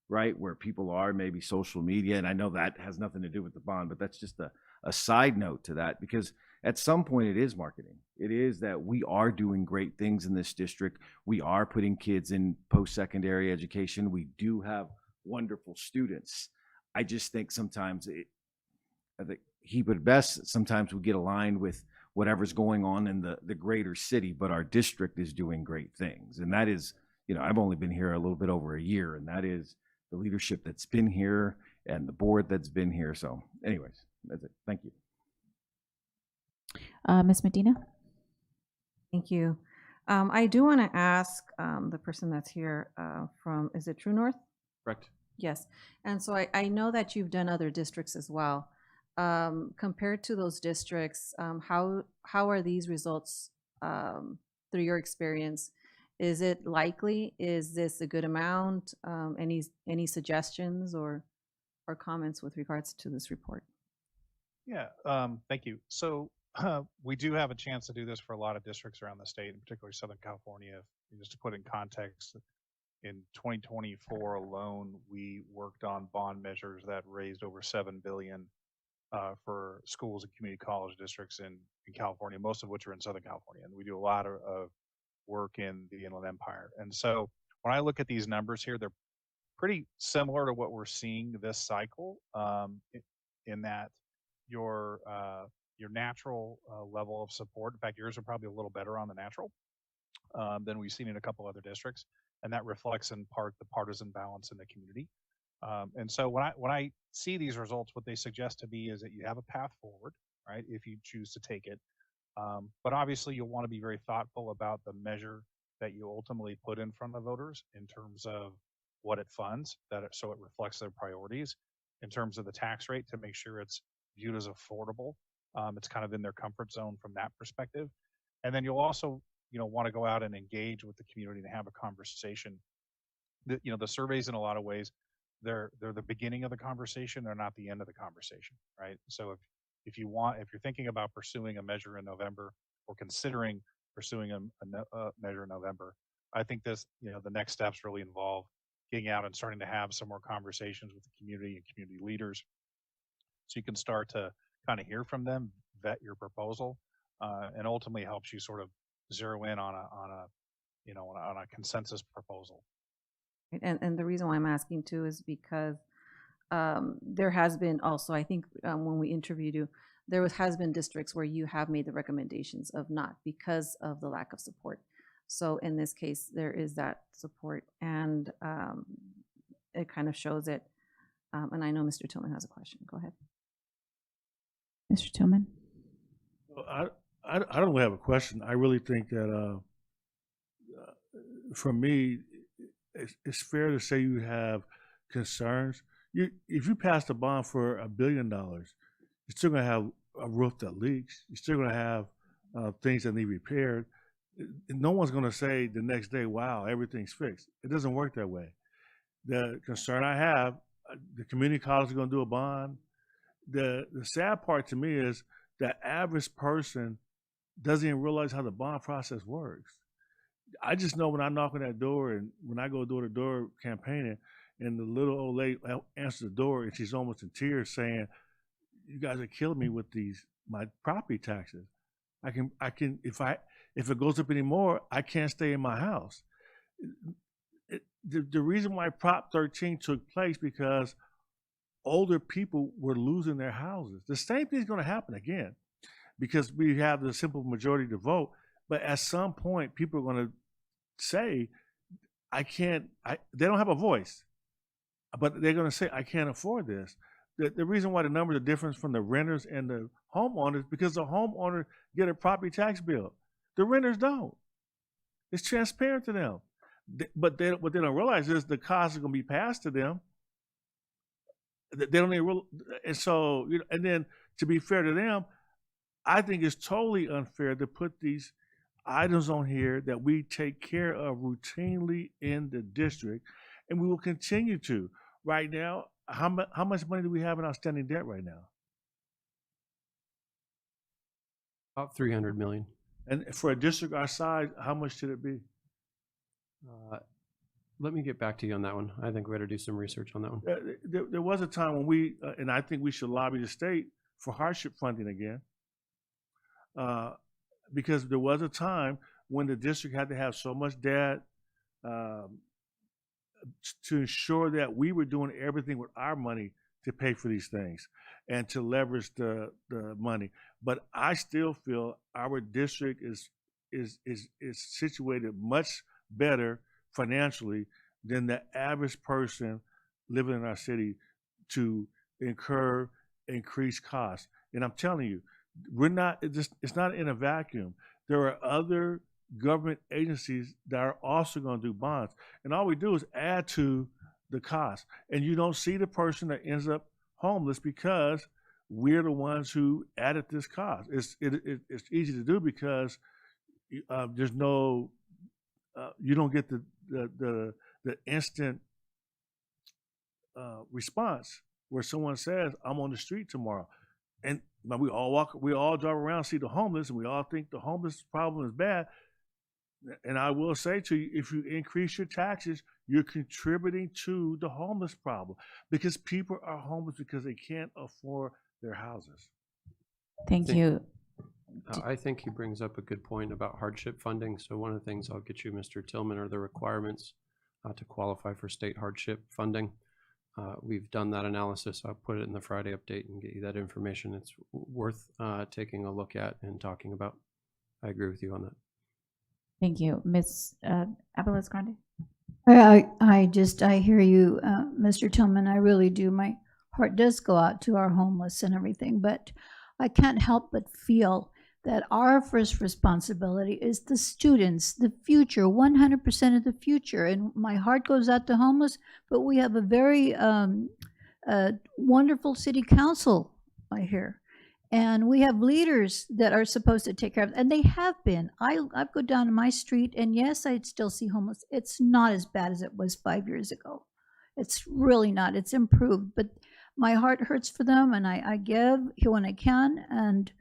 right? Where people are, maybe social media. And I know that has nothing to do with the bond, but that's just a side note to that, because at some point it is marketing. It is that we are doing great things in this district. We are putting kids in post-secondary education. We do have wonderful students. I just think sometimes I think he put it best, sometimes we get aligned with whatever's going on in the greater city, but our district is doing great things. And that is, I've only been here a little bit over a year, and that is the leadership that's been here and the board that's been here. So anyways, that's it. Thank you. Ms. Medina? Thank you. I do want to ask the person that's here from, is it True North? Correct. Yes. And so I know that you've done other districts as well. Compared to those districts, how are these results through your experience? Is it likely? Is this a good amount? Any suggestions or comments with regards to this report? Yeah, thank you. So we do have a chance to do this for a lot of districts around the state, and particularly Southern California. Just to put in context, in 2024 alone, we worked on bond measures that raised over $7 billion for schools and community college districts in California, most of which are in Southern California. And we do a lot of work in the Inland Empire. And so when I look at these numbers here, they're pretty similar to what we're seeing this cycle, in that your natural level of support, in fact, yours are probably a little better on the natural than we've seen in a couple other districts. And that reflects in part the partisan balance in the community. And so when I see these results, what they suggest to me is that you have a path forward, right, if you choose to take it. But obviously, you'll want to be very thoughtful about the measure that you ultimately put in front of voters in terms of what it funds, so it reflects their priorities, in terms of the tax rate to make sure it's viewed as affordable. It's kind of in their comfort zone from that perspective. And then you'll also, want to go out and engage with the community and have a conversation. The surveys in a lot of ways, they're the beginning of the conversation. They're not the end of the conversation, right? So if you're thinking about pursuing a measure in November or considering pursuing a measure in November, I think the next steps really involve getting out and starting to have some more conversations with the community and community leaders, so you can start to kind of hear from them, vet your proposal, and ultimately helps you sort of zero in on a consensus proposal. And the reason why I'm asking too is because there has been also, I think when we interviewed you, has been districts where you have made the recommendations of not because of the lack of support. So in this case, there is that support, and it kind of shows it. And I know Mr. Tillman has a question. Go ahead. Mr. Tillman. I don't have a question. I really think that for me, it's fair to say you have concerns. If you pass a bond for $1 billion, you're still going to have a roof that leaks. You're still going to have things that need repaired. No one's going to say the next day, wow, everything's fixed. It doesn't work that way. The concern I have, the community college is going to do a bond. The sad part to me is the average person doesn't even realize how the bond process works. I just know when I knock on that door and when I go door to door campaigning, and the little old lady answers the door and she's almost in tears saying, "You guys are killing me with my property taxes. I can if it goes up anymore, I can't stay in my house." The reason why Prop 13 took place because older people were losing their houses. The same thing is going to happen again because we have the simple majority to vote. But at some point, people are going to say, they don't have a voice, but they're going to say, I can't afford this. The reason why the numbers are different from the renters and the homeowners, because the homeowners get a property tax bill. The renters don't. It's transparent to them. But what they don't realize is the cost is going to be passed to them. They don't even and so, and then to be fair to them, I think it's totally unfair to put these items on here that we take care of routinely in the district, and we will continue to. Right now, how much money do we have in outstanding debt right now? About $300 million. And for a district our size, how much should it be? Let me get back to you on that one. I think we better do some research on that one. There was a time when we, and I think we should lobby the state for hardship funding again, because there was a time when the district had to have so much debt to ensure that we were doing everything with our money to pay for these things and to leverage the money. But I still feel our district is situated much better financially than the average person living in our city to incur increased costs. And I'm telling you, it's not in a vacuum. There are other government agencies that are also going to do bonds. And all we do is add to the cost. And you don't see the person that ends up homeless because we're the ones who added this cost. It's easy to do because there's no, you don't get the instant response where someone says, I'm on the street tomorrow. And we all drive around, see the homeless, and we all think the homeless problem is bad. And I will say to you, if you increase your taxes, you're contributing to the homeless problem because people are homeless because they can't afford their houses. Thank you. I think he brings up a good point about hardship funding. So one of the things I'll get you, Mr. Tillman, are the requirements to qualify for state hardship funding. We've done that analysis. I'll put it in the Friday update and get you that information. It's worth taking a look at and talking about. I agree with you on that. Thank you. Ms. Abeles Grande? I hear you, Mr. Tillman. I really do. My heart does go out to our homeless and everything, but I can't help but feel that our first responsibility is the students, the future, 100% of the future. And my heart goes out to homeless, but we have a very wonderful city council, I hear. And we have leaders that are supposed to take care of it, and they have been. I go down to my street, and yes, I still see homeless. It's not as bad as it was 5 years ago. It's really not. It's improved, but my heart hurts for them, and I give when I can. And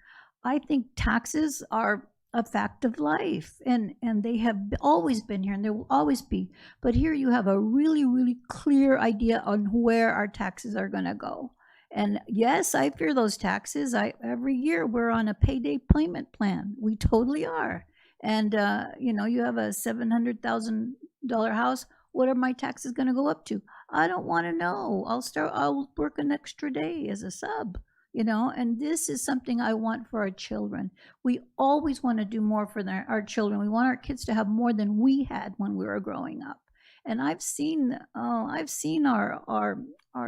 I think taxes are a fact of life, and they have always been here, and there will always be. But here you have a really, really clear idea on where our taxes are going to go. And yes, I fear those taxes. Every year we're on a payday payment plan. We totally are. And you have a $700,000 house. What are my taxes going to go up to? I don't want to know. I'll work an extra day as a sub, and this is something I want for our children. We always want to do more for our children. We want our kids to have more than we had when we were growing up. And I've seen our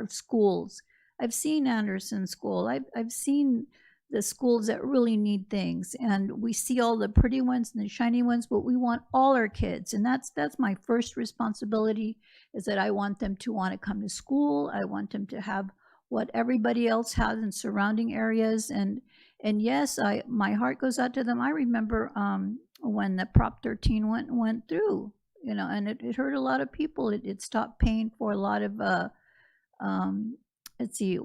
schools. I've seen Anderson School. I've seen the schools that really need things, and we see all the pretty ones and the shiny ones, but we want all our kids, and that's my first responsibility, is that I want them to want to come to school. I want them to have what everybody else has in surrounding areas, and yes, my heart goes out to them. I remember when the Prop 13 went through, and it hurt a lot of people. It stopped paying for a lot of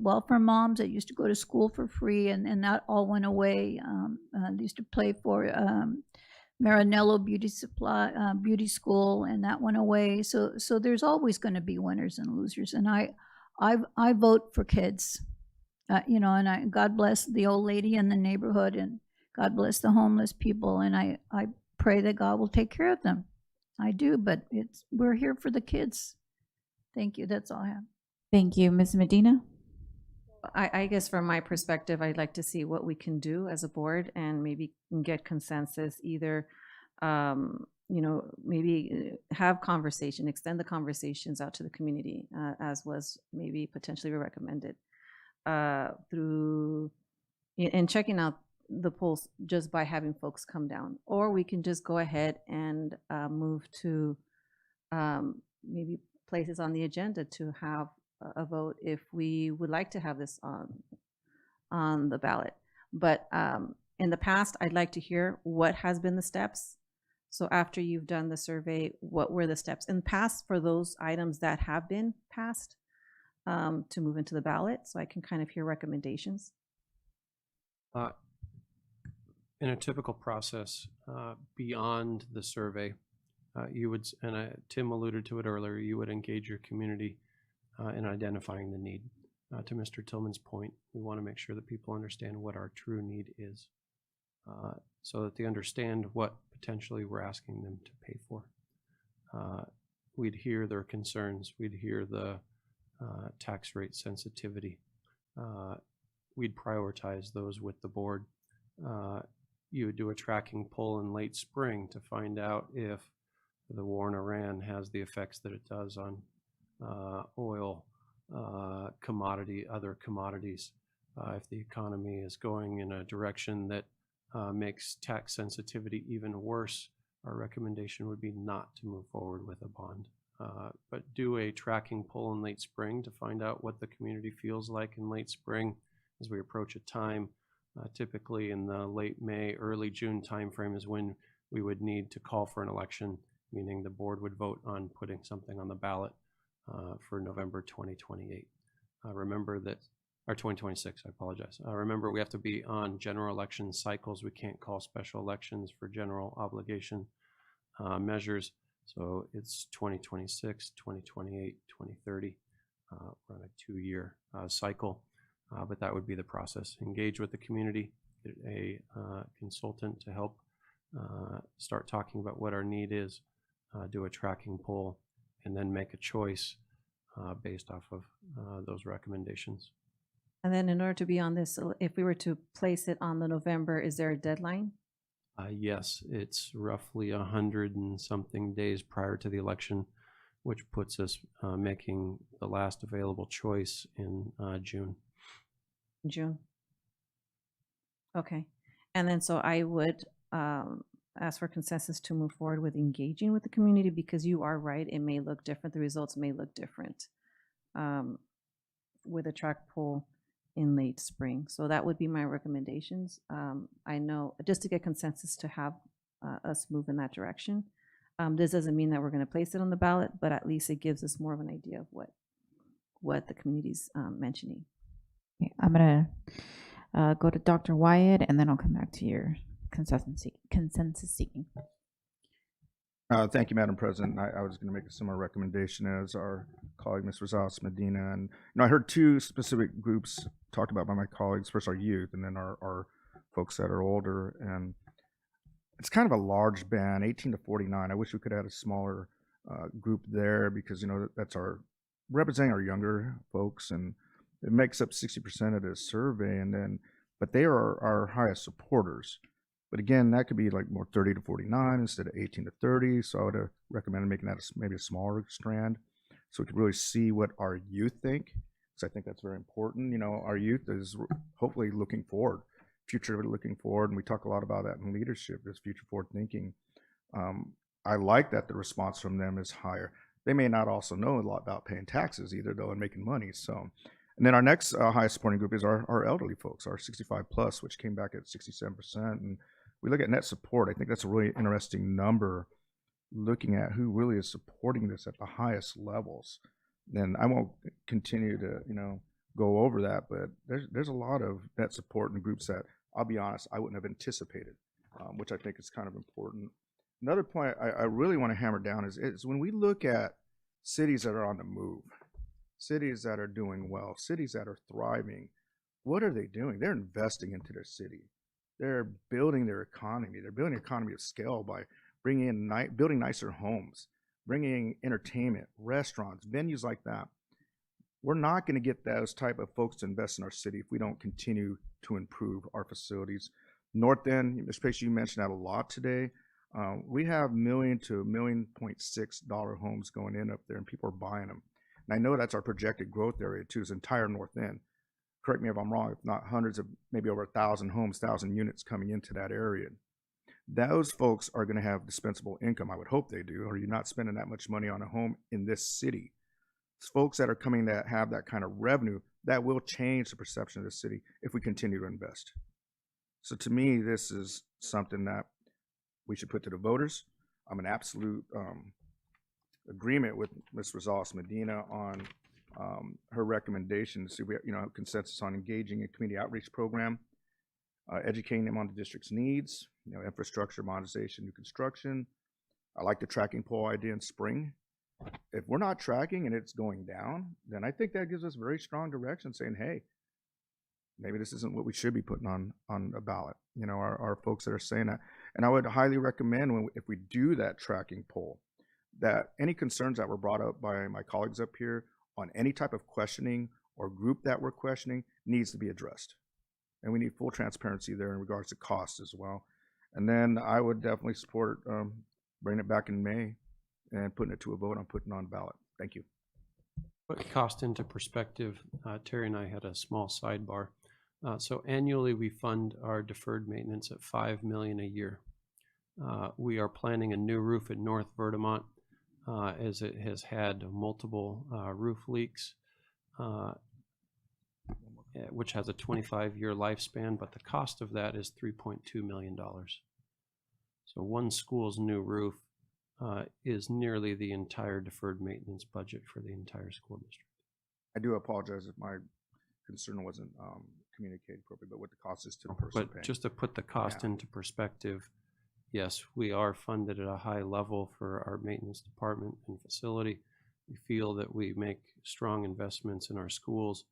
welfare moms that used to go to school for free, and that all went away. They used to play for Maranello Beauty School, and that went away. So there's always going to be winners and losers, and I vote for kids, and God bless the old lady in the neighborhood, and God bless the homeless people, and I pray that God will take care of them. I do, but we're here for the kids. Thank you. That's all I have. Thank you. Ms. Medina? I guess from my perspective, I'd like to see what we can do as a board and maybe get consensus, either, maybe have conversation, extend the conversations out to the community, as was maybe potentially recommended through, and checking out the polls just by having folks come down. Or we can just go ahead and move to maybe places on the agenda to have a vote if we would like to have this on the ballot. But in the past, I'd like to hear what has been the steps. So after you've done the survey, what were the steps in the past for those items that have been passed to move into the ballot, so I can kind of hear recommendations? In a typical process, beyond the survey, you would, and Tim alluded to it earlier, you would engage your community in identifying the need. To Mr. Tillman's point, we want to make sure that people understand what our true need is, so that they understand what potentially we're asking them to pay for. We'd hear their concerns. We'd hear the tax rate sensitivity. We'd prioritize those with the board. You would do a tracking poll in late spring to find out if the war in Iran has the effects that it does on oil, other commodities, if the economy is going in a direction that makes tax sensitivity even worse our recommendation would be not to move forward with a bond, but do a tracking poll in late spring to find out what the community feels like in late spring as we approach a time. Typically in the late May, early June timeframe is when we would need to call for an election, meaning the board would vote on putting something on the ballot for November 2028. Remember that, or 2026, I apologize. Remember, we have to be on general election cycles. We can't call special elections for general obligation measures. So it's 2026, 2028, 2030. We're on a 2-year cycle, but that would be the process. Engage with the community, get a consultant to help start talking about what our need is, do a tracking poll, and then make a choice based off of those recommendations. And then in order to be on this, if we were to place it on the November, is there a deadline? Yes, it's roughly 100 and something days prior to the election, which puts us making the last available choice in June. June. Okay. And then so I would ask for consensus to move forward with engaging with the community, because you are right, it may look different, the results may look different with a track poll in late spring. So that would be my recommendations. I know, just to get consensus to have us move in that direction. This doesn't mean that we're going to place it on the ballot, but at least it gives us more of an idea of what the community's mentioning. Okay, I'm going to go to Dr. Wyatt, and then I'll come back to your consensus seeking. Thank you, Madam President. I was going to make a similar recommendation as our colleague, Ms. Rosales Medina. And I heard two specific groups talked about by my colleagues. First, our youth, and then our folks that are older. And it's kind of a large band, 18 to 49. I wish we could add a smaller group there, because that's representing our younger folks, and it makes up 60% of the survey. But they are our highest supporters. But again, that could be like more 30 to 49 instead of 18 to 30. So I would recommend making that maybe a smaller strand, so we could really see what our youth think, because I think that's very important. Our youth is hopefully looking forward, future looking forward, and we talk a lot about that in leadership, is future forward thinking. I like that the response from them is higher. They may not also know a lot about paying taxes either, though, and making money. So. And then our next highest supporting group is our elderly folks, our 65 plus, which came back at 67%. And we look at net support. I think that's a really interesting number, looking at who really is supporting this at the highest levels. And I won't continue to, go over that, but there's a lot of net support in groups that, I'll be honest, I wouldn't have anticipated, which I think is kind of important. Another point I really want to hammer down is when we look at cities that are on the move, cities that are doing well, cities that are thriving, what are they doing? They're investing into their city. They're building their economy. They're building an economy of scale by building nicer homes, bringing entertainment, restaurants, venues like that. We're not going to get those type of folks to invest in our city if we don't continue to improve our facilities. North End, especially, you mentioned that a lot today. We have $1 million to $1.6 million homes going in up there, and people are buying them. And I know that's our projected growth area too, is entire North End. Correct me if I'm wrong, if not hundreds of, maybe over 1,000 homes, 1,000 units coming into that area. Those folks are going to have dispensable income. I would hope they do, or you're not spending that much money on a home in this city. It's folks that are coming that have that kind of revenue that will change the perception of the city if we continue to invest. So to me, this is something that we should put to the voters. I'm in absolute agreement with Ms. Rosales Medina on her recommendation to see consensus on engaging a community outreach program, educating them on the district's needs, infrastructure, modernization, new construction. I like the tracking poll idea in spring. If we're not tracking and it's going down, then I think that gives us very strong direction, saying, hey, maybe this isn't what we should be putting on a ballot. Our folks that are saying that. And I would highly recommend if we do that tracking poll, that any concerns that were brought up by my colleagues up here on any type of questioning or group that we're questioning needs to be addressed. And we need full transparency there in regards to costs as well. And then I would definitely support bringing it back in May and putting it to a vote on putting on ballot. Thank you. Put cost into perspective, Terry and I had a small sidebar. So annually we fund our deferred maintenance at $5 million a year. We are planning a new roof at North Verdamont as it has had multiple roof leaks, which has a 25-year lifespan, but the cost of that is $3.2 million. So one school's new roof is nearly the entire deferred maintenance budget for the entire school district. I do apologize if my concern wasn't communicated appropriately, but what the cost is to the person But paying. just to put the cost into perspective, yes, we are funded at a high level for our maintenance department and facility. We feel that we make strong investments in our schools,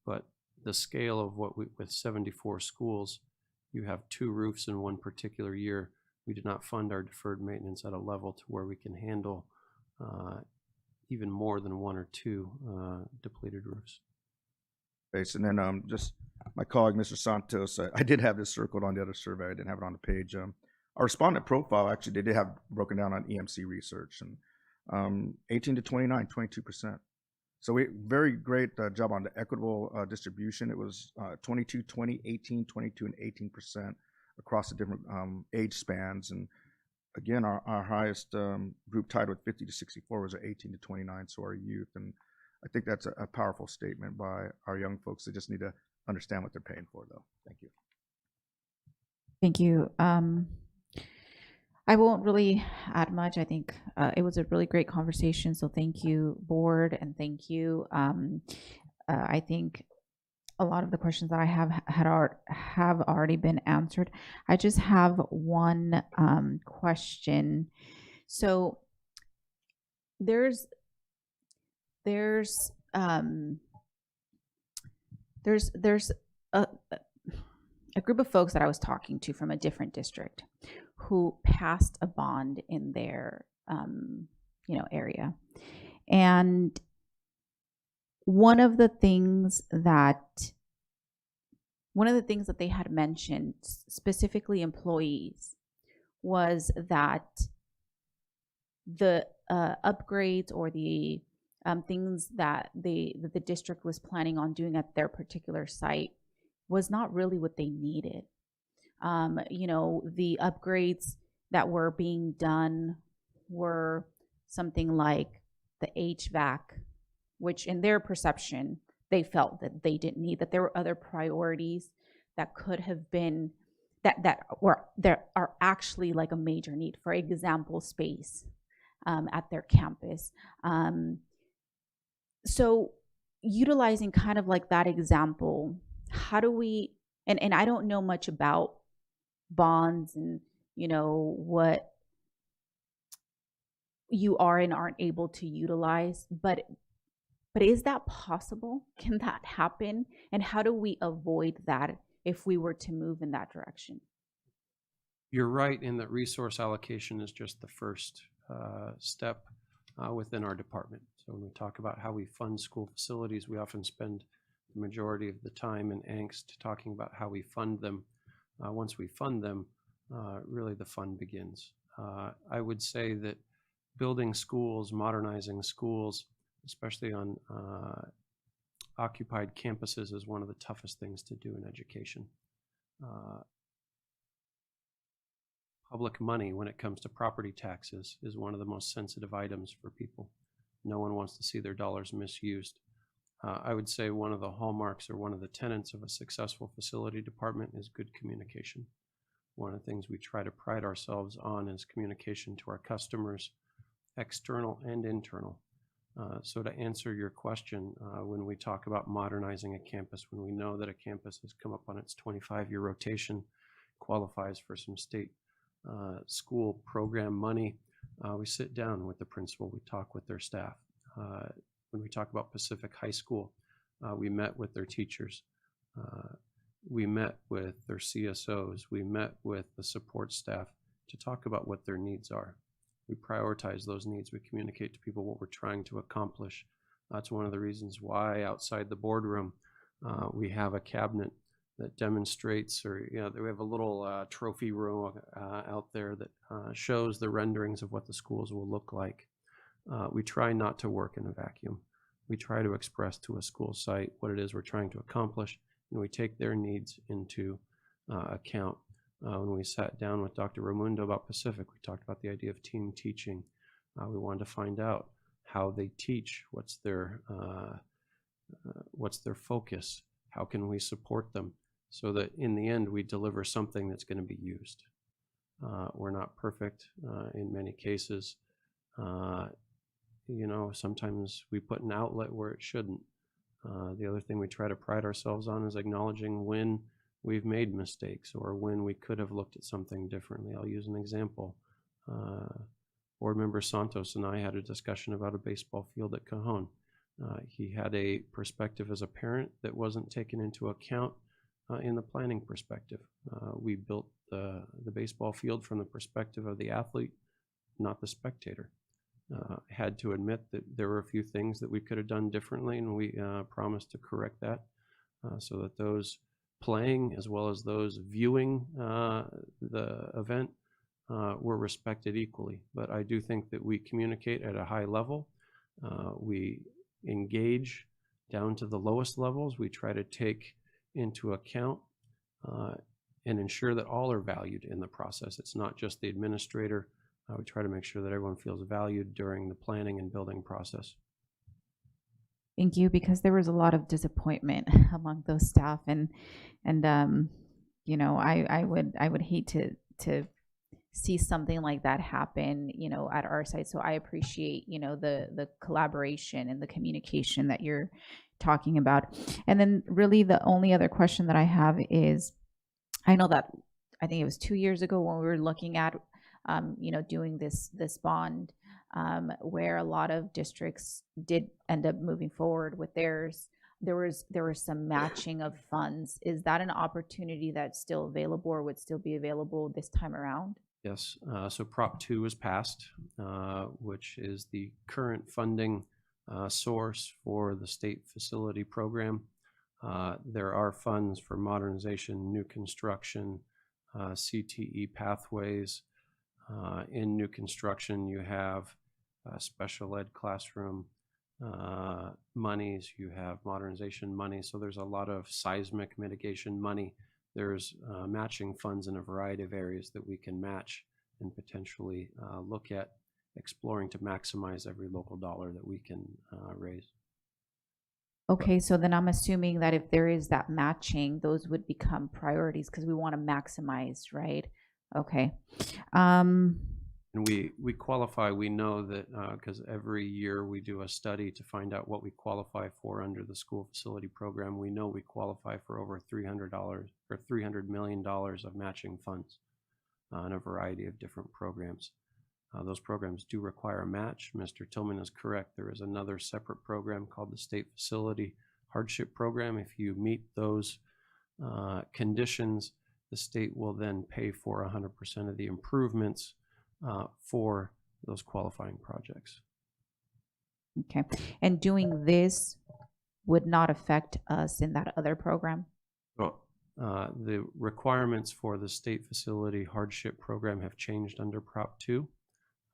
but the scale of what we, with 74 schools, you have 2 roofs in one particular year. We do not fund our deferred maintenance at a level to where we can handle even more than 1 or 2 depleted roofs. Base. And then just my colleague, Mr. Santos, I did have this circled on the other survey. I didn't have it on the page. Our respondent profile, actually, they did have broken down on EMC research, and 18 to 29, 22%. So we very great job on the equitable distribution. It was 22, 20, 18, 22, and 18% across the different age spans. And again, our highest group tied with 50 to 64 was our 18 to 29, so our youth. And I think that's a powerful statement by our young folks. They just need to understand what they're paying for, though. Thank you. Thank you. I won't really add much. I think it was a really great conversation. So thank you, board, and thank you. I think a lot of the questions that I have already been answered. I just have one question. So there's a group of folks that I was talking to from a different district who passed a bond in their area, and one of the things that they had mentioned, specifically employees, was that the upgrades or the things that the district was planning on doing at their particular site was not really what they needed. The upgrades that were being done were something like the HVAC, which in their perception, they felt that they didn't need, that there were other priorities that could have been, that are actually like a major need. For example, space at their campus. So utilizing kind of like that example, how do we, and I don't know much about bonds and what you are and aren't able to utilize, but is that possible? Can that happen? And how do we avoid that if we were to move in that direction? You're right in that resource allocation is just the first step within our department. So when we talk about how we fund school facilities, we often spend the majority of the time and angst talking about how we fund them. Once we fund them, really the fun begins. I would say that building schools, modernizing schools, especially on occupied campuses, is one of the toughest things to do in education. Public money, when it comes to property taxes, is one of the most sensitive items for people. No one wants to see their dollars misused. I would say one of the hallmarks or one of the tenets of a successful facility department is good communication. One of the things we try to pride ourselves on is communication to our customers, external and internal. So to answer your question, when we talk about modernizing a campus, when we know that a campus has come up on its 25-year rotation, qualifies for some state school program money, we sit down with the principal, we talk with their staff. When we talk about Pacific High School, we met with their teachers. We met with their CSOs. We met with the support staff to talk about what their needs are. We prioritize those needs. We communicate to people what we're trying to accomplish. That's one of the reasons why outside the boardroom, we have a cabinet that demonstrates, or we have a little trophy room out there that shows the renderings of what the schools will look like. We try not to work in a vacuum. We try to express to a school site what it is we're trying to accomplish, and we take their needs into account. When we sat down with Dr. Ramundo about Pacific, we talked about the idea of team teaching. We wanted to find out how they teach, what's their focus, how can we support them, so that in the end we deliver something that's going to be used. We're not perfect in many cases. Sometimes we put an outlet where it shouldn't. The other thing we try to pride ourselves on is acknowledging when we've made mistakes or when we could have looked at something differently. I'll use an example. Board member Santos and I had a discussion about a baseball field at Cajon. He had a perspective as a parent that wasn't taken into account in the planning perspective. We built the baseball field from the perspective of the athlete, not the spectator. Had to admit that there were a few things that we could have done differently, and we promised to correct that so that those playing as well as those viewing the event were respected equally. But I do think that we communicate at a high level. We engage down to the lowest levels. We try to take into account and ensure that all are valued in the process. It's not just the administrator. We try to make sure that everyone feels valued during the planning and building process. Thank you, because there was a lot of disappointment among those staff, and I would hate to see something like that happen, at our site. So I appreciate, the collaboration and the communication that you're talking about. And then really the only other question that I have is, I know that I think it was 2 years ago when we were looking at doing this bond, where a lot of districts did end up moving forward with theirs. There was some matching of funds. Is that an opportunity that's still available or would still be available this time around? Yes, so Prop 2 was passed, which is the current funding source for the state facility program. There are funds for modernization, new construction, CTE pathways. In new construction, you have special ed classroom monies, you have modernization money, so there's a lot of seismic mitigation money. There's matching funds in a variety of areas that we can match and potentially look at exploring to maximize every local dollar that we can raise. Okay, so then I'm assuming that if there is that matching, those would become priorities because we want to maximize, right? Okay. And we qualify, we know that because every year we do a study to find out what we qualify for under the school facility program. We know we qualify for over $300 million of matching funds in a variety of different programs. Those programs do require a match. Mr. Tillman is correct. There is another separate program called the State Facility Hardship Program. If you meet those conditions, the state will then pay for 100% of the improvements for those qualifying projects. Okay, and doing this would not affect us in that other program? Well, the requirements for the State Facility Hardship Program have changed under Prop 2.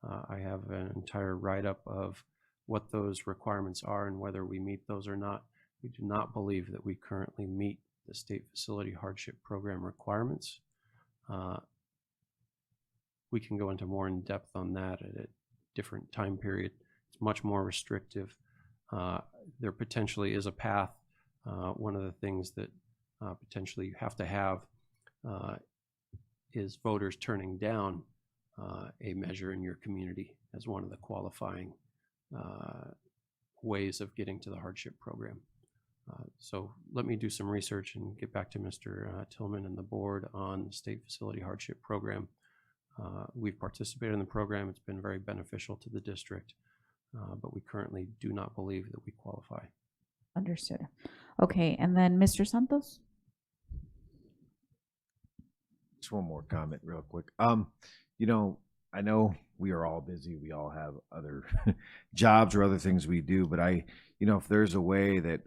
I have an entire write-up of what those requirements are and whether we meet those or not. We do not believe that we currently meet the State Facility Hardship Program requirements. We can go into more in depth on that at a different time period. It's much more restrictive. There potentially is a path. One of the things that potentially you have to have is voters turning down a measure in your community as one of the qualifying ways of getting to the hardship program. So let me do some research and get back to Mr. Tillman and the board on the State Facility Hardship Program. We've participated in the program. It's been very beneficial to the district, but we currently do not believe that we qualify. Understood. Okay, and then Mr. Santos? Just one more comment real quick. I know we are all busy. We all have other jobs or other things we do, but if there's a way that,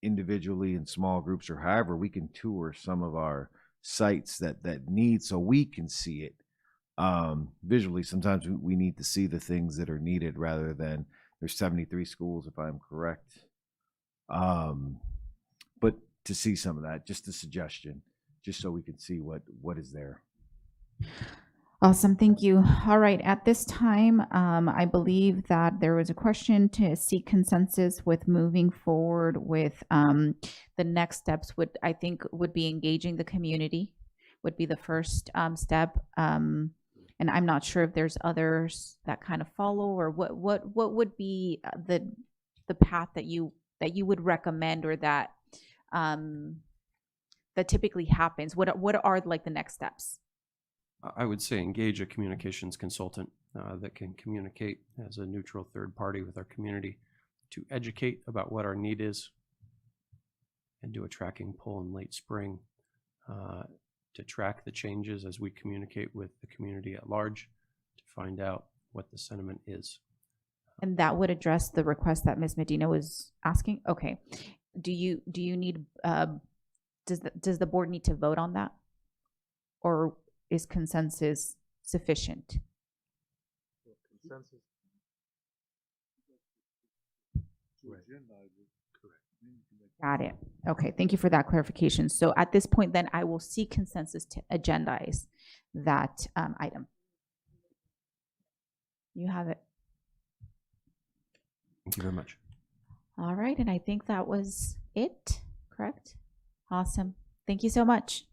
individually in small groups or however, we can tour some of our sites that need so we can see it visually. Sometimes we need to see the things that are needed rather than there's 73 schools, if I'm correct. But to see some of that, just a suggestion. just so we can see what is there. Awesome, thank you. All right, at this time, I believe that there was a question to seek consensus with moving forward with the next steps I think would be engaging the community would be the first step. And I'm not sure if there's others that kind of follow, or what would be the path that you would recommend, or that that typically happens. What are like the next steps? I would say engage a communications consultant that can communicate as a neutral third party with our community to educate about what our need is, and do a tracking poll in late spring to track the changes as we communicate with the community at large to find out what the sentiment is. And that would address the request that Ms. Medina was asking? Okay. Do you need, does the board need to vote on that? Or is consensus sufficient? Consensus. Got it. Okay, thank you for that clarification. So at this point, then I will seek consensus to agendize that item. You have it. Thank you very much. All right, and I think that was it, correct? Awesome. Thank you so much.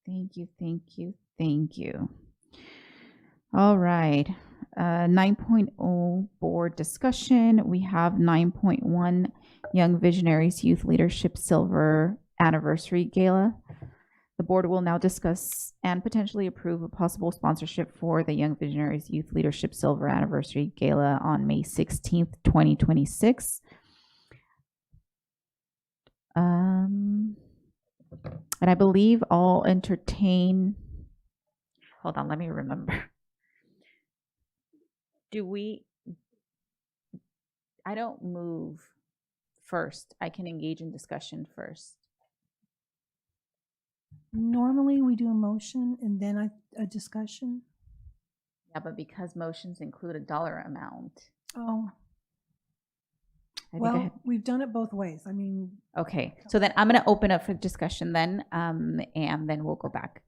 Thank you, thank you, thank you. All right, 9.0 board discussion. We have 9.1 Young Visionaries Youth Leadership Silver Anniversary Gala. The board will now discuss and potentially approve a possible sponsorship for the Young Visionaries Youth Leadership Silver Anniversary Gala on May 16th, 2026. And I believe I'll entertain, hold on, let me remember. I don't move first. I can engage in discussion first. Normally, we do a motion and then a discussion. Yeah, but because motions include a dollar amount. Oh. Well, we've done it both ways. I mean. Okay, so then I'm going to open up for discussion then, and then we'll go back.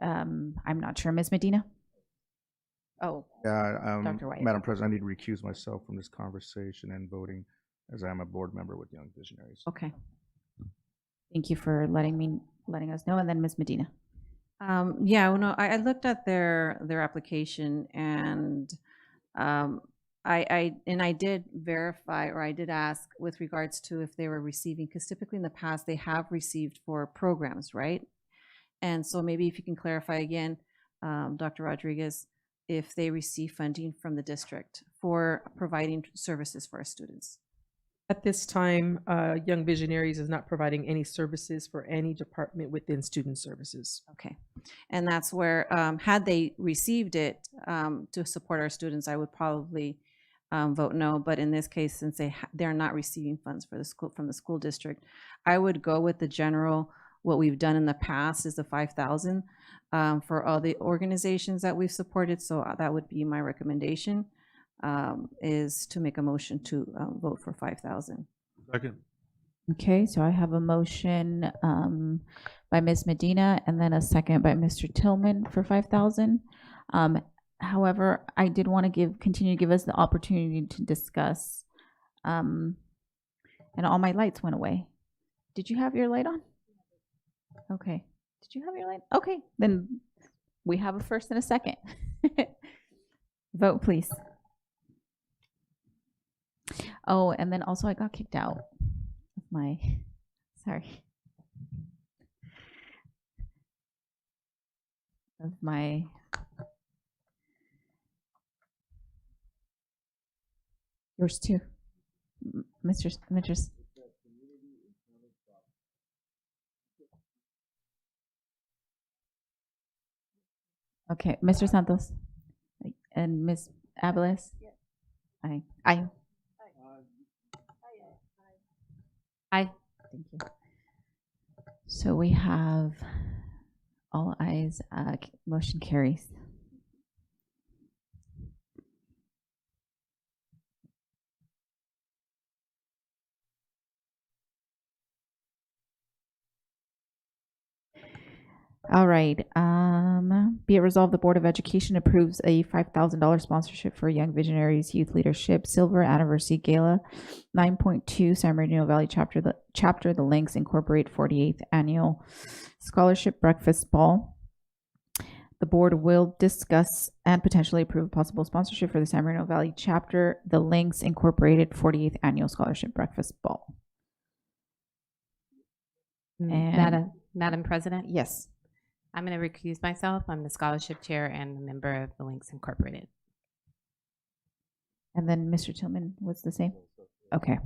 I'm not sure, Ms. Medina? Oh, yeah, Dr. White. Madam President, I need to recuse myself from this conversation and voting, as I am a board member with Young Visionaries. Okay. Thank you for letting us know. And then Ms. Medina. Yeah, well, no, I looked at their application, and I did verify, or I did ask with regards to if they were receiving, because typically in the past they have received for programs, right? And so maybe if you can clarify again, Dr. Rodriguez, if they receive funding from the district for providing services for our students. At this time, Young Visionaries is not providing any services for any department within student services. Okay. And that's where, had they received it to support our students, I would probably vote no. But in this case, since they're not receiving funds for the school from the school district, I would go with the general. What we've done in the past is the 5,000 for all the organizations that we've supported. So that would be my recommendation, is to make a motion to vote for 5,000. Second. Okay, so I have a motion by Ms. Medina and then a second by Mr. Tillman for 5,000. However, I did want to continue to give us the opportunity to discuss, and all my lights went away. Did you have your light on? Okay. Did you have your light? Okay, then we have a first and a second. Vote, please. Oh, and then also I got kicked out of my, sorry. Of my, yours too. Mr. Okay, Mr. Santos and Ms. Abeles. Aye. Aye. Aye. Thank you. So we have all ayes. Motion carries. All right. Be it resolved, the Board of Education approves a $5,000 sponsorship for Young Visionaries Youth Leadership Silver Anniversary Gala 9.2 San Bernardino Valley Chapter, the Links Incorporate 48th Annual Scholarship Breakfast Ball. The board will discuss and potentially approve possible sponsorship for the San Bernardino Valley Chapter, the Links Incorporated 48th Annual Scholarship Breakfast Ball. And Madam President? Yes. I'm going to recuse myself. I'm the scholarship chair and a member of the Links Incorporated. And then Mr. Tillman was the same? Okay.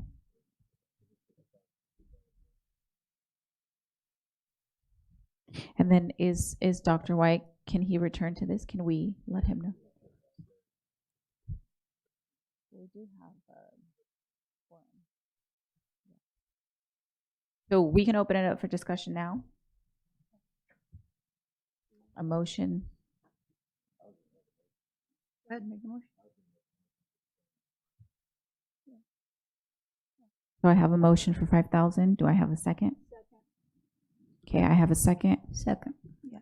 And then is Dr. White, can he return to this? Can we let him know? We do have forum. So we can open it up for discussion now. A motion. Go ahead and make a motion. So I have a motion for 5,000. Do I have a second? Okay, I have a second. Second, yeah.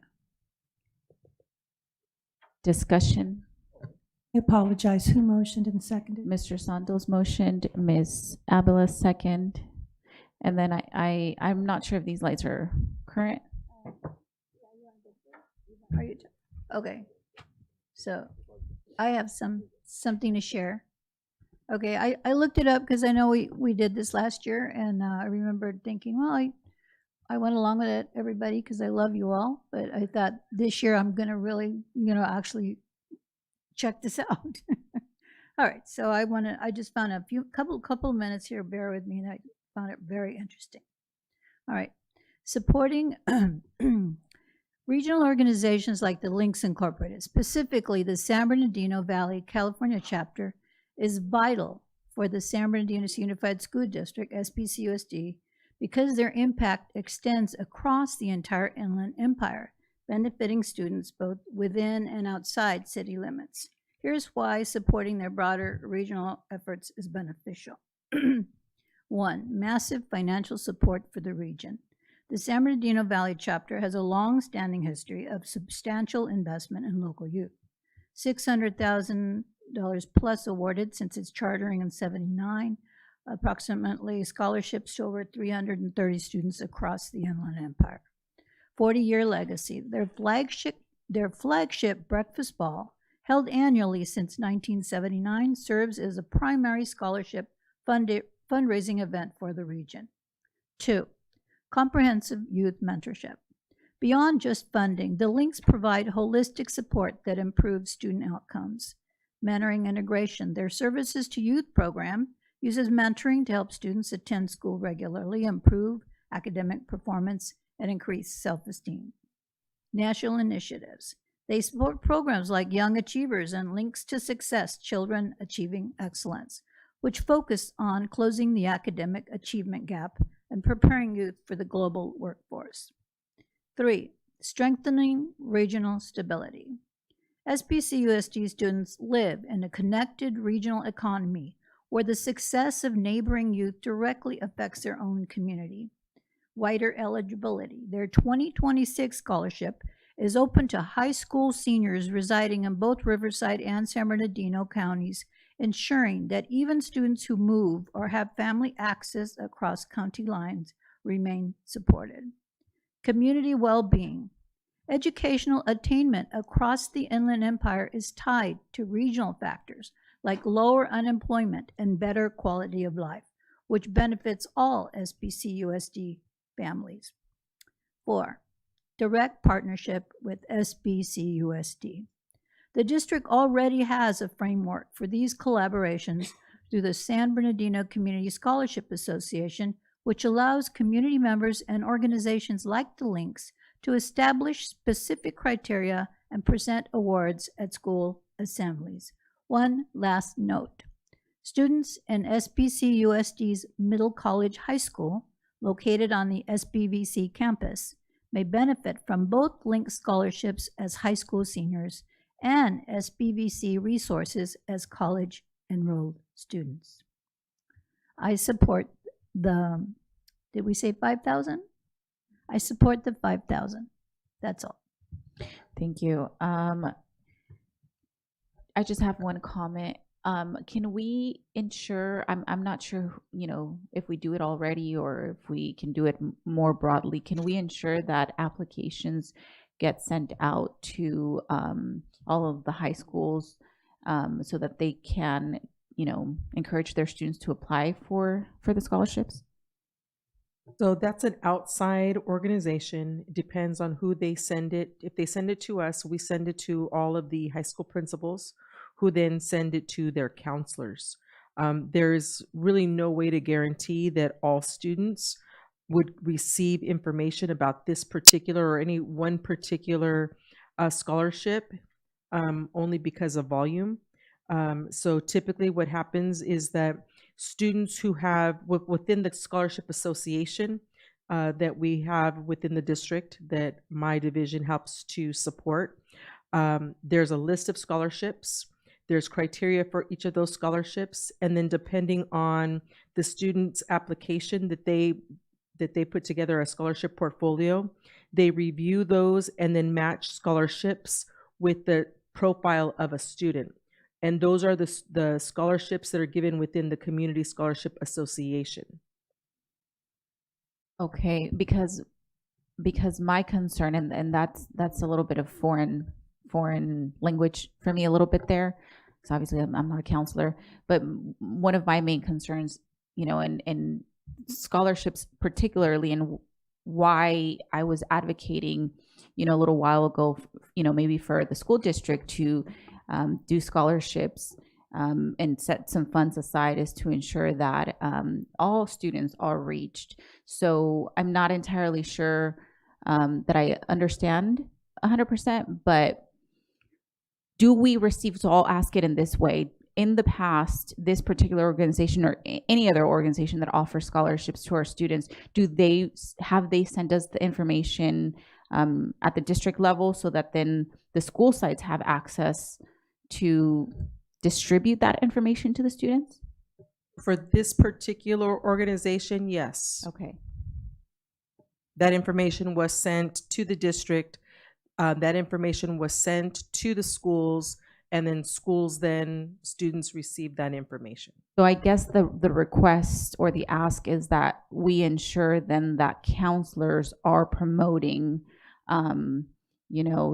Discussion. I apologize. Who motioned and seconded? Mr. Santos motioned, Ms. Abela second. And then I'm not sure if these lights are current. Are you? Okay. So I have something to share. Okay, I looked it up because I know we did this last year, and I remembered thinking, well, I went along with it, everybody, because I love you all. But I thought this year I'm gonna really, actually check this out. All right, so I just found a couple of minutes here. Bear with me, and I found it very interesting. All right, supporting regional organizations like the Links Incorporated, specifically the San Bernardino Valley, California chapter, is vital for the San Bernardino Unified School District, SBCUSD, because their impact extends across the entire Inland Empire, benefiting students both within and outside city limits. Here's why supporting their broader regional efforts is beneficial. 1, massive financial support for the region. The San Bernardino Valley chapter has a long-standing history of substantial investment in local youth. $600,000 plus awarded since its chartering in '79, approximately scholarships to over 330 students across the Inland Empire. 40-year legacy. Their flagship breakfast ball, held annually since 1979, serves as a primary scholarship fundraising event for the region. 2, comprehensive youth mentorship. Beyond just funding, the links provide holistic support that improves student outcomes. Mentoring integration. Their services to youth program uses mentoring to help students attend school regularly, improve academic performance, and increase self-esteem. National initiatives. They support programs like Young Achievers and Links to Success, Children Achieving Excellence, which focus on closing the academic achievement gap and preparing youth for the global workforce. 3, strengthening regional stability. SBCUSD students live in a connected regional economy where the success of neighboring youth directly affects their own community. Wider eligibility. Their 2026 scholarship is open to high school seniors residing in both Riverside and San Bernardino counties, ensuring that even students who move or have family access across county lines remain supported. Community well-being. Educational attainment across the Inland Empire is tied to regional factors like lower unemployment and better quality of life, which benefits all SBCUSD families. 4, direct partnership with SBCUSD. The district already has a framework for these collaborations through the San Bernardino Community Scholarship Association, which allows community members and organizations like the Links to establish specific criteria and present awards at school assemblies. One last note. Students in SBCUSD's Middle College High School, located on the SBVC campus, may benefit from both Link scholarships as high school seniors and SBVC resources as college enrolled students. I support the, did we say 5,000? I support the 5,000. That's all. Thank you. I just have one comment. Can we ensure, I'm not sure, if we do it already or if we can do it more broadly, can we ensure that applications get sent out to all of the high schools so that they can, encourage their students to apply for the scholarships? So that's an outside organization. It depends on who they send it. If they send it to us, we send it to all of the high school principals, who then send it to their counselors. There's really no way to guarantee that all students would receive information about this particular or any one particular scholarship only because of volume. So typically what happens is that students who have within the scholarship association that we have within the district that my division helps to support, there's a list of scholarships. There's criteria for each of those scholarships, and then depending on the student's application that they put together a scholarship portfolio, they review those and then match scholarships with the profile of a student. And those are the scholarships that are given within the Community Scholarship Association. Okay, because my concern, and that's a little bit of foreign language for me a little bit there, because obviously I'm not a counselor, but one of my main concerns, and scholarships particularly, and why I was advocating, a little while ago, maybe for the school district to do scholarships and set some funds aside, is to ensure that all students are reached. So I'm not entirely sure that I understand 100%, but do we receive, so I'll ask it in this way. In the past, this particular organization or any other organization that offers scholarships to our students, have they sent us the information at the district level so that then the school sites have access to distribute that information to the students? For this particular organization, yes. Okay. That information was sent to the district. That information was sent to the schools, and then students receive that information. So I guess the request or the ask is that we ensure then that counselors are promoting,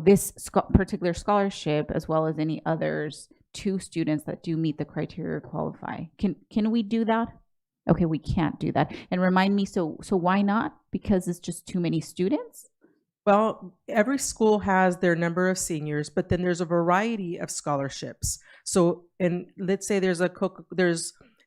this particular scholarship as well as any others to students that do meet the criteria or qualify. Can we do that? Okay, we can't do that. And remind me, so why not? Because it's just too many students? Well, every school has their number of seniors, but then there's a variety of scholarships. So, and let's say there's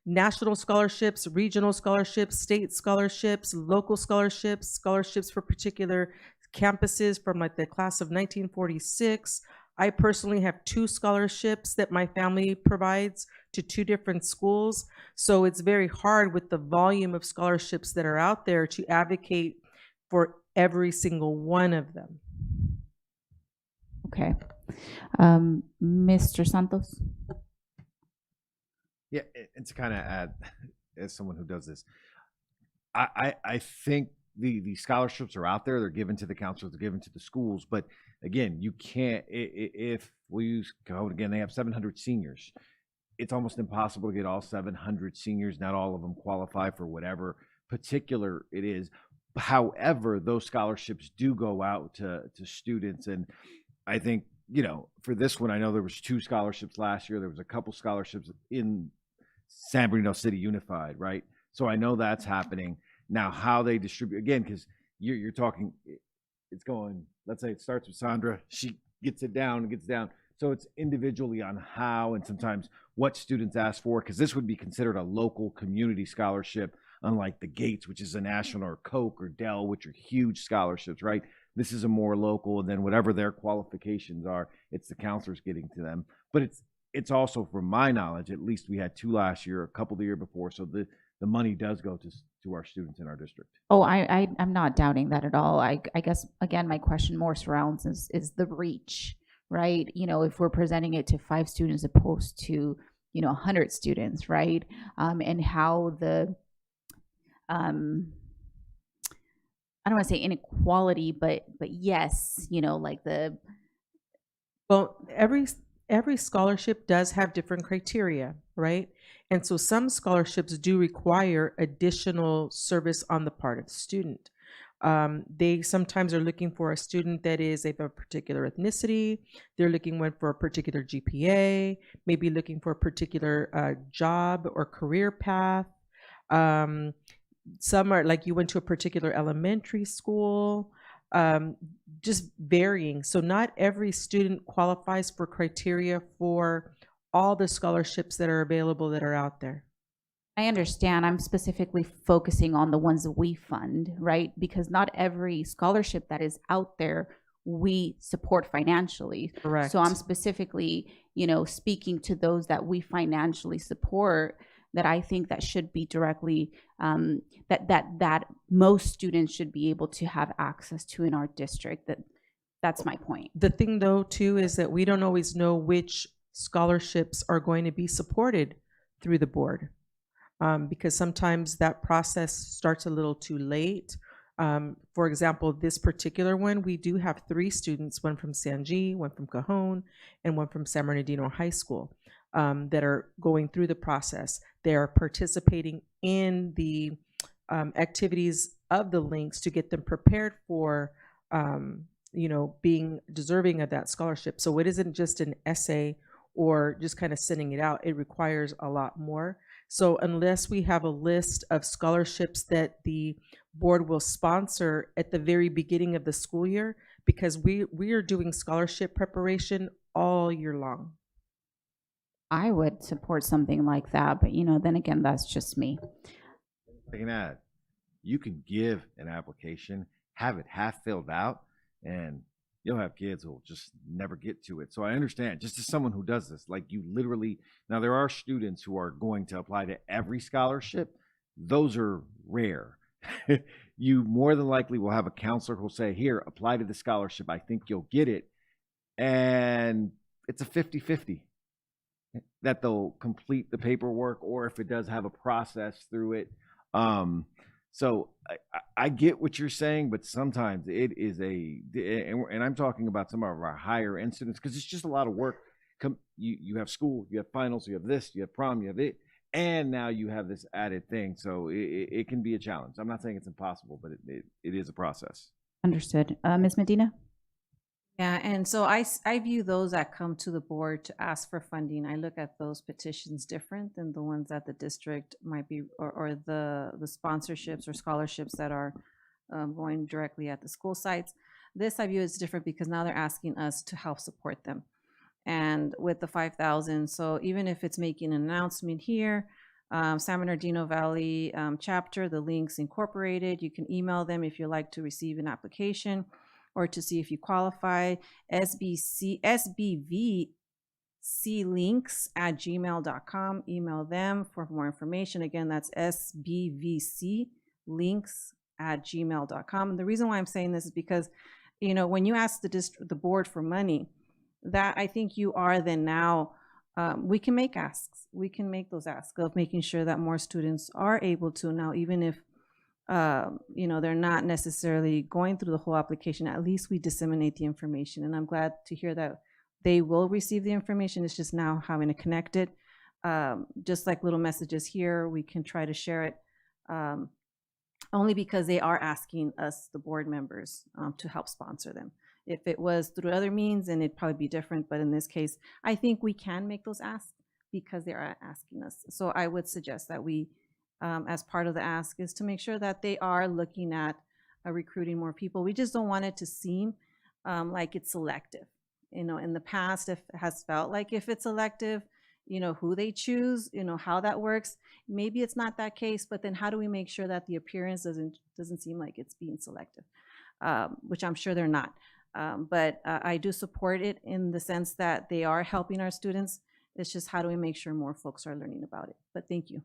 national scholarships, regional scholarships, state scholarships, local scholarships, scholarships for particular campuses from like the class of 1946. I personally have 2 scholarships that my family provides to 2 different schools. So it's very hard with the volume of scholarships that are out there to advocate for every single one of them. Okay. Mr. Santos? Yeah, and to kind of add, as someone who does this, I think the scholarships are out there. They're given to the counselors, they're given to the schools. But again, you can't, if we use Cajon again, they have 700 seniors. It's almost impossible to get all 700 seniors. Not all of them qualify for whatever particular it is. However, those scholarships do go out to students. And I think, for this one, I know there was 2 scholarships last year. There was a couple scholarships in San Bernardino City Unified, right? So I know that's happening. Now, how they distribute, again, because you're talking, it's going, let's say it starts with Sandra, she gets it down and gets down. So it's individually on how and sometimes what students ask for, because this would be considered a local community scholarship, unlike the Gates, which is a national, or Koch or Dell, which are huge scholarships, right? This is a more local, and then whatever their qualifications are, it's the counselors getting to them. But it's also, from my knowledge, at least we had 2 last year, a couple the year before, so the money does go to our students in our district. Oh, I'm not doubting that at all. I guess, again, my question more surrounds is the reach, right? If we're presenting it to 5 students opposed to, 100 students, right? And how I don't want to say inequality, but yes, like the Well, every scholarship does have different criteria, right? And so some scholarships do require additional service on the part of the student. They sometimes are looking for a student that is of a particular ethnicity. They're looking for a particular GPA, maybe looking for a particular job or career path. Some are like you went to a particular elementary school, just varying. So not every student qualifies for criteria for all the scholarships that are available that are out there. I understand. I'm specifically focusing on the ones that we fund, right? Because not every scholarship that is out there we support financially. Correct. So I'm specifically, speaking to those that we financially support, that I think that should be directly that most students should be able to have access to in our district. That's my point. The thing though too is that we don't always know which scholarships are going to be supported through the board. Because sometimes that process starts a little too late. For example, this particular one, we do have 3 students, one from San G, one from Cajon, and one from San Bernardino High School, that are going through the process. They are participating in the activities of the links to get them prepared for, being deserving of that scholarship. So it isn't just an essay or just kind of sending it out. It requires a lot more. So unless we have a list of scholarships that the board will sponsor at the very beginning of the school year, because we are doing scholarship preparation all year long. I would support something like that, but then again, that's just me. I can add, you can give an application, have it half filled out, and you'll have kids who will just never get to it. So I understand, just as someone who does this, like you literally, now there are students who are going to apply to every scholarship. Those are rare. You more than likely will have a counselor who'll say, here, apply to the scholarship. I think you'll get it. And it's a 50-50 that they'll complete the paperwork, or if it does have a process through it. So I get what you're saying, but sometimes it is and I'm talking about some of our higher end students, because it's just a lot of work. You have school, you have finals, you have this, you have prom, you have it, and now you have this added thing. So it can be a challenge. I'm not saying it's impossible, but it is a process. Understood. Ms. Medina? Yeah, and so I view those that come to the board to ask for funding. I look at those petitions different than the ones that the district might be, or the sponsorships or scholarships that are going directly at the school sites. This I view as different because now they're asking us to help support them. And with the 5,000, so even if it's making an announcement here, San Bernardino Valley chapter, the links incorporated, you can email them if you'd like to receive an application or to see if you qualify. SBVClinks@gmail.com. Email them for more information. Again, that's SBVClinks@gmail.com. And the reason why I'm saying this is because, when you ask the board for money, that I think you are then now, we can make asks. We can make those asks of making sure that more students are able to now, even if they're not necessarily going through the whole application, at least we disseminate the information. And I'm glad to hear that they will receive the information. It's just now having to connect it. Just like little messages here, we can try to share it only because they are asking us, the board members, to help sponsor them. If it was through other means, then it'd probably be different. But in this case, I think we can make those asks because they are asking us. So I would suggest that we, as part of the ask, is to make sure that they are looking at recruiting more people. We just don't want it to seem like it's selective. In the past, it has felt like if it's selective, who they choose, how that works. Maybe it's not that case, but then how do we make sure that the appearance doesn't seem like it's being selective, which I'm sure they're not. But I do support it in the sense that they are helping our students. It's just how do we make sure more folks are learning about it. But thank you.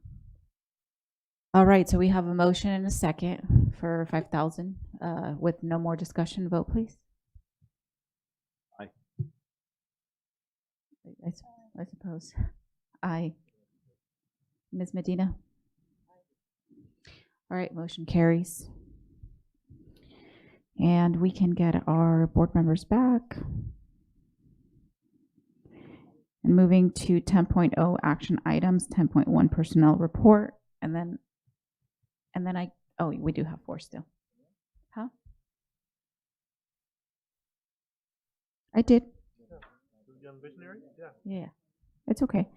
All right, so we have a motion and a second for 5,000. With no more discussion, vote please. Aye. I suppose. Aye. Ms. Medina? All right, motion carries. And we can get our board members back. And moving to 10.0 action items, 10.1 personnel report, and then we do have 4 still. Huh? I did. Yeah. It's okay.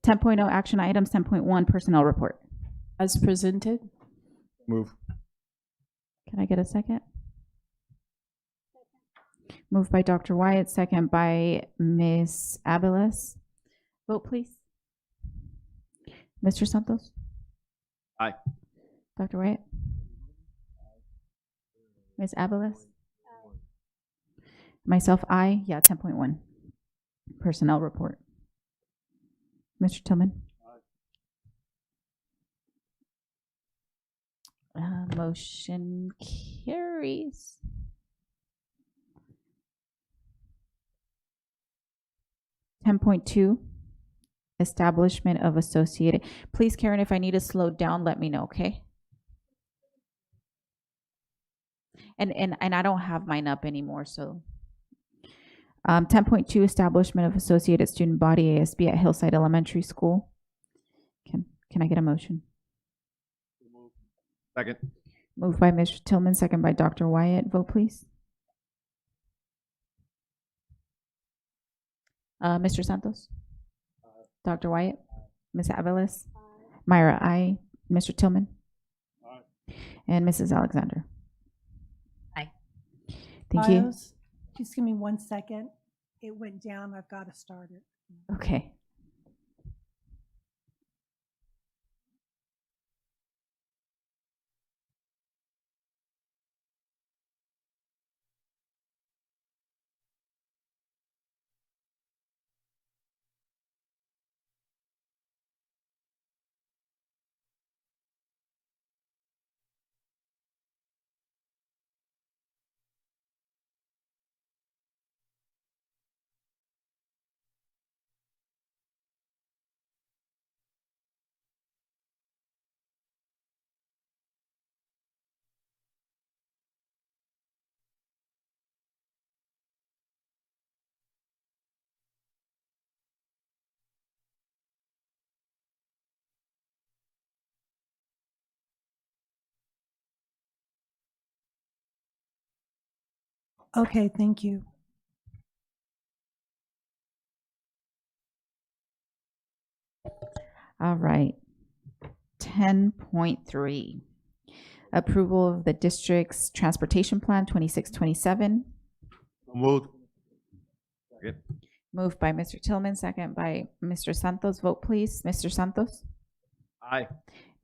10.0 action items, 10.1 personnel report. As presented. Move. Can I get a second? Moved by Dr. Wyatt, second by Ms. Abeles. Vote, please. Mr. Santos? Aye. Dr. Wyatt? Ms. Abeles? Myself, aye. Yeah, 10.1. Personnel report. Mr. Tillman? Motion carries. (10.2) Establishment of associated. Please, Karen, if I need to slow down, let me know, okay? And I don't have mine up anymore, so 10.2 establishment of associated student body ASB at Hillside Elementary School. Can I get a motion? Second. Moved by Mr. Tillman, second by Dr. Wyatt. Vote, please. Mr. Santos? Dr. Wyatt? Ms. Abeles? Myra, aye. Mr. Tillman? And Mrs. Alexander? Aye. Thank you. Bios, just give me 1 second. It went down. I've got to start it. Okay. Okay, thank you. All right. 10.3. Approval of the district's transportation plan 26-27. Moved. Second. Moved by Mr. Tillman, second by Mr. Santos. Vote, please. Mr. Santos? Aye.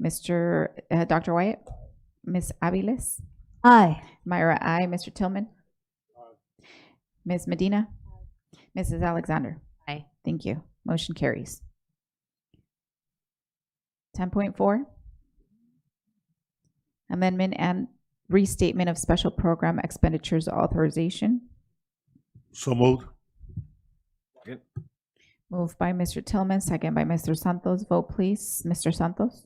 Mr. Dr. Wyatt? Ms. Aviles? Aye. Myra, aye. Mr. Tillman? Ms. Medina? Mrs. Alexander? Aye. Thank you. Motion carries. 10.4. Amendment and restatement of special program expenditures authorization. So moved. Second. Moved by Mr. Tillman, second by Mr. Santos. Vote, please. Mr. Santos?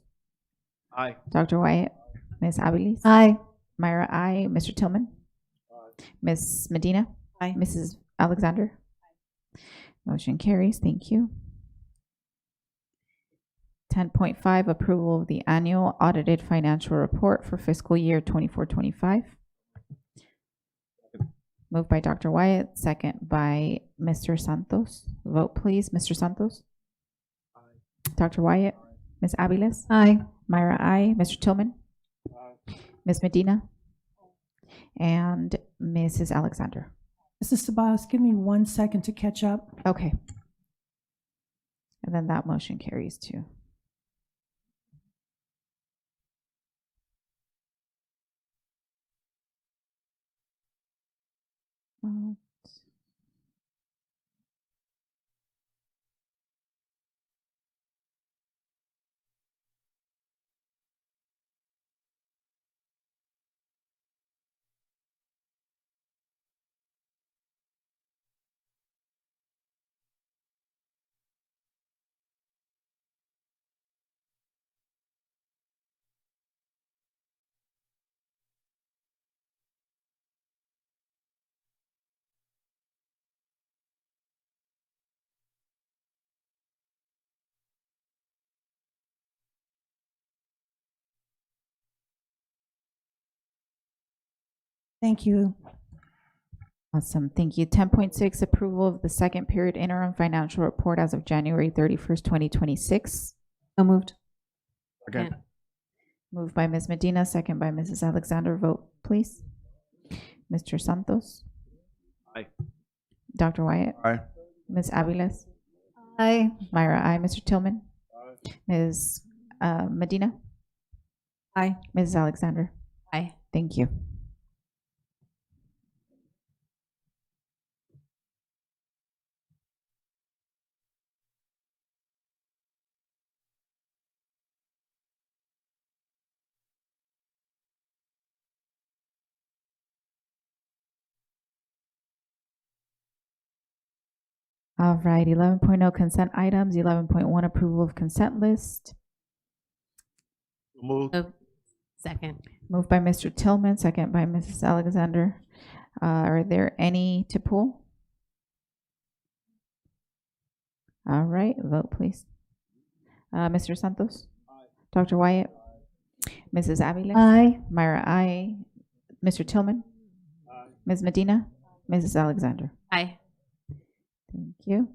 Aye. Dr. Wyatt? Ms. Aviles? Aye. Myra, aye. Mr. Tillman? Ms. Medina? Aye. Mrs. Alexander? Motion carries. Thank you. 10.5, approval of the annual audited financial report for fiscal year 24-25. Moved by Dr. Wyatt, second by Mr. Santos. Vote, please. Mr. Santos? Dr. Wyatt? Ms. Aviles? Aye. Myra, aye. Mr. Tillman? Ms. Medina? And Mrs. Alexander? Mrs. Ceballos, give me 1 second to catch up. Okay. And then that motion carries too. Thank you. Awesome. Thank you. 10.6, approval of the second period interim financial report as of January 31st, 2026. So moved. Second. Moved by Ms. Medina, second by Mrs. Alexander. Vote, please. Mr. Santos. Aye. Dr. Wyatt. Aye. Ms. Aviles. Aye. Myra, aye. Mr. Tillman. Ms. Medina. Aye. Mrs. Alexander. Aye. Thank you. All right, 11.0 consent items, 11.1 approval of consent list. Moved. Second. Moved by Mr. Tillman, second by Mrs. Alexander. Are there any to pull? All right, vote please. Mr. Santos? Dr. Wyatt? Mrs. Aviles? Aye. Myra, aye. Mr. Tillman? Ms. Medina? Mrs. Alexander? Aye. Thank you.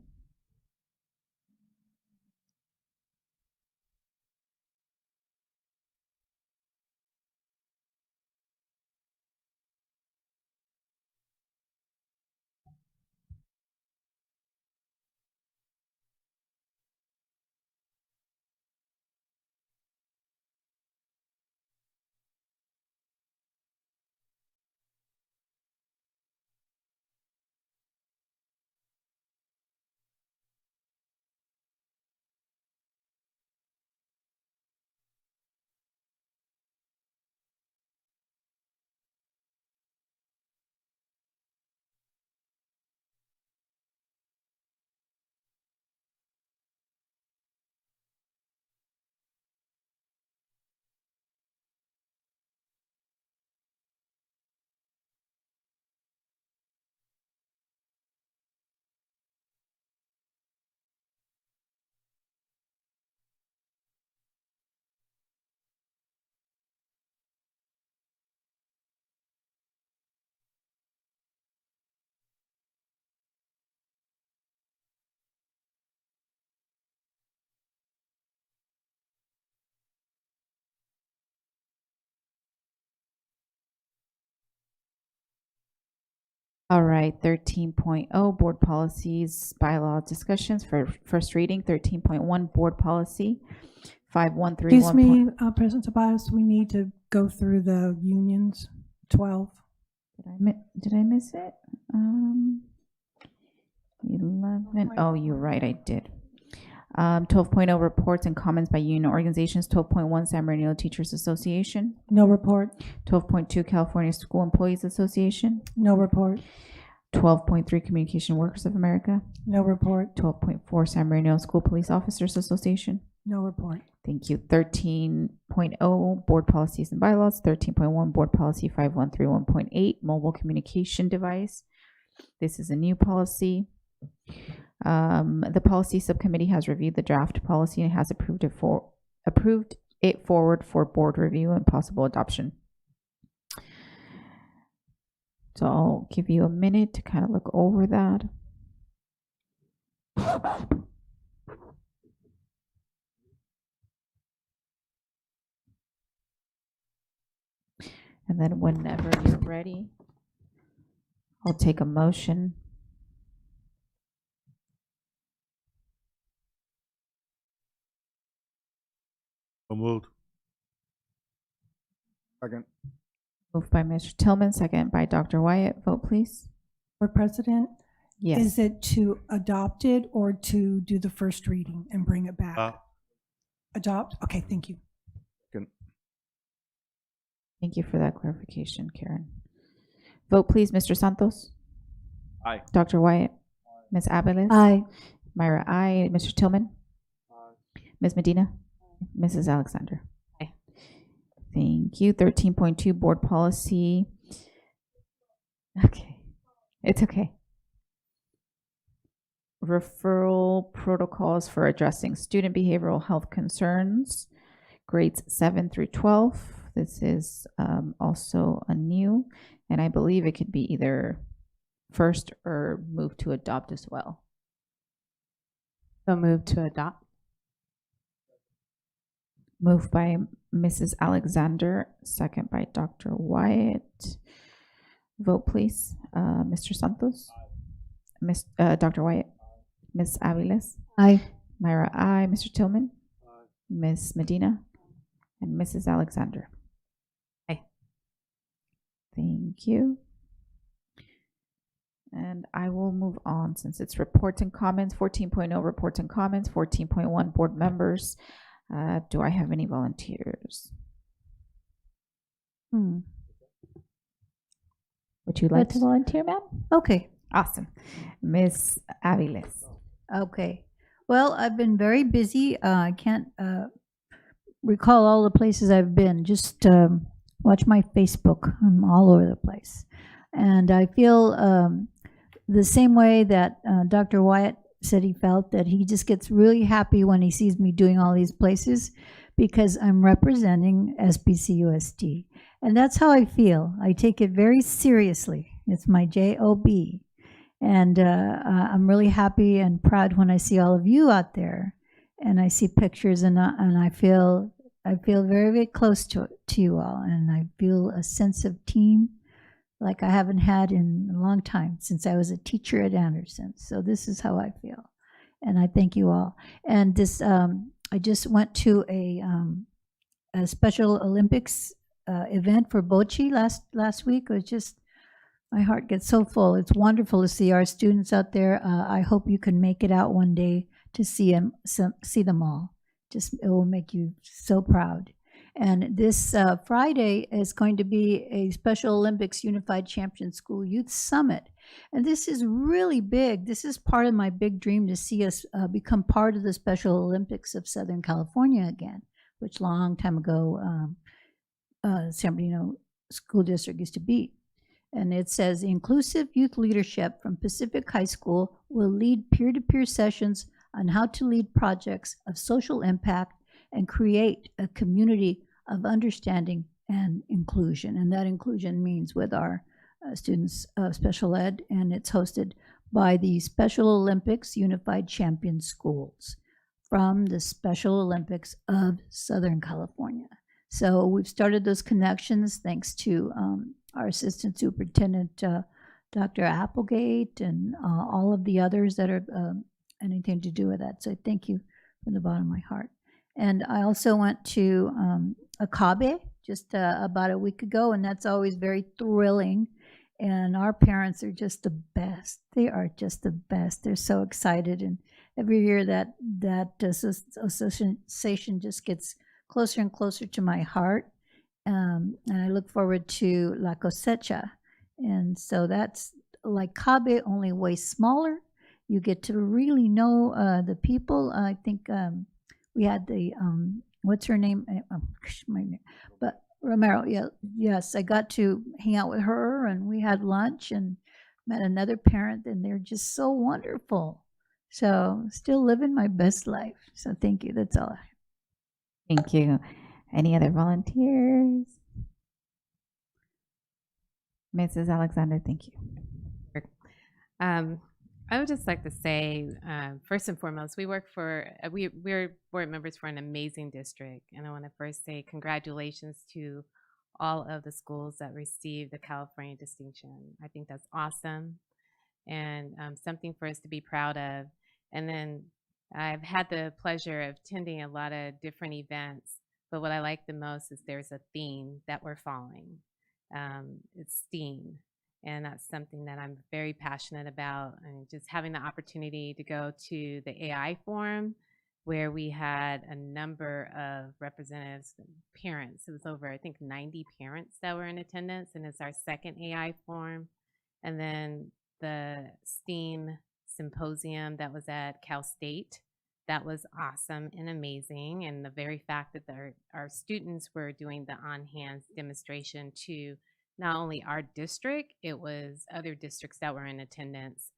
All right, 13.0 board policies, bylaw discussions for first reading. 13.1 board policy 5131. Excuse me, President Tobias, we need to go through the unions, 12. Did I miss it? 11. Oh, you're right, I did. 12.0 reports and comments by union organizations. 12.1 San Bernardino Teachers Association. No report. 12.2 California School Employees Association. No report. 12.3 Communication Workers of America. No report. 12.4 San Bernardino School Police Officers Association. No report. Thank you. 13.0 board policies and bylaws. 13.1 board policy 5131.8 mobile communication device. This is a new policy. The policy subcommittee has reviewed the draft policy and has approved it forward for board review and possible adoption. So I'll give you a minute to kind of look over that. And then whenever you're ready, I'll take a motion. Moved. Second. Moved by Mr. Tillman, second by Dr. Wyatt. Vote, please. Board President? Yes. Is it to adopt it or to do the first reading and bring it back? Adopt? Okay, thank you. Good. Thank you for that clarification, Karen. Vote, please. Mr. Santos? Aye. Dr. Wyatt? Ms. Aviles? Aye. Myra, aye. Mr. Tillman? Ms. Medina? Mrs. Alexander? Aye. Thank you. 13.2 board policy. Okay. It's okay. Referral protocols for addressing student behavioral health concerns, grades 7 through 12. This is also a new. And I believe it could be either first or move to adopt as well. So move to adopt. Moved by Mrs. Alexander, second by Dr. Wyatt. Vote, please. Mr. Santos? Dr. Wyatt? Ms. Aviles? Aye. Myra, aye. Mr. Tillman? Ms. Medina? And Mrs. Alexander? Aye. Thank you. And I will move on since it's reports and comments. 14.0 reports and comments. 14.1 board members. Do I have any volunteers? Would you like to volunteer, ma'am? Okay. Awesome. Ms. Aviles. Okay. Well, I've been very busy. I can't recall all the places I've been. Just watch my Facebook. I'm all over the place. And I feel the same way that Dr. Wyatt said he felt, that he just gets really happy when he sees me doing all these places because I'm representing SBCUSD. And that's how I feel. I take it very seriously. It's my job. And I'm really happy and proud when I see all of you out there and I see pictures, and I feel very, very close to you all, and I feel a sense of team like I haven't had in a long time since I was a teacher at Anderson. So this is how I feel, and I thank you all. And this, I just went to a Special Olympics event for Bochi last week. It was just, my heart gets so full. It's wonderful to see our students out there. I hope you can make it out one day to see them all. Just, it will make you so proud. And this Friday is going to be a Special Olympics Unified Champion School Youth Summit. And this is really big. This is part of my big dream to see us become part of the Special Olympics of Southern California again, which long time ago San Bernardino School District used to be. And it says, inclusive youth leadership from Pacific High School will lead peer-to-peer sessions on how to lead projects of social impact and create a community of understanding and inclusion. And that inclusion means with our students of special ed, and it's hosted by the Special Olympics Unified Champion Schools from the Special Olympics of Southern California. So we've started those connections thanks to our Assistant Superintendent, Dr. Applegate, and all of the others that are anything to do with that. So thank you from the bottom of my heart. And I also went to Akabe just about a week ago, and that's always very thrilling. And our parents are just the best. They are just the best. They're so excited. And every year that association just gets closer and closer to my heart. And I look forward to La Cosecha. And so that's like Kabe, only way smaller. You get to really know the people. I think we had the, what's her name? But Romero, yeah, yes, I got to hang out with her, and we had lunch and met another parent, and they're just so wonderful. So still living my best life. So thank you. That's all. Thank you. Any other volunteers? Mrs. Alexander, thank you. I would just like to say, first and foremost, we're board members for an amazing district. And I want to first say congratulations to all of the schools that received the California distinction. I think that's awesome and something for us to be proud of. And then I've had the pleasure of attending a lot of different events, but what I like the most is there's a theme that we're following. It's STEAM. And that's something that I'm very passionate about. And just having the opportunity to go to the AI forum where we had a number of representatives, parents. It was over, I think, 90 parents that were in attendance. And it's our second AI forum. And then the STEAM symposium that was at Cal State. That was awesome and amazing. And the very fact that our students were doing the on-hands demonstration to not only our district, it was other districts that were in attendance.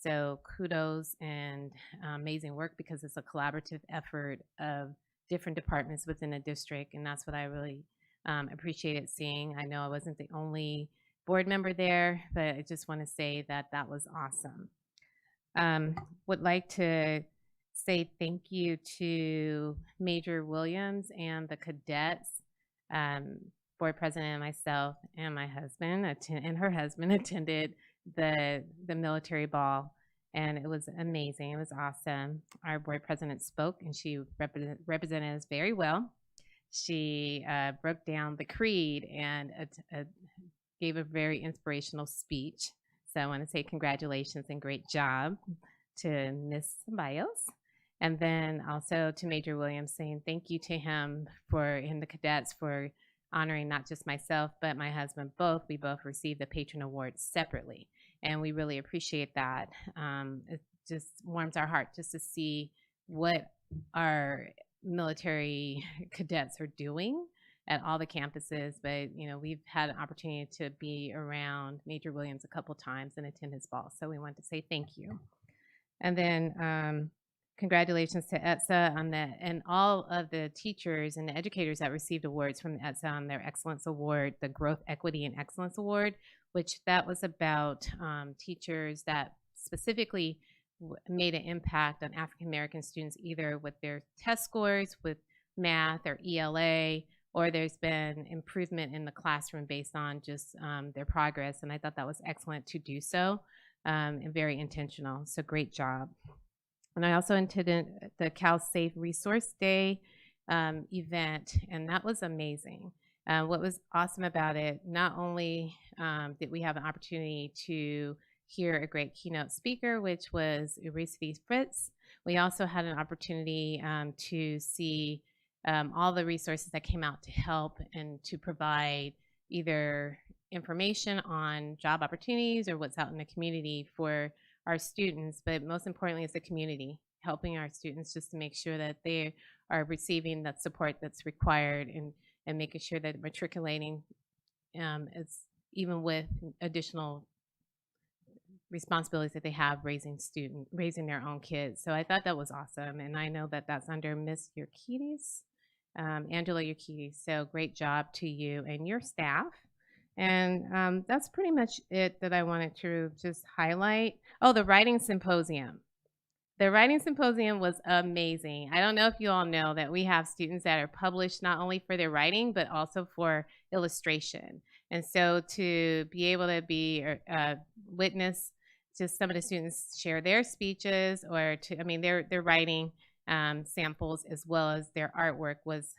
So kudos and amazing work, because it's a collaborative effort of different departments within a district. And that's what I really appreciated seeing. I know I wasn't the only board member there, but I just want to say that that was awesome. Would like to say thank you to Major Williams and the cadets, board president and myself and my husband and her husband attended the military ball, and it was amazing. It was awesome. Our board president spoke, and she represented us very well. She broke down the creed and gave a very inspirational speech. So I want to say congratulations and great job to Ms. Bios. And then also to Major Williams, saying thank you to him and the cadets for honoring not just myself, but my husband both. We both received the patron award separately, and we really appreciate that. It just warms our heart just to see what our military cadets are doing at all the campuses. But, you know, we've had an opportunity to be around Major Williams a couple times and attend his ball. So we want to say thank you. And then congratulations to ETSA on that, and all of the teachers and the educators that received awards from ETSA on their Excellence Award, the Growth, Equity, and Excellence Award, which that was about teachers that specifically made an impact on African American students, either with their test scores, with math or ELA, or there's been improvement in the classroom based on just their progress. And I thought that was excellent to do so, and very intentional. So great job. And I also attended the Cal Safe Resource Day event, and that was amazing. What was awesome about it, not only did we have an opportunity to hear a great keynote speaker, which was Eurydice Fritz, we also had an opportunity to see all the resources that came out to help and to provide either information on job opportunities or what's out in the community for our students, but most importantly is the community, helping our students just to make sure that they are receiving that support that's required, and making sure that matriculating is even with additional responsibilities that they have raising their own kids. So I thought that was awesome, and I know that that's under Miss Urquides, Angela Urquides. So great job to you and your staff. And that's pretty much it that I wanted to just highlight. Oh, the writing symposium. The writing symposium was amazing. I don't know if you all know that we have students that are published not only for their writing, but also for illustration. And so to be able to be witness to some of the students share their speeches, or their writing samples as well as their artwork was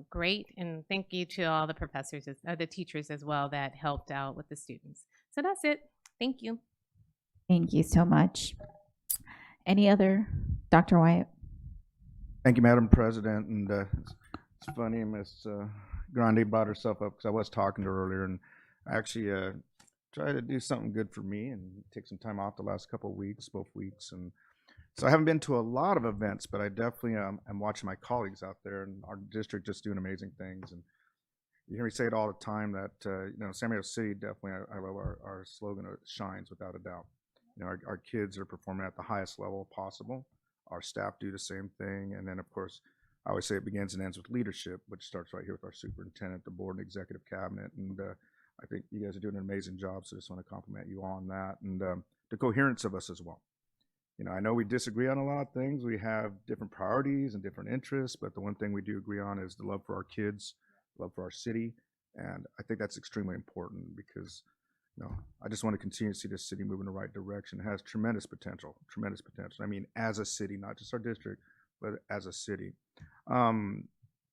great. And thank you to all the professors, the teachers as well, that helped out with the students. So that's it. Thank you. Thank you so much. Any other? Dr. Wyatt? Thank you, Madam President. And it's funny, Ms. Grande brought herself up because I was talking to her earlier, and I actually tried to do something good for me and take some time off the last couple of weeks, both weeks. And so I haven't been to a lot of events, but I definitely am watching my colleagues out there, and our district just doing amazing things. And you hear me say it all the time that San Diego City, definitely, I love our slogan, it shines without a doubt. Our kids are performing at the highest level possible. Our staff do the same thing. And then, of course, I always say it begins and ends with leadership, which starts right here with our superintendent, the board, and executive cabinet. And I think you guys are doing an amazing job, so I just want to compliment you on that. And the coherence of us as well. I know we disagree on a lot of things. We have different priorities and different interests, but the one thing we do agree on is the love for our kids, love for our city. And I think that's extremely important because I just want to continue to see this city move in the right direction. It has tremendous potential, tremendous potential. I mean, as a city, not just our district, but as a city. I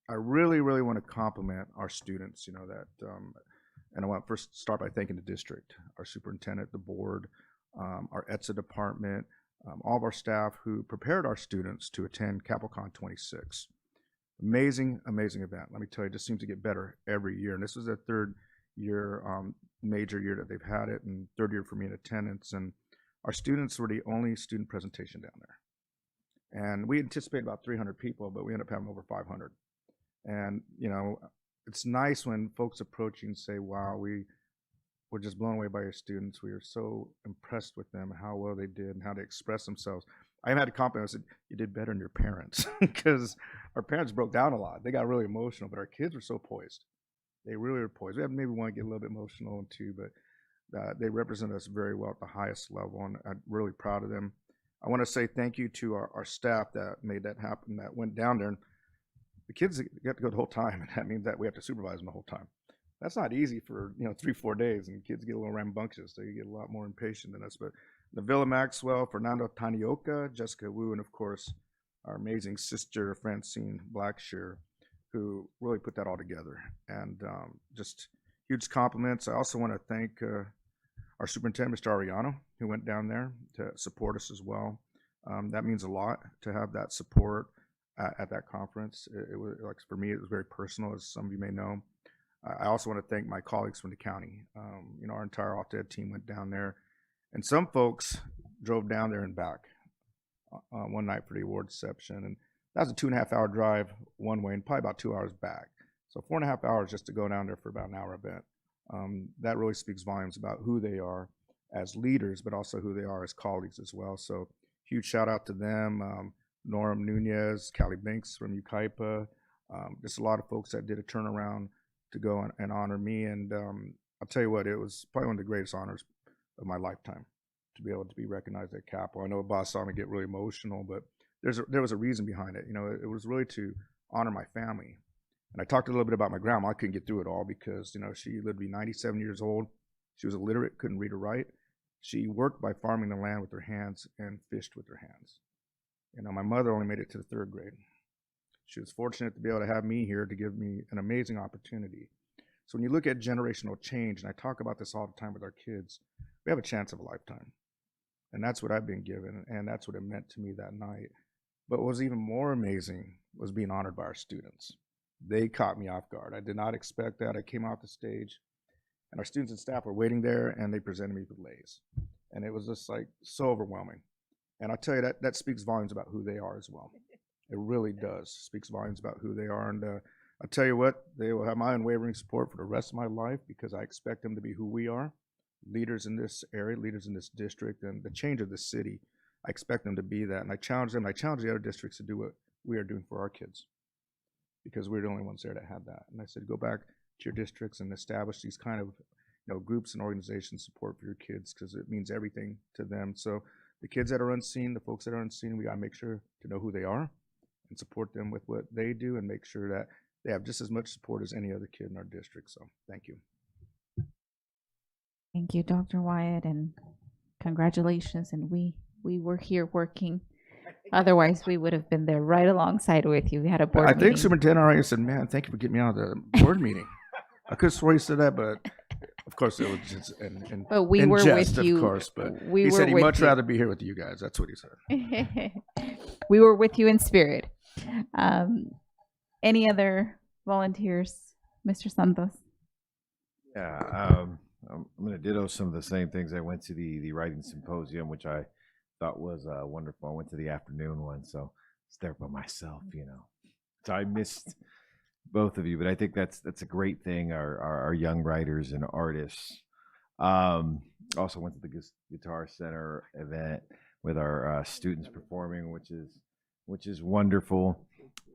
really, really want to compliment our students, and I want to first start by thanking the district, our superintendent, the board, our ETSA department, all of our staff who prepared our students to attend CapelCon 26. Amazing, amazing event. Let me tell you, it just seems to get better every year. And this is their third year, major year that they've had it, and third year for me in attendance. And our students were the only student presentation down there. And we anticipated about 300 people, but we ended up having over 500. And, it's nice when folks approach you and say, wow, we're just blown away by your students. We are so impressed with them, how well they did and how they express themselves. I even had a compliment. I said, you did better than your parents, because our parents broke down a lot. They got really emotional, but our kids were so poised. They really were poised. We have maybe want to get a little bit emotional too, but They represent us very well at the highest level, and I'm really proud of them. I want to say thank you to our staff that made that happen, that went down there. And the kids get to go the whole time, and that means that we have to supervise them the whole time. That's not easy for 3-4 days, and kids get a little rambunctious. They get a lot more impatient than us. But Navilla Maxwell, Fernando Tanioka, Jessica Wu, and of course our amazing sister Francine Blackshear, who really put that all together. And just huge compliments. I also want to thank our superintendent, Mr. Ariano, who went down there to support us as well. That means a lot to have that support at that conference. It was, like, for me, it was very personal, as some of you may know. I also want to thank my colleagues from the county. Our entire Alt-Ed team went down there, and some folks drove down there and back one night for the award reception, and that was a 2.5-hour drive one way and probably about 2 hours back. So 4.5 hours just to go down there for about an hour event. That really speaks volumes about who they are as leaders, but also who they are as colleagues as well. So huge shout out to them. Norm Nunez, Callie Banks from Ukaipa, just a lot of folks that did a turnaround to go and honor me. And I'll tell you what, it was probably one of the greatest honors of my lifetime to be able to be recognized at Capitol. I know Boss saw me get really emotional, but there was a reason behind it. It was really to honor my family. And I talked a little bit about my grandma. I couldn't get through it all because, she lived to be 97 years old. She was illiterate, couldn't read or write. She worked by farming the land with her hands and fished with her hands. My mother only made it to the 3rd grade. She was fortunate to be able to have me here to give me an amazing opportunity. So when you look at generational change, and I talk about this all the time with our kids, we have a chance of a lifetime. And that's what I've been given, and that's what it meant to me that night. But what was even more amazing was being honored by our students. They caught me off guard. I did not expect that. I came off the stage, and our students and staff were waiting there, and they presented me with leis. And it was just like so overwhelming. And I'll tell you, that speaks volumes about who they are as well. It really does. Speaks volumes about who they are. And I'll tell you what, they will have my unwavering support for the rest of my life because I expect them to be who we are, leaders in this area, leaders in this district, and the change of the city. I expect them to be that. And I challenge them. I challenge the other districts to do what we are doing for our kids because we're the only ones there that have that. And I said, go back to your districts and establish these kind of groups and organizations support for your kids because it means everything to them. So the kids that are unseen, the folks that are unseen, we got to make sure to know who they are and support them with what they do and make sure that they have just as much support as any other kid in our district. So thank you. Thank you, Dr. Wyatt, and congratulations. And we were here working. Otherwise, we would have been there right alongside with you. We had a board meeting. I think Superintendent already said, man, thank you for getting me out of the board meeting. I could have sworn he said that, but of course it was just but we in were jest, with you. Of course, but we he were said he'd with much you. rather be here with you guys. That's what he said. We were with you in spirit. Any other volunteers, Mr. Santos? Yeah, I'm going to ditto some of the same things. I went to the writing symposium, which I thought was wonderful. I went to the afternoon one, so it's there by myself, So I missed both of you, but I think that's a great thing. Our young writers and artists. Also went to the Guitar Center event with our students performing, which is wonderful.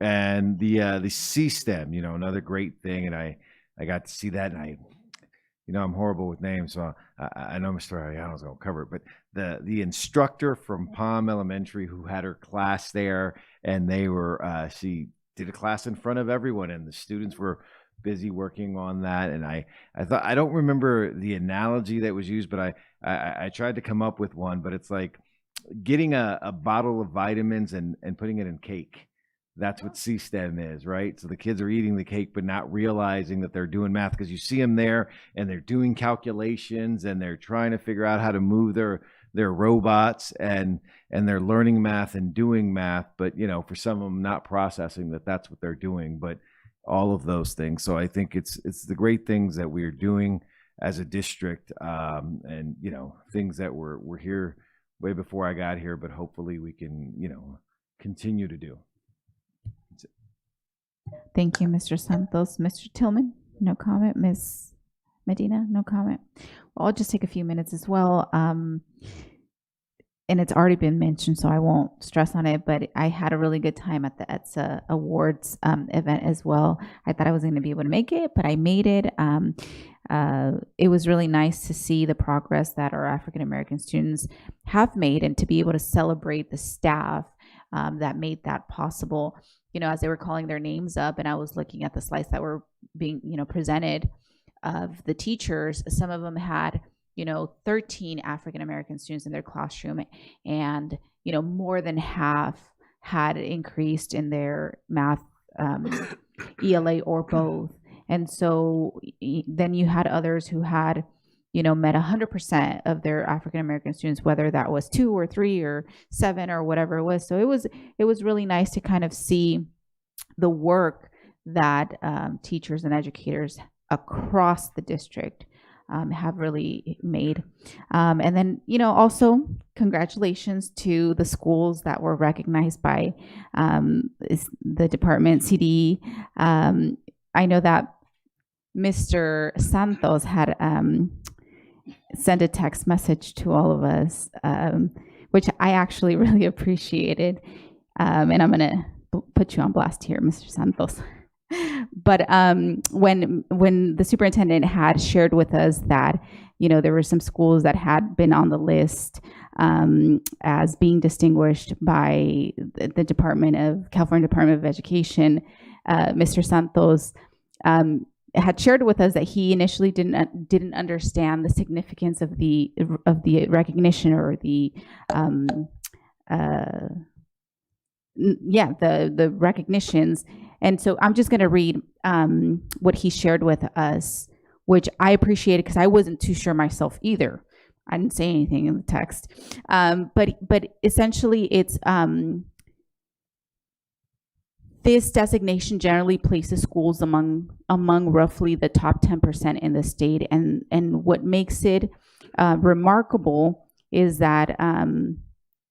And the CSTEM, another great thing, and I got to see that, and I'm horrible with names, so I know Mr. Ariano's going to cover it, but the instructor from Palm Elementary who had her class there, and they were she did a class in front of everyone, and the students were busy working on that. And I thought, I don't remember the analogy that was used, but I tried to come up with one, but it's like getting a bottle of vitamins and putting it in cake. That's what CSTEM is, right? So the kids are eating the cake, but not realizing that they're doing math because you see them there and they're doing calculations and they're trying to figure out how to move their robots and they're learning math and doing math, but for some of them not processing that's what they're doing, but all of those things. So I think it's the great things that we're doing as a district, and things that we're here way before I got here, but hopefully we can continue to do. Thank you, Mr. Santos. Mr. Tillman, no comment. Ms. Medina, no comment. Well, I'll just take a few minutes as well. and it's already been mentioned, so I won't stress on it, but I had a really good time at the ETSA Awards event as well. I thought I wasn't going to be able to make it, but I made it. It was really nice to see the progress that our African American students have made, and to be able to celebrate the staff that made that possible. You know, as they were calling their names up, and I was looking at the slides that were being, presented of the teachers, some of them had 13 African American students in their classroom, and more than half had increased in their math, ELA or both. And so then you had others who had met 100% of their African American students, whether that was 2 or 3 or 7 or whatever it was. So it was really nice to kind of see the work that teachers and educators across the district have really made. And then, also congratulations to the schools that were recognized by the department, CD. I know that Mr. Santos had sent a text message to all of us, which I actually really appreciated. And I'm going to put you on blast here, Mr. Santos. But when the superintendent had shared with us that there were some schools that had been on the list as being distinguished by the California Department of Education, Mr. Santos had shared with us that he initially didn't understand the significance of the recognition, or the recognitions. And so I'm just going to read what he shared with us, which I appreciated because I wasn't too sure myself either. I didn't say anything in the text, but essentially it's this designation generally places schools among roughly the top 10% in the state, and what makes it remarkable is that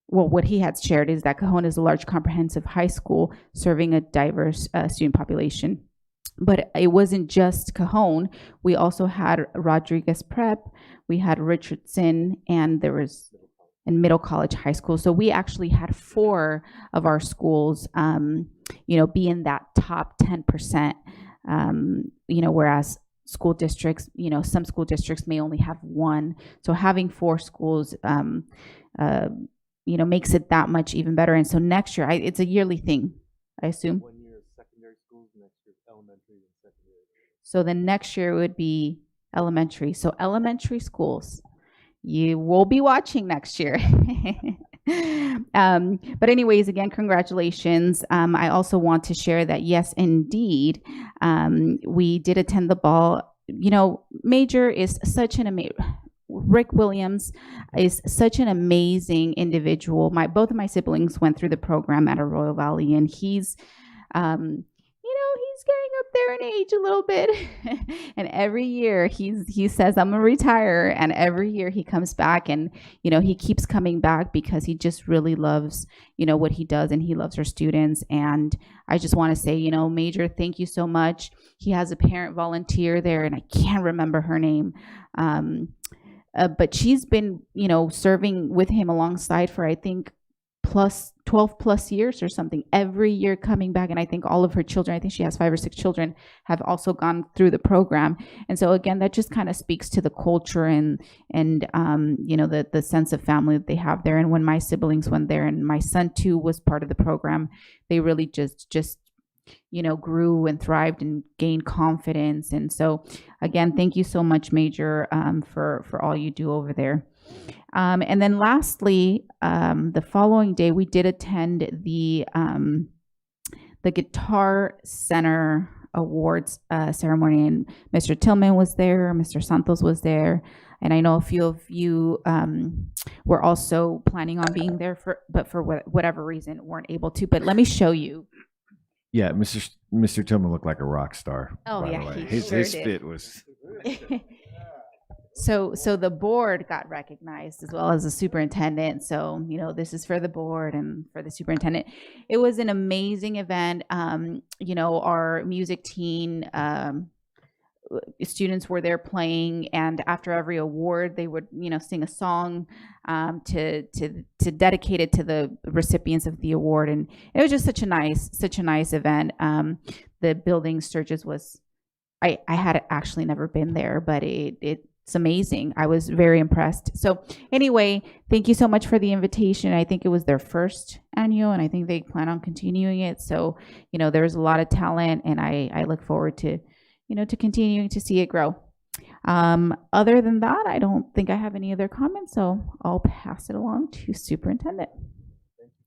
what he had shared is that Cajon is a large comprehensive high school serving a diverse student population. But it wasn't just Cajon. We also had Rodriguez Prep, we had Richardson, and there was in Middle College High School. So we actually had 4 of our schools, be in that top 10%, whereas school districts, some school districts may only have 1. So having 4 schools, makes it that much even better. And so next year, it's a yearly thing, I assume. 1 year is secondary schools, next year is elementary and secondary. So the next year would be elementary. So elementary schools, you will be watching next year. But anyways, again, congratulations. I also want to share that, yes, indeed, we did attend the ball. Major is such an amazing... Rick Williams is such an amazing individual. Both of my siblings went through the program at Arroyo Valley, and he's getting up there in age a little bit. And every year he says, I'm gonna retire. And every year he comes back, and he keeps coming back because he just really loves what he does, and he loves our students. And I just want to say, Major, thank you so much. He has a parent volunteer there, and I can't remember her name. But she's been, serving with him alongside for, I think, 12 plus years or something, every year coming back. And I think all of her children, I think she has 5 or 6 children, have also gone through the program. And so again, that just kind of speaks to the culture and the sense of family that they have there. And when my siblings went there, and my son too was part of the program, they really just grew and thrived and gained confidence. And so again, thank you so much, Major, for all you do over there. And then lastly, the following day, we did attend the Guitar Center Awards ceremony, and Mr. Tillman was there, Mr. Santos was there, and I know a few of you were also planning on being there, but for whatever reason weren't able to. But let me show you. Yeah, Mr. Tillman looked like a rock star. Oh, by yeah, the way. he His sure his did. fit was. So the board got recognized as well as the superintendent. So, this is for the board and for the superintendent. It was an amazing event. Our music team students were there playing, and after every award, they would, sing a song to dedicate it to the recipients of the award, and it was just such a nice event. The building, Sturgis, was, I had actually never been there, but it's amazing. I was very impressed. So anyway, thank you so much for the invitation. I think it was their first annual, and I think they plan on continuing it. So, there's a lot of talent, and I look forward to, to continuing to see it grow. Other than that, I don't think I have any other comments, so I'll pass it along to Superintendent.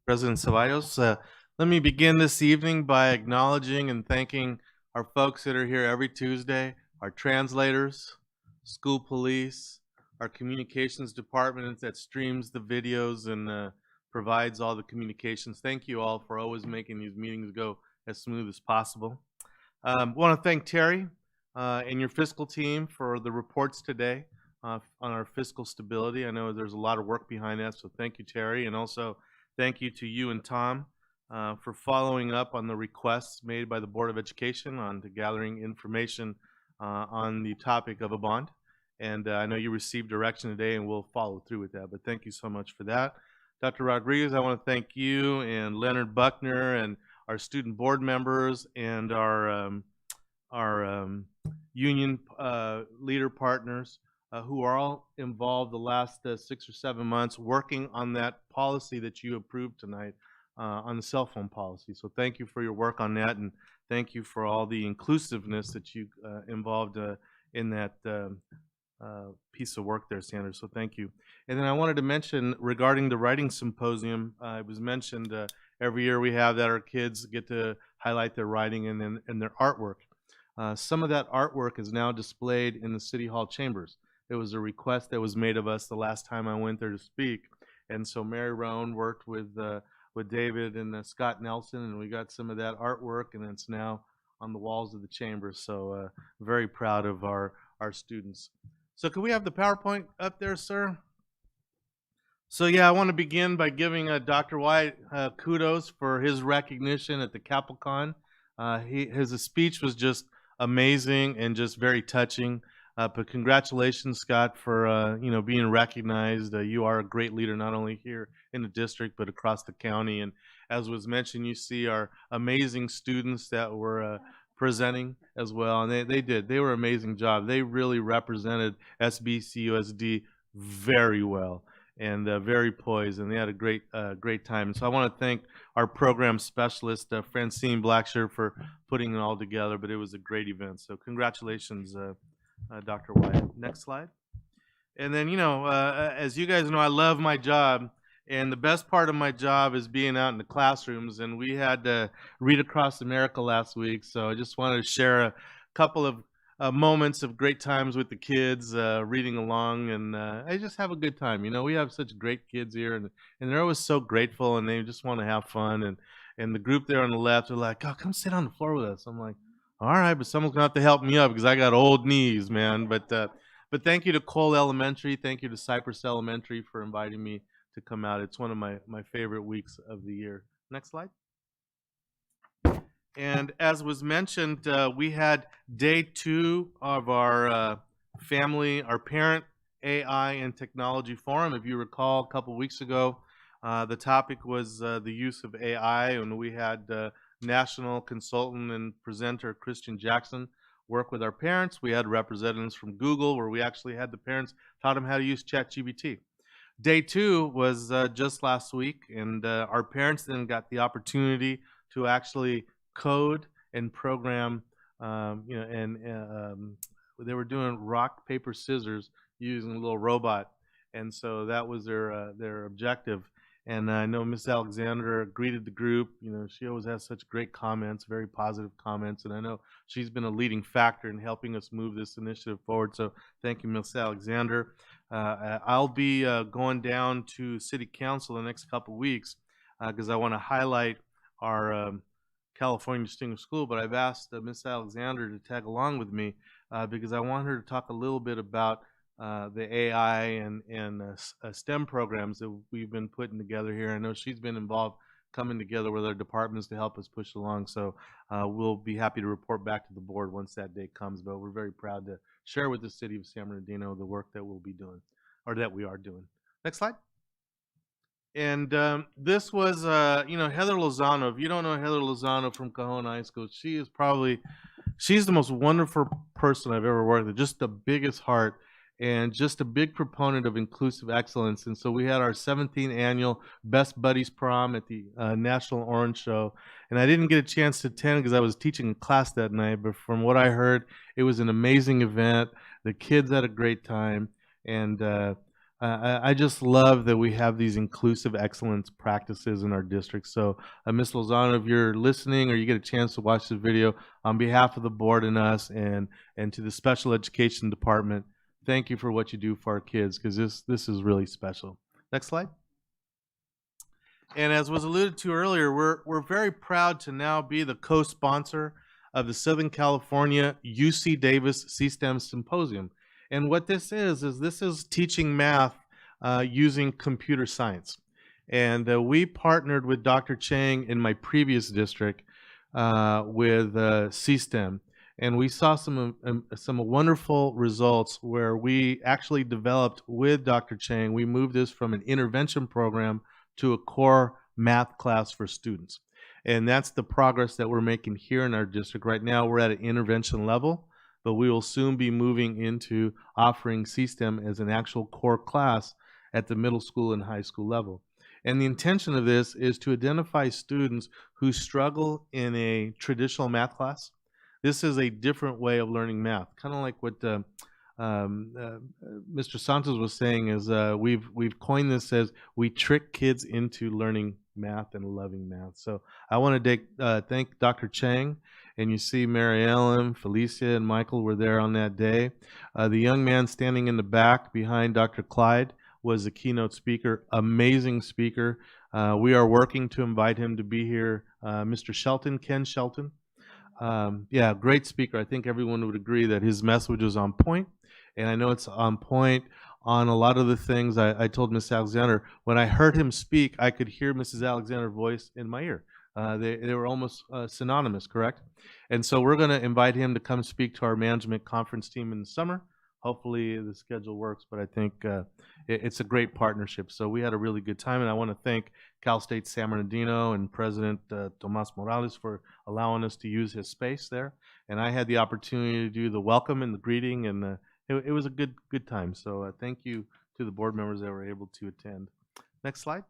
President Ceballos. Let me begin this evening by acknowledging and thanking our folks that are here every Tuesday, our translators, school police, our communications department that streams the videos and provides all the communications. Thank you all for always making these meetings go as smooth as possible. I want to thank Terry and your fiscal team for the reports today on our fiscal stability. I know there's a lot of work behind that, so thank you, Terry, and also thank you to you and Tom for following up on the requests made by the Board of Education on to gathering information on the topic of a bond. And I know you received direction today, and we'll follow through with that, but thank you so much for that. Dr. Rodriguez, I want to thank you and Leonard Buckner and our student board members and our union leader partners who are all involved the last 6 or 7 months working on that policy that you approved tonight on the cell phone policy. So thank you for your work on that, and thank you for all the inclusiveness that you involved in that piece of work there, Sanders. So thank you. And then I wanted to mention regarding the writing symposium, it was mentioned every year we have that our kids get to highlight their writing and their artwork. Some of that artwork is now displayed in the City Hall chambers. It was a request that was made of us the last time I went there to speak, and so Mary Roan worked with David and Scott Nelson, and we got some of that artwork, and it's now on the walls of the chambers. So very proud of our students. So can we have the PowerPoint up there, sir? So yeah, I want to begin by giving Dr. White kudos for his recognition at the CapelCon. His speech was just amazing and just very touching. But congratulations, Scott, for being recognized. You are a great leader, not only here in the district but across the county. And as was mentioned, you see our amazing students that were presenting as well, and they were an amazing job. They really represented SBCUSD very well and very poised, and they had a great time. So I want to thank our program specialist, Francine Blackshirt, for putting it all together. But it was a great event. So congratulations, Dr. White. Next slide. And then, as you guys know, I love my job. And the best part of my job is being out in the classrooms. And we had Read Across America last week. So I just wanted to share a couple of moments of great times with the kids, reading along. And I just have a good time. We have such great kids here. And they're always so grateful, and they just want to have fun. And the group there on the left are like, oh, come sit on the floor with us. I'm like, all right, but someone's going to have to help me up because I got old knees, man. But thank you to Cole Elementary. Thank you to Cypress Elementary for inviting me to come out. It's one of my favorite weeks of the year. Next slide. And as was mentioned, we had day 2 of our parent AI and technology forum. If you recall, a couple weeks ago, the topic was the use of AI, and we had national consultant and presenter Christian Jackson work with our parents. We had representatives from Google, where we actually had the parents taught them how to use ChatGPT. Day 2 was just last week, and our parents then got the opportunity to actually code and program. They were doing rock, paper, scissors using a little robot, and so that was their objective. And I know Miss Alexander greeted the group. She always has such great comments, very positive comments, and I know she's been a leading factor in helping us move this initiative forward. So thank you, Miss Alexander. I'll be going down to City Council the next couple weeks because I want to highlight our California Distinguished School, but I've asked Miss Alexander to tag along with me because I want her to talk a little bit about the AI and STEM programs that we've been putting together here. I know she's been involved coming together with our departments to help us push along. So we'll be happy to report back to the board once that day comes. But we're very proud to share with the city of San Bernardino the work that we'll be doing, or that we are doing. Next slide. And this was, Heather Lozano. If you don't know Heather Lozano from Cajon High School, she's the most wonderful person I've ever worked with. Just the biggest heart and just a big proponent of inclusive excellence. And so we had our 17th annual Best Buddies Prom at the National Orange Show. And I didn't get a chance to attend because I was teaching a class that night. But from what I heard, it was an amazing event. The kids had a great time. And I just love that we have these inclusive excellence practices in our district. So, Ms. Lozano, if you're listening or you get a chance to watch the video, on behalf of the board and us and to the special education department, thank you for what you do for our kids, because this is really special. Next slide. And as was alluded to earlier, we're very proud to now be the co-sponsor of the Southern California UC Davis C-STEM Symposium. And what this is teaching math using computer science. And we partnered with Dr. Chang in my previous district with C-STEM. And we saw some wonderful results where we actually developed with Dr. Chang. We moved this from an intervention program to a core math class for students. And that's the progress that we're making here in our district. Right now, we're at an intervention level, but we will soon be moving into offering C-STEM as an actual core class at the middle school and high school level. And the intention of this is to identify students who struggle in a traditional math class. This is a different way of learning math, kind of like what Mr. Santos was saying. Is we've coined this as we trick kids into learning math and loving math. So I want to thank Dr. Chang, and you see Mary Ellen, Felicia, and Michael were there on that day. The young man standing in the back behind Dr. Clyde was the keynote speaker, amazing speaker. We are working to invite him to be here. Mr. Shelton, Ken Shelton. Great speaker. I think everyone would agree that his message was on point, and I know it's on point on a lot of the things. I told Ms. Alexander, when I heard him speak, I could hear Mrs. Alexander's voice in my ear. They were almost synonymous, correct? And so we're going to invite him to come speak to our management conference team in the summer. Hopefully the schedule works, but I think it's a great partnership. So we had a really good time, and I want to thank Cal State San Bernardino and President Tomas Morales for allowing us to use his space there. And I had the opportunity to do the welcome and the greeting, and it was a good time. So thank you to the board members that were able to attend. Next slide.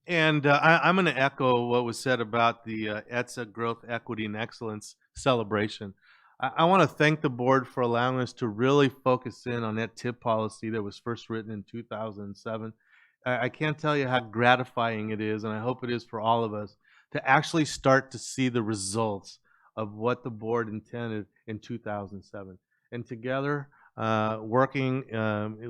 And I'm going to echo what was said about the ETSA Growth, Equity, and Excellence celebration. I want to thank the board for allowing us to really focus in on that TIP policy that was first written in 2007. I can't tell you how gratifying it is, and I hope it is for all of us, to actually start to see the results of what the board intended in 2007. And together, working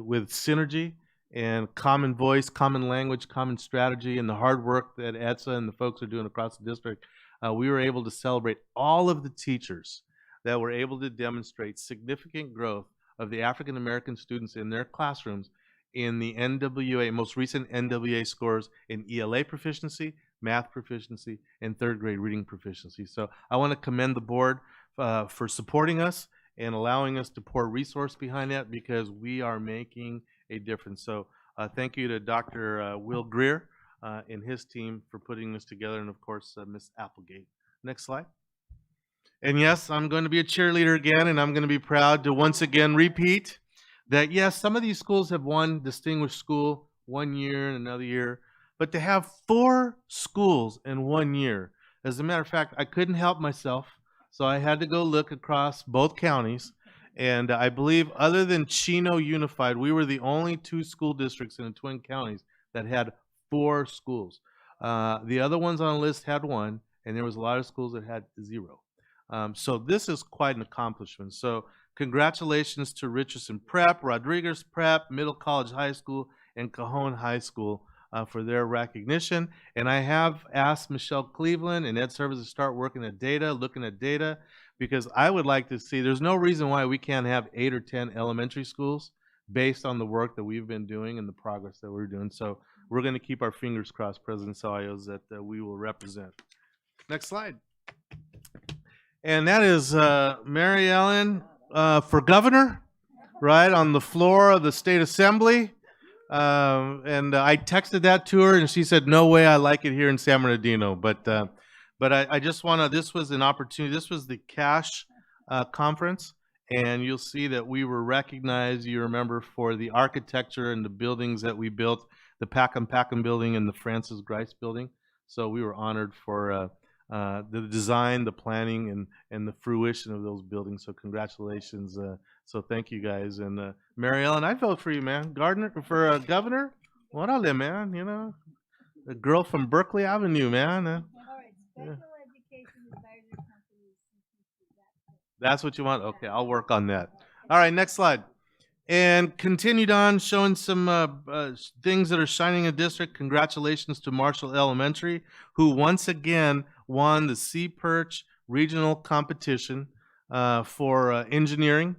with synergy and common voice, common language, common strategy, and the hard work that ETSA and the folks are doing across the district, we were able to celebrate all of the teachers that were able to demonstrate significant growth of the African American students in their classrooms in the NWA, most recent NWA scores in ELA proficiency, math proficiency, and third grade reading proficiency. So I want to commend the board for supporting us and allowing us to pour resource behind that, because we are making a difference. So thank you to Dr. Will Greer and his team for putting this together, and of course, Ms. Applegate. Next slide. And yes, I'm going to be a cheerleader again, and I'm going to be proud to once again repeat that, yes, some of these schools have won Distinguished School 1 year and another year, but to have 4 schools in 1 year, as a matter of fact, I couldn't help myself, so I had to go look across both counties, and I believe other than Chino Unified, we were the only 2 school districts in the Twin Counties that had 4 schools. The other ones on the list had 1, and there was a lot of schools that had 0. So this is quite an accomplishment. So congratulations to Richardson Prep, Rodriguez Prep, Middle College High School, and Cajon High School for their recognition. And I have asked Michelle Cleveland and Ed Service to start working at data, looking at data, because I would like to see, there's no reason why we can't have 8 or 10 elementary schools based on the work that we've been doing and the progress that we're doing. So we're going to keep our fingers crossed, President Ceballos, that we will represent. Next slide. And that is Mary Ellen for governor, right, on the floor of the State Assembly. And I texted that to her, and she said, "No way, I like it here in San Bernardino." But I just want to. This was an opportunity. This was the CASH conference, and you'll see that we were recognized. You remember for the architecture and the buildings that we built, the Packham building and the Francis Grice building. So we were honored for the design, the planning, and the fruition of those buildings. So congratulations. So thank you guys. And Mary Ellen, I vote for you, man. Gardner for governor. What are they, man? You know, a girl from Berkeley Avenue, man. Yeah. That's what you want? Okay, I'll work on that. All right, next slide. And continued on showing some things that are shining in the district. Congratulations to Marshall Elementary, who once again won the Sea Perch Regional Competition for engineering.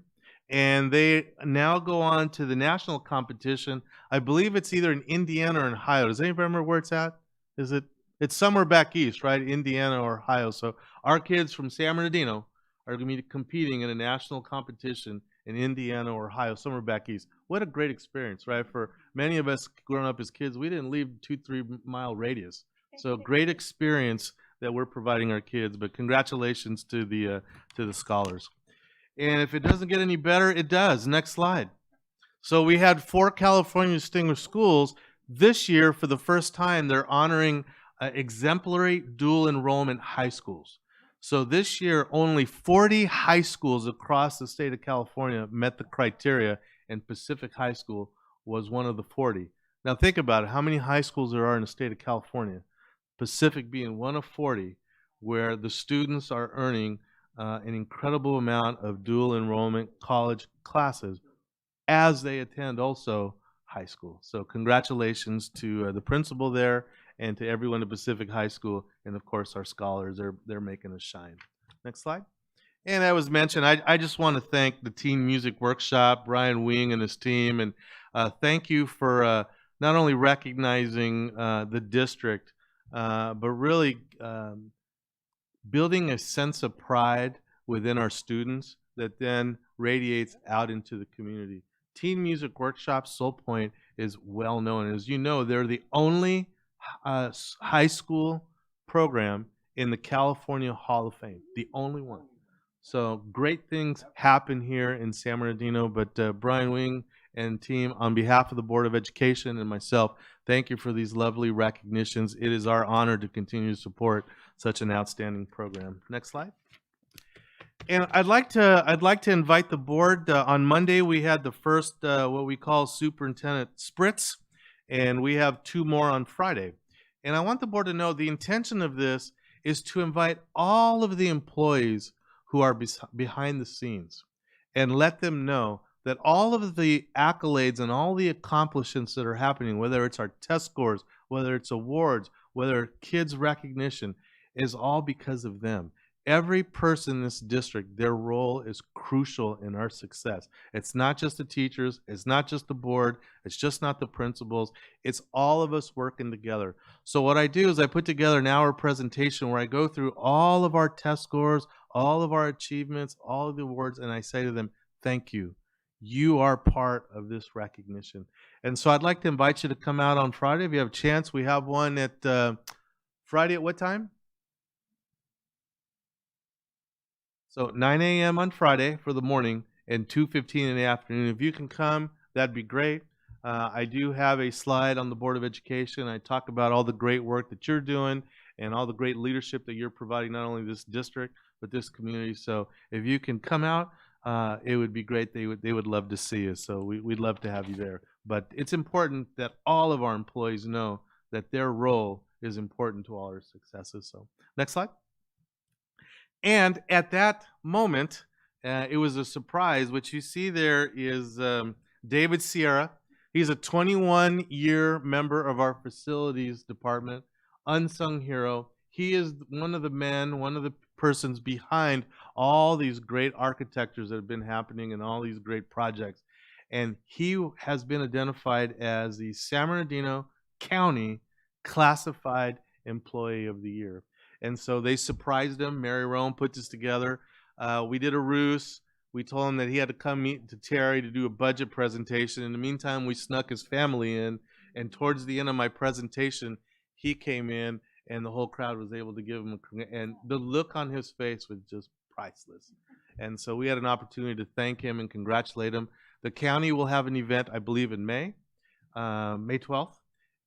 And they now go on to the national competition. I believe it's either in Indiana or in Ohio. Does anybody remember where it's at? It's somewhere back east, right? Indiana or Ohio. So our kids from San Bernardino are going to be competing in a national competition in Indiana or Ohio, somewhere back east. What a great experience, right? For many of us growing up as kids, we didn't leave 2-3 mile radius. So great experience that we're providing our kids. But congratulations to the scholars. And if it doesn't get any better, it does. Next slide. So we had 4 California Distinguished Schools. This year, for the first time, they're honoring exemplary dual enrollment high schools. So this year, only 40 high schools across the state of California met the criteria, and Pacific High School was one of the 40. Now think about it. How many high schools there are in the state of California? Pacific being one of 40, where the students are earning an incredible amount of dual enrollment college classes as they attend also high school. So congratulations to the principal there and to everyone at Pacific High School, and of course our scholars. They're making us shine. Next slide. And that was mentioned. I just want to thank the Teen Music Workshop, Brian Wing and his team, and thank you for not only recognizing the district, but really building a sense of pride within our students that then radiates out into the community. Teen Music Workshop, Soul Point, is well known. As you know, they're the only high school program in the California Hall of Fame, the only one. So great things happen here in San Bernardino, but Brian Wing and team, on behalf of the Board of Education and myself, thank you for these lovely recognitions. It is our honor to continue to support such an outstanding program. Next slide. And I'd like to invite the board. On Monday, we had the first what we call Superintendent Spritz, and we have 2 more on Friday. And I want the board to know the intention of this is to invite all of the employees who are behind the scenes and let them know that all of the accolades and all the accomplishments that are happening, whether it's our test scores, whether it's awards, whether kids' recognition, is all because of them. Every person in this district, their role is crucial in our success. It's not just the teachers, it's not just the board, it's just not the principals, it's all of us working together. So what I do is I put together an hour presentation where I go through all of our test scores, all of our achievements, all of the awards, and I say to them, thank you. You are part of this recognition. And so I'd like to invite you to come out on Friday. If you have a chance, we have one at Friday at what time? So 9 a.m. on Friday for the morning and 2:15 in the afternoon. If you can come, that'd be great. I do have a slide on the Board of Education. I talk about all the great work that you're doing and all the great leadership that you're providing, not only this district, but this community. So if you can come out, it would be great. They would love to see you. So we'd love to have you there. But it's important that all of our employees know that their role is important to all our successes. So next slide. And at that moment, it was a surprise. What you see there is David Sierra. He's a 21-year member of our facilities department, unsung hero. He is one of the men, one of the persons behind all these great architectures that have been happening and all these great projects. And he has been identified as the San Bernardino County Classified Employee of the Year. And so they surprised him. Mary Roan put this together. We did a ruse. We told him that he had to come meet to Terry to do a budget presentation. In the meantime, we snuck his family in. And towards the end of my presentation, he came in and the whole crowd was able to give him and the look on his face was just priceless. And so we had an opportunity to thank him and congratulate him. The county will have an event, I believe, in May 12th.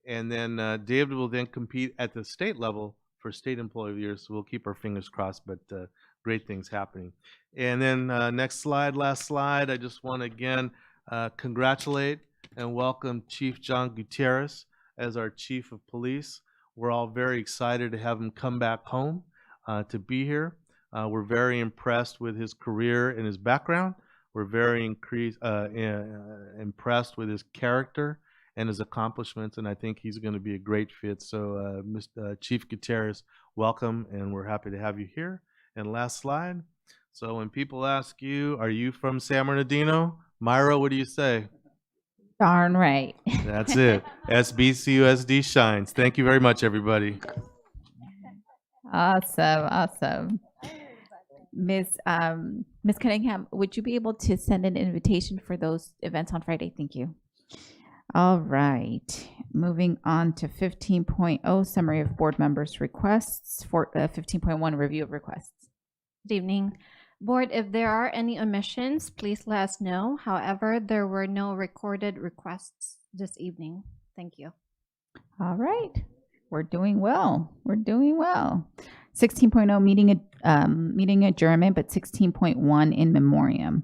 And then David will then compete at the state level for State Employee of the Year. So we'll keep our fingers crossed, but great things happening. And then next slide, last slide, I just want to again congratulate and welcome Chief John Gutierrez as our Chief of Police. We're all very excited to have him come back home to be here. We're very impressed with his career and his background. We're very impressed with his character and his accomplishments, and I think he's going to be a great fit. So, Chief Gutierrez, welcome, and we're happy to have you here. And last slide. So when people ask you, are you from San Bernardino? Myra, what do you say? Darn right. That's it. SBCUSD shines. Thank you very much, everybody. Awesome. Ms. Cunningham, would you be able to send an invitation for those events on Friday? Thank you. All right. Moving on to 15.0, summary of board members' requests. For 15.1, review of requests. Good evening. Board, if there are any omissions, please let us know. However, there were no recorded requests this evening. Thank you. All right. We're doing well. 16.0, meeting adjournment, but 16.1 in memoriam.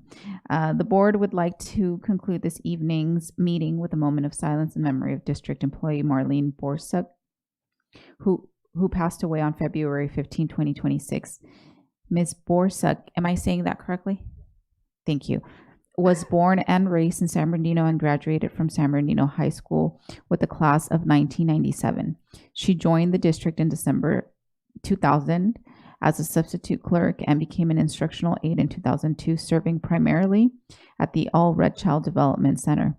The board would like to conclude this evening's meeting with a moment of silence in memory of district employee Marlene Borsuk, who passed away on February 15, 2026. Ms. Borsuk, am I saying that correctly? Thank you. Was born and raised in San Bernardino and graduated from San Bernardino High School with the class of 1997. She joined the district in December 2000 as a substitute clerk and became an instructional aide in 2002, serving primarily at the All Red Child Development Center.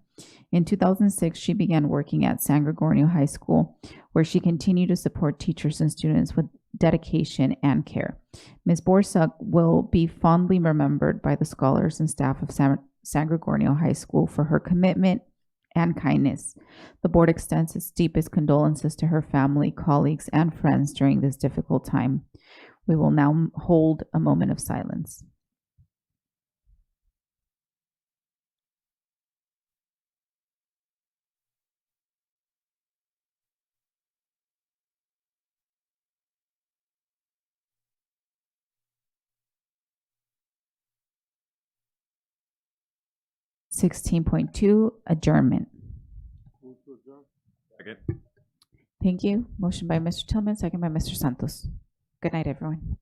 In 2006, she began working at San Gregorio High School, where she continued to support teachers and students with dedication and care. Ms. Borsuk will be fondly remembered by the scholars and staff of San Gregorio High School for her commitment and kindness. The board extends its deepest condolences to her family, colleagues, and friends during this difficult time. We will now hold a moment of silence. (16.2) Adjournment. Second. Thank you. Motion by Mr. Tillman, second by Mr. Santos. Good night, everyone.